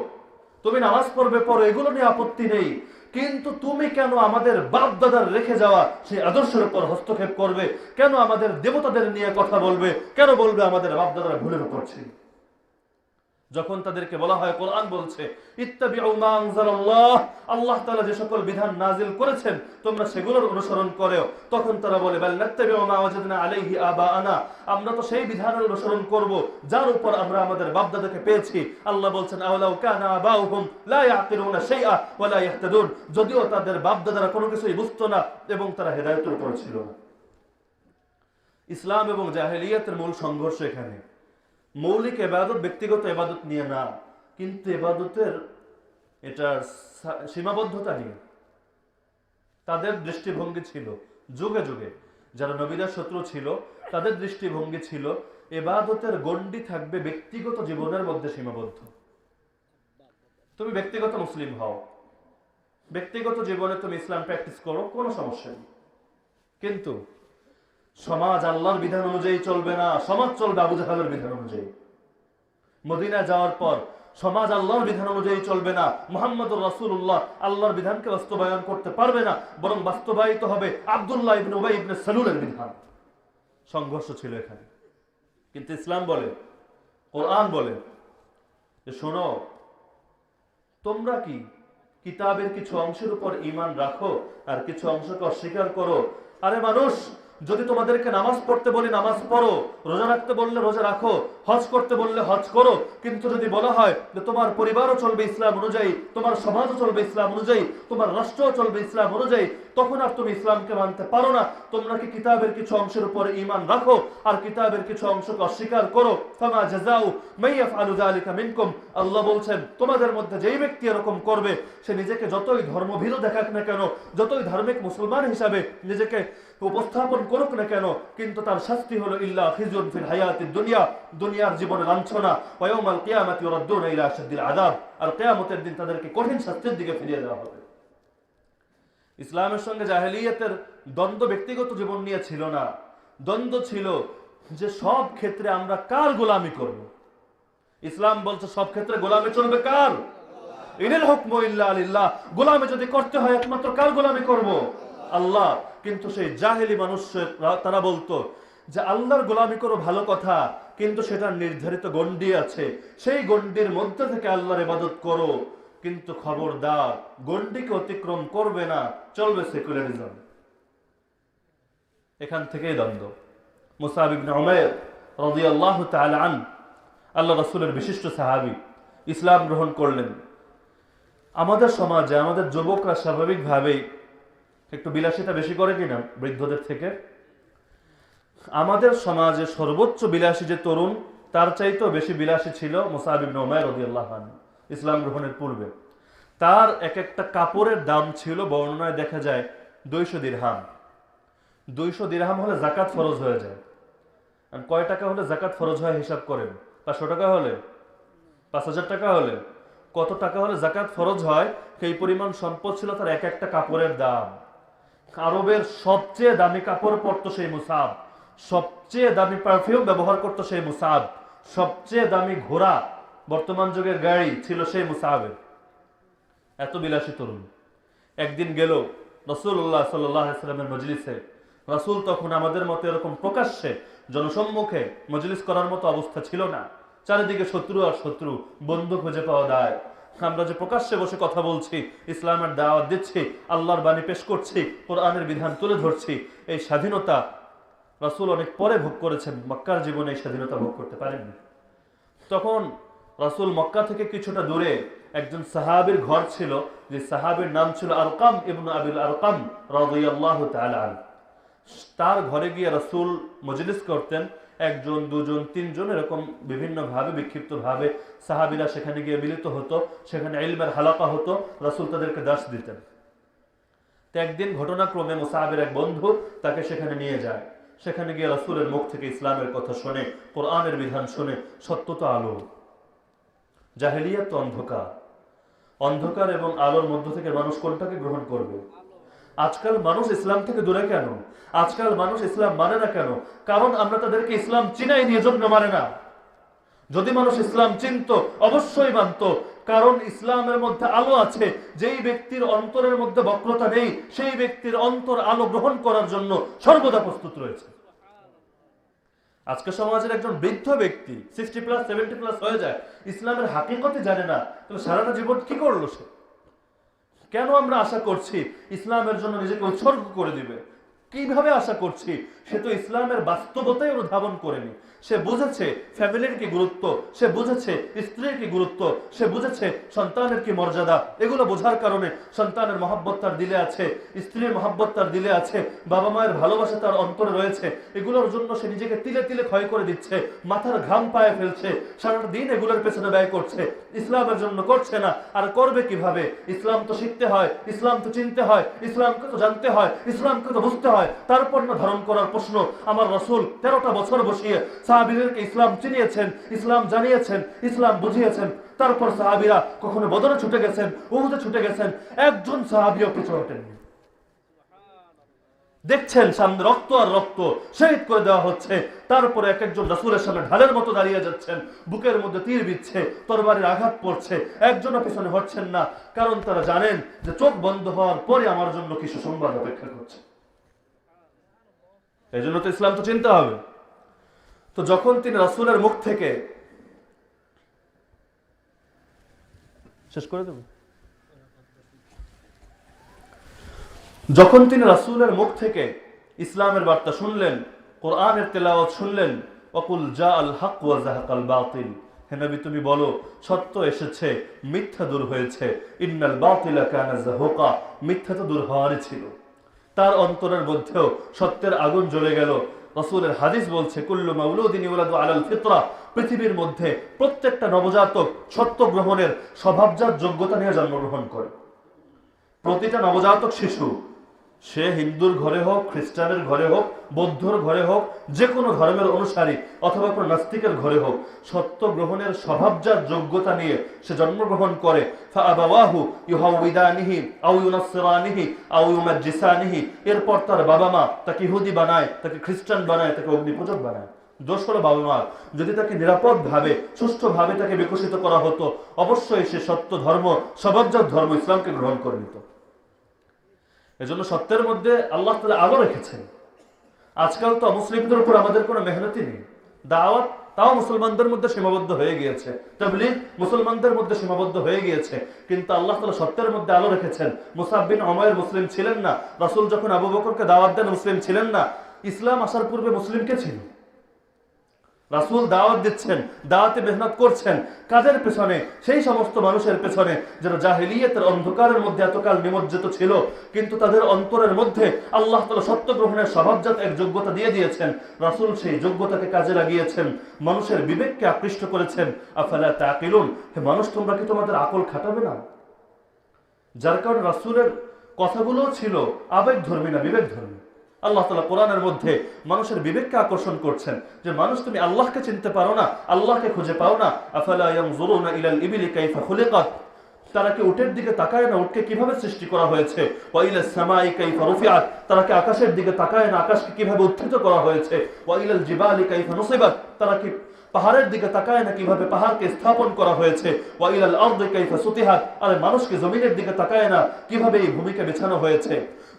তুমি নামাজ পড়বে পড়ো, এগুলো নিয়ে আপত্তি নেই, কিন্তু তুমি কেন আমাদের বাপ দাদার রেখে যাওয়া সেই আদর্শের উপর হস্তক্ষেপ করবে? কেন আমাদের দেবতাদের নিয়ে কথা বলবে? কেন বলবে আমাদের বাপ দাদারা ভুলের উপর ছিল? যখন তাদেরকে বলা হয়, কোরআন বলছে ইত্তাবিউ মা আনজালাল্লাহ, আল্লাহ তাআলা যে সকল বিধান নাজিল করেছেন তোমরা সেগুলোর অনুসরণ করো, তখন তারা বলে বাল নাত্তাবিউ মা ওয়াজাদনা আলাইহি আবাআনা, আমরা তো সেই বিধানের অনুসরণ করব যার উপর আমরা আমাদের বাপ দাদাকে পেয়েছি। আল্লাহ বলছেন আওলাউ কানা আবাউহুম লা ইয়াকিলুনা শাইআ ওয়া লা ইয়াহতাদুন, যদিও তাদের বাপ দাদারা কোনো কিছুই বুঝতো না এবং তারা হেদায়েতের উপর ছিল না। ইসলাম এবং জাহেলিয়াতের মূল সংঘর্ষ এখানে। মৌলিক ইবাদত ব্যক্তিগত ইবাদত নিয়ে না, কিন্তু ইবাদতের এটা সীমাবদ্ধতা নিয়ে। তাদের দৃষ্টিভঙ্গি ছিল যুগে যুগে, যারা নবীদের শত্রু ছিল তাদের দৃষ্টিভঙ্গি ছিল ইবাদতের গণ্ডি থাকবে ব্যক্তিগত জীবনের মধ্যে সীমাবদ্ধ। তুমি ব্যক্তিগত মুসলিম হও, ব্যক্তিগত জীবনে তুমি ইসলাম প্র্যাকটিস করো, কোনো সমস্যা নেই, কিন্তু সমাজ আল্লাহর বিধান অনুযায়ী চলবে না, সমাজ চলবে আবু জাহেলের বিধান অনুযায়ী। মদিনা যাওয়ার পর সমাজ আল্লাহর বিধান অনুযায়ী চলবে না, মুহাম্মদুর রাসূলুল্লাহ আল্লাহর বিধানকে বাস্তবায়ন করতে পারবে না, বরং বাস্তবায়িত হবে আব্দুল্লাহ ইবনে উবাই ইবনে সালুলের বিধান। সংঘর্ষ ছিল এখানে। কিন্তু ইসলাম বলে, কোরআন বলে যে শোনো, তোমরা কি কিতাবের কিছু অংশের উপর ঈমান রাখো আর কিছু অংশকে অস্বীকার করো? আরে মানুষ, যদি তোমাদেরকে নামাজ পড়তে বলি নামাজ পড়ো, রোজা রাখতে বললে রোজা রাখো, হজ করতে বললে হজ করো, কিন্তু যদি বলা হয় যে তোমার পরিবারও চলবে ইসলাম অনুযায়ী, তোমার সমাজও চলবে ইসলাম অনুযায়ী, তোমার রাষ্ট্রও চলবে ইসলাম অনুযায়ী, তখন আর তুমি ইসলামকে মানতে পারো না। তোমরা কি কিতাবের কিছু অংশের উপরে ঈমান রাখো আর কিতাবের কিছু অংশকে অস্বীকার করো? ফামা জাযাউ মান ইয়াফআলু যালিকা মিনকুম, আল্লাহ বলছেন তোমাদের মধ্যে যেই ব্যক্তি এরকম করবে, সে নিজেকে যতই ধর্মভীরু দেখাক না কেন, যতই ধার্মিক মুসলমান হিসাবে নিজেকে উপস্থাপন করুক না কেন, কিন্তু তার শাস্তি হলো ইল্লা খিজুন ফিল হায়াতিদ দুনিয়া, দুনিয়ার জীবনে লাঞ্ছনা, ওয়া ইয়াউমাল কিয়ামাতি ইউরাদ্দুনা ইলা আশাদ্দিল আযাব, আর কিয়ামতের দিন তাদেরকে কঠিন শাস্তির দিকে ফিরিয়ে দেওয়া হবে। ইসলামের সঙ্গে জাহেলিয়াতের দ্বন্দ্ব ব্যক্তিগত জীবন নিয়ে ছিল না, দ্বন্দ্ব ছিল যে সব ক্ষেত্রে আমরা কার গোলামি করব। ইসলাম বলছে সব ক্ষেত্রে গোলামি চলবে কার? ইনিল হুকমু ইল্লা লিল্লাহ, গোলামি যদি করতে হয় একমাত্র কার গোলামি করব? আল্লাহ। কিন্তু সেই জাহেলি মানুষ তারা বলতো যে আল্লাহর গোলামি করো ভালো কথা, কিন্তু সেটার নির্ধারিত গণ্ডি আছে, সেই গণ্ডির মধ্যে থেকে আল্লাহর ইবাদত করো, কিন্তু খবরদার গণ্ডিকে অতিক্রম করবে না, চলবে সেকুলারিজম। এখান থেকেই দ্বন্দ্ব। মুসআব ইবনে উমাইর রাদিয়াল্লাহু তাআলা আন, আল্লাহ রাসূলের বিশিষ্ট সাহাবী, ইসলাম গ্রহণ করলেন। আমাদের সমাজে আমাদের যুবকরা স্বাভাবিকভাবেই একটু বিলাসিতা বেশি করে কিনা বৃদ্ধদের থেকে? আমাদের সমাজে সর্বোচ্চ বিলাসী যে তরুণ, তার চাইতেও বেশি বিলাসী ছিল মুসআব ইবনে উমাইর রাদিয়াল্লাহু আনহু ইসলাম গ্রহণের পূর্বে। তার এক একটা কাপড়ের দাম ছিল, বর্ণনায় দেখা যায় 200 দিরহাম। 200 দিরহাম হলে যাকাত ফরজ হয়ে যায়। আর কয় টাকা হলে যাকাত ফরজ হয় হিসাব করেন? 500 টাকা হলে, 5000 টাকা হলে, কত টাকা হলে যাকাত ফরজ হয়? সেই পরিমাণ সম্পদ ছিল তার এক একটা কাপড়ের দাম। আরবের সবচেয়ে দামি কাপড় পরতো সেই মুসাব, সবচেয়ে দামি পারফিউম ব্যবহার করতো সেই মুসাব, সবচেয়ে দামি ঘোড়া, বর্তমান যুগের গাড়ি ছিল সেই মুসাবের। এত বিলাসী তরুণ। একদিন গেল রাসূলুল্লাহ সাল্লাল্লাহু আলাইহি ওয়াসাল্লামের মজলিসে। রাসূল তখন আমাদের মতো এরকম প্রকাশ্যে জনসম্মুখে মজলিস করার মতো অবস্থা ছিল না। চারিদিকে শত্রু আর শত্রু, বন্ধু খুঁজে পাওয়া দায়। আমরা যে প্রকাশ্যে বসে কথা বলছি, ইসলামের দাওয়াত দিচ্ছি, আল্লাহর বাণী পেশ করছি, কোরআনের বিধান তুলে ধরছি, এই স্বাধীনতা রাসূল অনেক পরে ভোগ করেছেন। মক্কার জীবনে এই স্বাধীনতা ভোগ করতে পারেননি। তখন রাসূল মক্কা থেকে কিছুটা দূরে একজন সাহাবীর ঘর ছিল, যে সাহাবীর নাম ছিল আরকাম ইবনে আবিল আরকাম রাদিয়াল্লাহু তাআলা আনহু। তার ঘরে গিয়ে রাসূল মজলিস করতেন। একজন, দুজন, তিনজন, এরকম বিভিন্ন ভাবে, বিক্ষিপ্ত ভাবে সাহাবীরা সেখানে গিয়ে মিলিত হতো। সেখানে ইলমের হালাকা হতো, রাসূল তাদেরকে দার্স দিতেন। তো একদিন ঘটনাক্রমে মুসাবের এক বন্ধু তাকে সেখানে নিয়ে যায়। সেখানে গিয়ে রাসূলের মুখ থেকে ইসলামের কথা শুনে, কোরআনের বিধান শুনে, সত্য তো আলো, জাহেলিয়াত তো অন্ধকার। অন্ধকার এবং আলোর মধ্য থেকে মানুষ কোনটাকে গ্রহণ করবে? আজকাল মানুষ ইসলাম থেকে দূরে কেন? আজকাল মানুষ ইসলাম মানে না কেন? কারণ আমরা তাদেরকে ইসলাম চিনাই নিয়ে জন্য মানে না। যদি মানুষ ইসলাম চিনত, অবশ্যই মানত। কারণ ইসলামের মধ্যে আলো আছে। যেই ব্যক্তির অন্তরের মধ্যে বক্রতা নেই, সেই ব্যক্তির অন্তর আলো গ্রহণ করার জন্য সর্বদা প্রস্তুত রয়েছে। আজকে সমাজের একজন বৃদ্ধ ব্যক্তি 60+, 70+ হয়ে যায়, ইসলামের হাকিকতে জানে না, তাহলে সারাটা জীবন কি করলো সে? কেন আমরা আশা করছি ইসলামের জন্য নিজেকে উৎসর্গ করে দিবে? কিভাবে আশা করছি? সে তো ইসলামের বাস্তবতাই অনুধাবন করেনি। সে বুঝেছে ফ্যামিলির কি গুরুত্ব, সে বুঝেছে স্ত্রীর কি গুরুত্ব, সে বুঝেছে সন্তানের কি মর্যাদা। এগুলো বোঝার কারণে সন্তানের মহব্বত তার দিলে আছে, স্ত্রীর মহব্বত তার দিলে আছে, বাবা মায়ের ভালোবাসা তার অন্তরে রয়েছে। এগুলোর জন্য সে নিজেকে তিলে তিলে ক্ষয় করে দিচ্ছে, মাথার ঘাম পায়ে ফেলছে, সারাটা দিন এগুলোর পেছনে ব্যয় করছে, ইসলামের জন্য করছে না। আর করবে কিভাবে? ইসলাম তো শিখতে হয়, ইসলাম তো চিনতে হয়, ইসলামকে তো জানতে হয়, ইসলামকে তো বুঝতে হয়, তারপর না ধারণ করার প্রশ্ন। আমার রাসূল 13টা বছর বসিয়ে সাহাবীদেরকে ইসলাম চিনিয়েছেন, ইসলাম জানিয়েছেন, ইসলাম বুঝিয়েছেন। তারপর সাহাবীরা কখনো বদরে ছুটে গেছেন, উহুদে ছুটে গেছেন, একজন সাহাবীও পিছু হটেননি। দেখছেন সামনে রক্ত আর রক্ত, শহীদ করে দেওয়া হচ্ছে। তারপরে এক একজন রাসূলের সামনে ঢালের মতো দাঁড়িয়ে যাচ্ছেন, বুকের মধ্যে তীর বিচ্ছে, তরবারির আঘাত পড়ছে, একজনও পিছনে হচ্ছেন না। কারণ তারা জানেন যে চোখ বন্ধ হওয়ার পরে আমার জন্য কি সুসংবাদ অপেক্ষা করছে। এই জন্য তো ইসলাম তো চিনতে হবে। তো যখন তিনি রাসূলের মুখ থেকে, শেষ করে দেব, যখন তিনি রাসূলের মুখ থেকে ইসলামের বার্তা শুনলেন, কোরআনের তেলাওয়াত শুনলেন, ওয়াকুল জাআল হক ওয়া যাহাকাল বাতিল, হে নবী তুমি বলো সত্য এসেছে, মিথ্যা দূর হয়েছে। ইন্নাল বাতিলা কানা যাহুকা, মিথ্যা তো দূর হওয়ারই ছিল। তার অন্তরের মধ্যেও সত্যের আগুন জ্বলে গেল। রাসূলের হাদিস বলছে, কুল্লু মাউলুদিন ইউলাদু আলাল ফিতরা, পৃথিবীর মধ্যে প্রত্যেকটা নবজাতক সত্য গ্রহণের স্বভাবজাত যোগ্যতা নিয়ে জন্মগ্রহণ করে। প্রতিটা নবজাতক শিশু, সে হিন্দুর ঘরে হোক, খ্রিস্টানের ঘরে হোক, বৌদ্ধর ঘরে হোক, যে কোনো ধর্মের অনুসারী অথবা কোনো নাস্তিকের ঘরে হোক, সত্য গ্রহণের স্বভাবজাত যোগ্যতা নিয়ে সে জন্মগ্রহণ করে। ফাআবাওয়াহু ইউহাউইদানিহি আও ইউনাসসিরানিহি আও ইউমাজ্জিসানিহি, এরপর তার বাবা মা তাকে ইহুদি বানায়, তাকে খ্রিস্টান বানায়, তাকে অগ্নিপূজক বানায়। দোষ হলো বাবা মা। যদি তাকে নিরাপদভাবে, সুষ্ঠুভাবে তাকে বিকশিত করা হতো, অবশ্যই সে সত্য ধর্ম, স্বভাবজাত ধর্ম ইসলামকে গ্রহণ করে নিত। এজন্য সত্যের মধ্যে আল্লাহ তাআলা আলো রেখেছেন। আজকাল তো মুসলিমদের উপর আমাদের কোনো মেহনতি নেই। দাওয়াত তাও মুসলমানদের মধ্যে সীমাবদ্ধ হয়ে গিয়েছে, তাবলীগ মুসলমানদের মধ্যে সীমাবদ্ধ হয়ে গিয়েছে। কিন্তু আল্লাহ তাআলা সত্যের মধ্যে আলো রেখেছেন। মুসআব বিন উমাইর মুসলিম ছিলেন না। রাসূল যখন আবু বকরকে দাওয়াত দেন মুসলিম ছিলেন না। ইসলাম আসার পূর্বে মুসলিম কে ছিল? রাসূল দাওয়াত দিচ্ছেন, দাওয়াতে মেহনত করছেন, কাদের পেছনে? সেই সমস্ত মানুষের পেছনে যারা জাহেলিয়াতের অন্ধকারের মধ্যে এতকাল নিমজ্জিত ছিল, কিন্তু তাদের অন্তরের মধ্যে আল্লাহ তাআলা সত্য গ্রহণের স্বভাবজাত এক যোগ্যতা দিয়ে দিয়েছেন। রাসূল সেই যোগ্যতাকে কাজে লাগিয়েছেন, মানুষের বিবেককে আকৃষ্ট করেছেন। আফালা তাকিলুন, হে মানুষ, তোমরা কি তোমাদের আকল খাটাবে না? যার কারণে রাসূলের কথাগুলো ছিল আবেগ ধর্মী না বিবেক ধর্মী। আল্লাহ তাআলা কোরআনের মধ্যে মানুষের বিবেককে আকর্ষণ করছেন যে মানুষ, তুমি আল্লাহকে চিনতে পারো না, আল্লাহকে খুঁজে পাও না। আফালা ইয়ানজুরুনা ইলাল ইবিলি কাইফা খুলিকাত, তারা কি উটের দিকে তাকায় না উটকে কিভাবে সৃষ্টি করা হয়েছে? ওয়া ইলাস সামাই কাইফা রুফিআত, তারা কি আকাশের দিকে তাকায় না আকাশকে কিভাবে উত্থিত করা হয়েছে? ওয়া ইলাল জিবালি কাইফা নুসিবাত, তারা কি পাহাড়ের দিকে তাকায় না কিভাবে পাহাড়কে স্থাপন করা হয়েছে? ওয়া ইলাল আরদি কাইফা সুতিহাত, আরে মানুষকে জমিনের দিকে তাকায় না কিভাবে এই ভূমিকে বিছানো হয়েছে?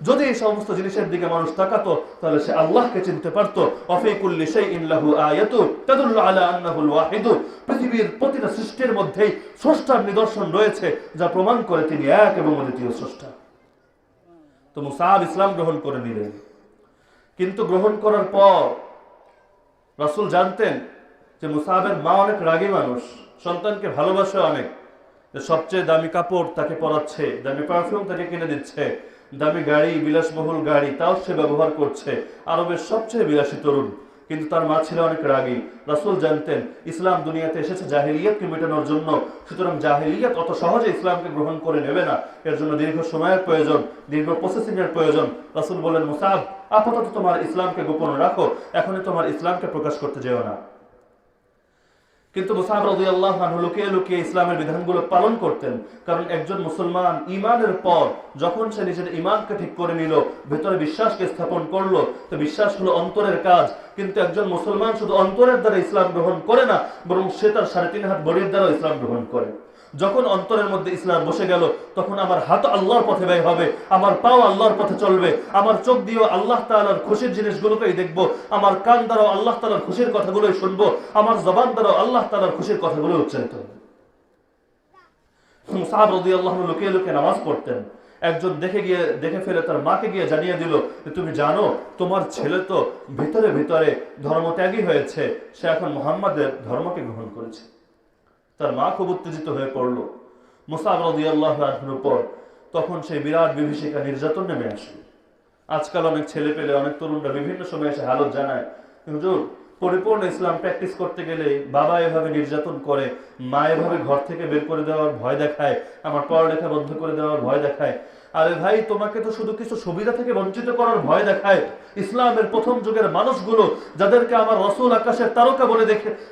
যদি এই সমস্ত জিনিসের দিকে মানুষ তাকাতো তাহলে সে আল্লাহকে চিনতে পারতো। ওয়াফি কুল্লি শাইইন লাহু আয়াতু তাদুল্লু আলা আন্নাহুল ওয়াহিদ, পৃথিবীর প্রতিটা সৃষ্টির মধ্যেই স্রষ্টার নিদর্শন রয়েছে যা প্রমাণ করে তিনি এক এবং অদ্বিতীয় স্রষ্টা। তো মুসাব ইসলাম গ্রহণ করে নিলেন, কিন্তু গ্রহণ করার পর রাসূল জানতেন যে মুসাবের মা অনেক রাগী মানুষ, সন্তানকে ভালোবাসে অনেক, সবচেয়ে দামি কাপড় তাকে পরাচ্ছে, দামি পারফিউম তাকে কিনে দিচ্ছে, দামি গাড়ি, বিলাসবহুল গাড়ি তাও সে ব্যবহার করছে, আরবের সবচেয়ে বিলাসী তরুণ, কিন্তু তার মা ছিল অনেক রাগী। রাসূল জানতেন ইসলাম দুনিয়াতে এসেছে জাহেলিয়াতকে মেটানোর জন্য, সুতরাং জাহেলিয়াত অত সহজে ইসলামকে গ্রহণ করে নেবে না, এর জন্য দীর্ঘ সময়ের প্রয়োজন, দীর্ঘ প্রসেসিং এর প্রয়োজন। রাসূল বলেন, মুসাব, আপাতত তোমার ইসলামকে গোপন রাখো, এখনই তোমার ইসলামকে প্রকাশ করতে যেও না। কিন্তু মুসাব রাদিয়াল্লাহু আনহু লুকিয়ে লুকিয়ে ইসলামের বিধানগুলো পালন করতেন, কারণ একজন মুসলমান ঈমানের পর যখন সে নিজের ঈমানকে ঠিক করে নিল, ভেতরে বিশ্বাসকে স্থাপন করলো, তো বিশ্বাস হলো অন্তরের কাজ। কিন্তু একজন মুসলমান শুধু অন্তরের দ্বারা ইসলাম গ্রহণ করে না, বরং সে তার 3.5 হাত বডির দ্বারা ইসলাম গ্রহণ করে। যখন অন্তরের মধ্যে ইসলাম বসে গেল, তখন আমার হাত আল্লাহর পথে ব্যয় হবে, আমার পাও আল্লাহর পথে চলবে, আমার চোখ দিয়েও আল্লাহ তাআলার খুশির জিনিসগুলোকেই দেখবো, আমার কান দ্বারাও আল্লাহ তাআলার খুশির কথাগুলোই শুনবো, আমার জবান দ্বারাও আল্লাহ তাআলার খুশির কথাগুলো উচ্চারিত হবে। মুসাব রাদিয়াল্লাহু আনহু লুকিয়ে লুকিয়ে নামাজ পড়তেন। একজন দেখে ফেলে তার মাকে গিয়ে জানিয়ে দিল যে তুমি জানো তোমার ছেলে তো ভিতরে ভিতরে ধর্মত্যাগী হয়েছে, সে এখন মুহাম্মাদের ধর্মকে গ্রহণ করেছে। তার মা খুব উত্তেজিত হয়ে পড়ল মুসাব রাদিয়াল্লাহু আনহুর উপর। তখন সেই বিরাট বিভীষিকা নির্যাতন নেমে আসলো। আজকাল অনেক ছেলে পেলে, অনেক তরুণরা বিভিন্ন সময় এসে হালত জানায়, হুজুর, পরিপূর্ণ ইসলাম প্র্যাকটিস করতে গেলে বাবা এভাবে নির্যাতন করে, মা এভাবে ঘর থেকে বের করে দেওয়ার ভয় দেখায়, আমার পড়ালেখা বন্ধ করে দেওয়ার ভয় দেখায়। আরে ভাই, তোমাকে তো শুধু কিছু সুবিধা থেকে বঞ্চিত করার ভয় দেখায়। ইসলামের প্রথম যুগের মানুষগুলো যাদেরকে আমার রাসূল আকাশের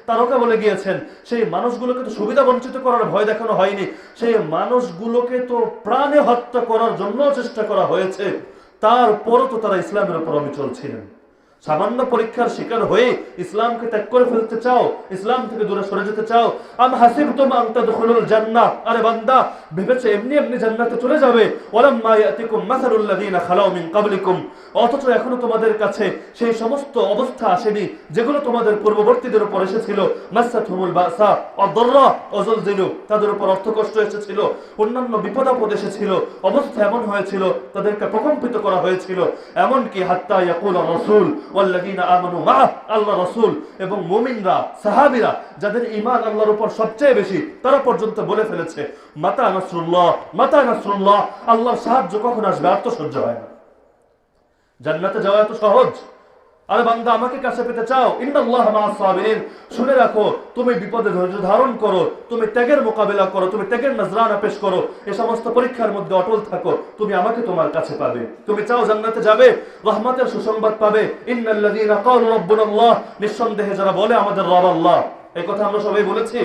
তারকা বলে গিয়েছেন, সেই মানুষগুলোকে তো সুবিধা বঞ্চিত করার ভয় দেখানো হয়নি, সেই মানুষগুলোকে তো প্রাণে হত্যা করার জন্য চেষ্টা করা হয়েছে। তারপরও তো তারা ইসলামের উপর অবিচল ছিলেন। সামান্য পরীক্ষার শিকার হয়ে ইসলামকে ত্যাগ করে ফেলতে চাও, ইসলাম থেকে দূরে সরে যেতে চাও। আম হাসিবতুম আন তাদখুলুল জান্নাহ, আরে বান্দা, ভেবেছো এমনি এমনি জান্নাতে চলে যাবে? ওয়ালাম্মা ইয়াতিকুম মাসালুল লাযিনা খালাউ মিন ক্বাবলিকুম, অথচ এখনো তোমাদের কাছে সেই সমস্ত অবস্থা আসেনি যেগুলো তোমাদের পূর্ববর্তীদের উপর এসেছিল। মাসাতহুমুল বাসা ওয়াদ-দাররা ওয়াজুলজিলু, তাদের উপর অর্থকষ্ট এসেছিল, অন্যান্য বিপদ আপদ এসেছিল, অবস্থা এমন হয়েছিল তাদেরকে প্রকম্পিত করা হয়েছিল, এমনকি হাত্তা ইয়াকুল রাসূল ওয়াল্লাযীনা আমানু মাআহ, আল্লাহ রাসূল এবং মুমিনরা, সাহাবীরা যাদের ঈমান আল্লাহর উপর সবচেয়ে বেশি, তারা পর্যন্ত বলে ফেলেছে, মাতা নাসরুল্লাহ, মাতা নাসরুল্লাহ, আল্লাহর সাহায্য কখন আসবে? আর তো সহ্য হয় না। জান্নাতে যাওয়া এত সহজ? আরে বান্দা, আমাকে কাছে পেতে চাও? ইন্নাল্লাহা মা'আস সাবিরিন, শুনে রাখো, তুমি বিপদে ধৈর্য ধারণ করো, তুমি ত্যাগের মোকাবেলা করো, তুমি ত্যাগের নজরানা পেশ করো, এই সমস্ত পরীক্ষার মধ্যে অটল থাকো, তুমি আমাকে তোমার কাছে পাবে। তুমি চাও জান্নাতে যাবে, রহমতের সুসংবাদ পাবে, ইন্নাল্লাযীনা ক্বালু রাব্বুনাল্লাহ, নিঃসন্দেহে যারা বলে আমাদের রব আল্লাহ, এই কথা আমরা সবাই বলেছি।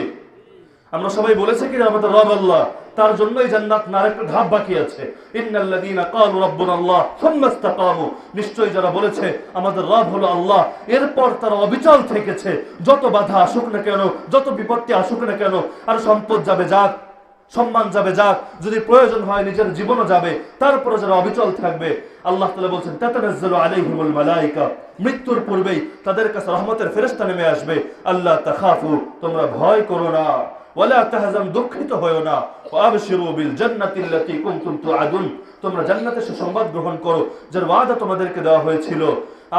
আমরা সবাই বলেছি কি আমাদের রব আল্লাহ, তার জন্যই জান্নাত না, একটা ধাপ বাকি আছে। ইন্নাল্লাযীনা ক্বালু রাব্বুনাল্লাহ সুম্মা ইসতাকামু, নিশ্চয়ই যারা বলেছে আমাদের রব হলো আল্লাহ, এরপর তারা অবিচল থেকেছে, যত বাধা আসুক না কেন, যত বিপত্তি আসুক না কেন, আর সম্পদ যাবে যাক, সম্মান যাবে যাক, যদি প্রয়োজন হয় নিজের জীবনও যাবে, তারপরে যারা অবিচল থাকবে, আল্লাহ তাআলা বলছেন তাতানাজ্জালু আলাইহিমুল মালায়েকা, মৃত্যুর পূর্বেই তাদের কাছে রহমতের ফেরেশতা নেমে আসবে। আল্লাহ তাখাফু, তোমরা ভয় করো না, ওয়ালা তাহজান, দুঃখিত হয়ো না, ওয়াবশিরু বিল জান্নাতিল্লাতী কুনতুম তুআদুন, তোমরা জান্নাতের সুসংবাদ গ্রহণ করো যার ওয়াদা তোমাদেরকে দেওয়া হয়েছিল।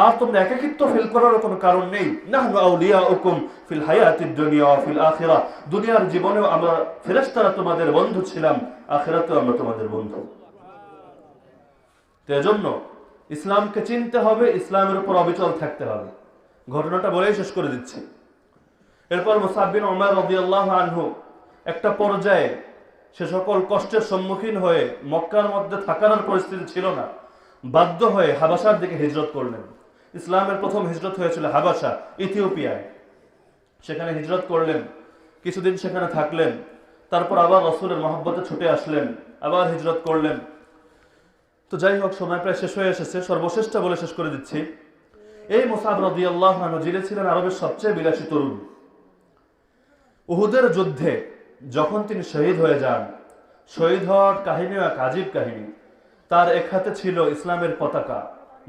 আর তোমরা একাকিত্ব ফিল করার কোনো কারণ নেই। নাহনু আউলিয়াউকুম ফিল হায়াতিদ দুনিয়া ওয়া ফিল আখিরাহ, দুনিয়ার জীবনেও আমরা ফেরেশতারা তোমাদের বন্ধু ছিলাম, আখিরাতেও আমরা তোমাদের বন্ধু। তো এজন্য ইসলামকে চিনতে হবে, ইসলামের উপর অবিচল থাকতে হবে। ঘটনাটা বলেই শেষ করে দিচ্ছি। এরপর মুসআব বিন উমার রাদিয়াল্লাহু আনহু একটা পর্যায়ে সে সকল কষ্টের সম্মুখীন হয়ে মক্কার মধ্যে থাকার পরিস্থিতি ছিল না, বাধ্য হয়ে হাবাসার দিকে হিজরত করলেন। ইসলামের প্রথম হিজরত হয়েছিল হাবাসা, ইথিওপিয়ায়। সেখানে হিজরত করলেন, কিছুদিন সেখানে থাকলেন, তারপর আবার রাসূলের মহব্বতে ছুটে আসলেন, আবার হিজরত করলেন। তো যাই হোক, সময় প্রায় শেষ হয়ে এসেছে, সর্বশেষটা বলে শেষ করে দিচ্ছি। এই মুসআব রাদিয়াল্লাহু আনহু যিনি ছিলেন আরবের সবচেয়ে বিলাসী তরুণ, উহুদের যুদ্ধে যখন তিনি শহীদ হয়ে যান, শহীদ হওয়ার কাহিনী এক আজীব কাহিনী। তার এক হাতে ছিল ইসলামের পতাকা,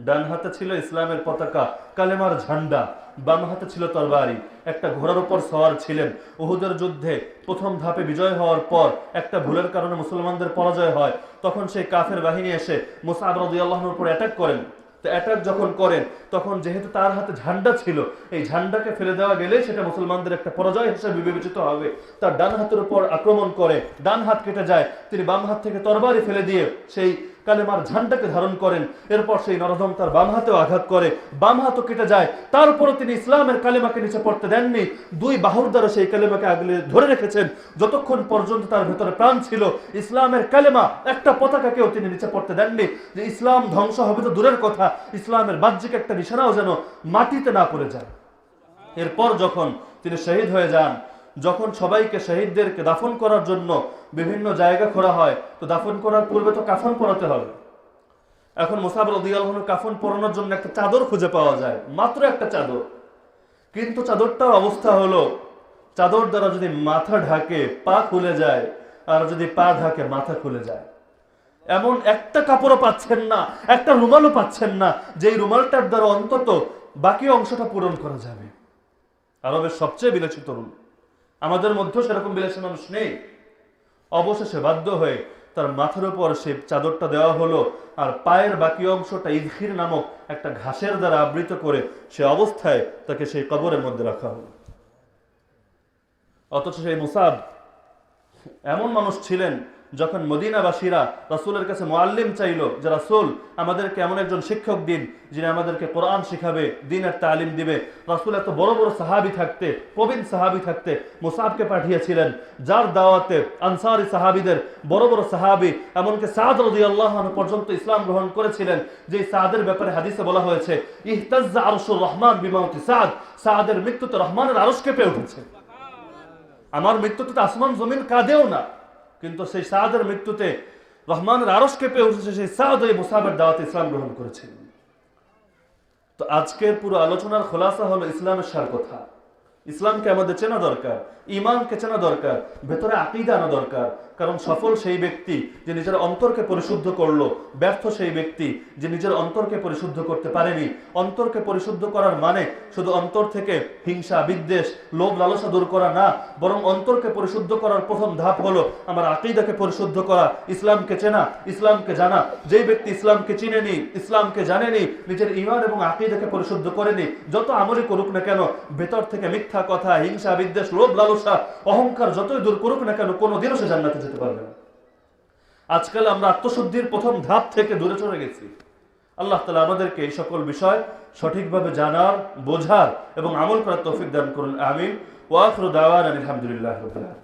ডান হাতে ছিল ইসলামের পতাকা, কালেমার ঝান্ডা, বাম হাতে ছিল তরবারি, একটা ঘোড়ার উপর সওয়ার ছিলেন। উহুদের যুদ্ধে প্রথম ধাপে বিজয় হওয়ার পর একটা ভুলের কারণে মুসলমানদের পরাজয় হয়, তখন সেই কাফের বাহিনী এসে মুসআব রাদিয়াল্লাহু আনহুর উপর অ্যাটাক করেন। তো অ্যাটাক যখন করেন, তখন যেহেতু তার হাতে ঝান্ডা ছিল, এই ঝান্ডাকে ফেলে দেওয়া গেলে সেটা মুসলমানদের একটা পরাজয় হিসেবে বিবেচিত হবে। তার ডান হাতের উপর আক্রমণ করে, ডান হাত কেটে যায়, তিনি বাম হাত থেকে তরবারি ফেলে দিয়ে সেই কালেমার ঝান্ডাকে ধারণ করেন। এরপর সেই নরদম তার বাম হাতেও আঘাত করে, বাম হাতও কেটে যায়। তারপরও তিনি ইসলামের কালেমাকে নিচে পড়তে দেননি, দুই বাহুর দ্বারা সেই কালেমাকে আগলে ধরে রেখেছেন যতক্ষণ পর্যন্ত তার ভেতরে প্রাণ ছিল। ইসলামের কালেমা, একটা পতাকাকেও তিনি নিচে পড়তে দেননি, যে ইসলাম ধ্বংস হবে তো দূরের কথা, ইসলামের বাহ্যিক একটা নিশানাও যেন মাটিতে না পড়ে যায়। এরপর যখন তিনি শহীদ হয়ে যান, যখন সবাইকে শহীদদেরকে দাফন করার জন্য বিভিন্ন জায়গা খোঁড়া হয়, তো দাফন করার পূর্বে তো কাফন পরাতে হবে। এখন মুসআব রাদিয়াল্লাহু আনহু কাফন পরানোর জন্য একটা চাদর খুঁজে পাওয়া যায়, মাত্র একটা চাদর। কিন্তু চাদরটার অবস্থা হলো, চাদর দ্বারা যদি মাথা ঢাকে পা খুলে যায়, আর যদি পা ঢাকে মাথা খুলে যায়। এমন একটা কাপড়ও পাচ্ছেন না, একটা রুমালও পাচ্ছেন না, যেই রুমালটার দ্বারা অন্তত বাকি অংশটা পূরণ করা যাবে। আরবের সবচেয়ে বিলাসী তরুণ, আমাদের মধ্যেও সেরকম বিলাসী মানুষ নেই। অবশেষে বাধ্য হয়ে তার মাথার উপর সে চাদরটা দেওয়া হলো, আর পায়ের বাকি অংশটা ইদখির নামক একটা ঘাসের দ্বারা আবৃত করে সে অবস্থায় তাকে সেই কবরের মধ্যে রাখা হলো। অথচ সেই মুসআব এমন মানুষ ছিলেন, যখন মদিনাবাসীরা রাসূলের কাছে মুআল্লিম চাইলো, যে রাসূল আমাদেরকে এমন একজন শিক্ষক দিন যিনি আমাদেরকে কোরআন শিখাবে, দ্বীনের তালিম দিবে। রাসূল এত বড় বড় সাহাবী থাকতে, প্রবীণ সাহাবী থাকতে মুসআবকে পাঠিয়েছিলেন, যার দাওয়াতে আনসারী সাহাবীদের বড় বড় সাহাবী, এমনকি সাদ রাদিয়াল্লাহু আনহু পর্যন্ত ইসলাম গ্রহণ করেছিলেন। যে সাদের ব্যাপারে হাদিসে বলা হয়েছে, ইহতাজ্জা আরশুর রহমান বিমাউতি সাদ, সাদের মৃত্যুতে রহমানের আরশ কেঁপে উঠেছে। আমার মৃত্যুতে তো আসমান জমিন কাঁদেও না, কিন্তু সেই সাদের মৃত্যুতে রহমানের আরশ কেঁপে উঠেছে। সেই সাদ এই মুসআবের দাওয়াতে ইসলাম গ্রহণ করেছেন। তো আজকের পুরো আলোচনার খোলাসা হলো ইসলামের সার কথা। ইসলামকে আমাদের চেনা দরকার, ঈমানকে চেনা দরকার, ভেতরে আকীদা আনা দরকার। কারণ সফল সেই ব্যক্তি যে নিজের অন্তরকে পরিশুদ্ধ করলো, ব্যর্থ সেই ব্যক্তি যে নিজের অন্তরকে পরিশুদ্ধ করতে পারেনি। অন্তরকে পরিশুদ্ধ করার মানে শুধু অন্তর থেকে হিংসা, বিদ্বেষ, লোভ, লালসা দূর করা না, বরং অন্তরকে পরিশুদ্ধ করার প্রথম ধাপ হলো আমার আকীদাকে পরিশুদ্ধ করা, ইসলামকে চেনা, ইসলামকে জানা। যেই ব্যক্তি ইসলামকে চিনেনি, ইসলামকে জানেনি, নিজের ঈমান এবং আকীদাকে পরিশুদ্ধ করেনি, যত আমলই করুক না কেন, ভেতর থেকে মিথ্যা কথা, হিংসা, বিদ্বেষ, লোভ, লালসা, অহংকার যতই দূর করুক না কেন, কোনোদিনও সে জান্নাতে যেতে পারবে না। আজকাল আমরা আত্মশুদ্ধির প্রথম ধাপ থেকে দূরে চলে গেছি। আল্লাহ তাআলা আমাদেরকে এই সকল বিষয় সঠিকভাবে জানার, বোঝার এবং আমল করার তৌফিক দান করুন। আমিন। ওয়া আখিরু দাওয়ানা আলহামদুলিল্লাহি রাব্বিল আলামিন।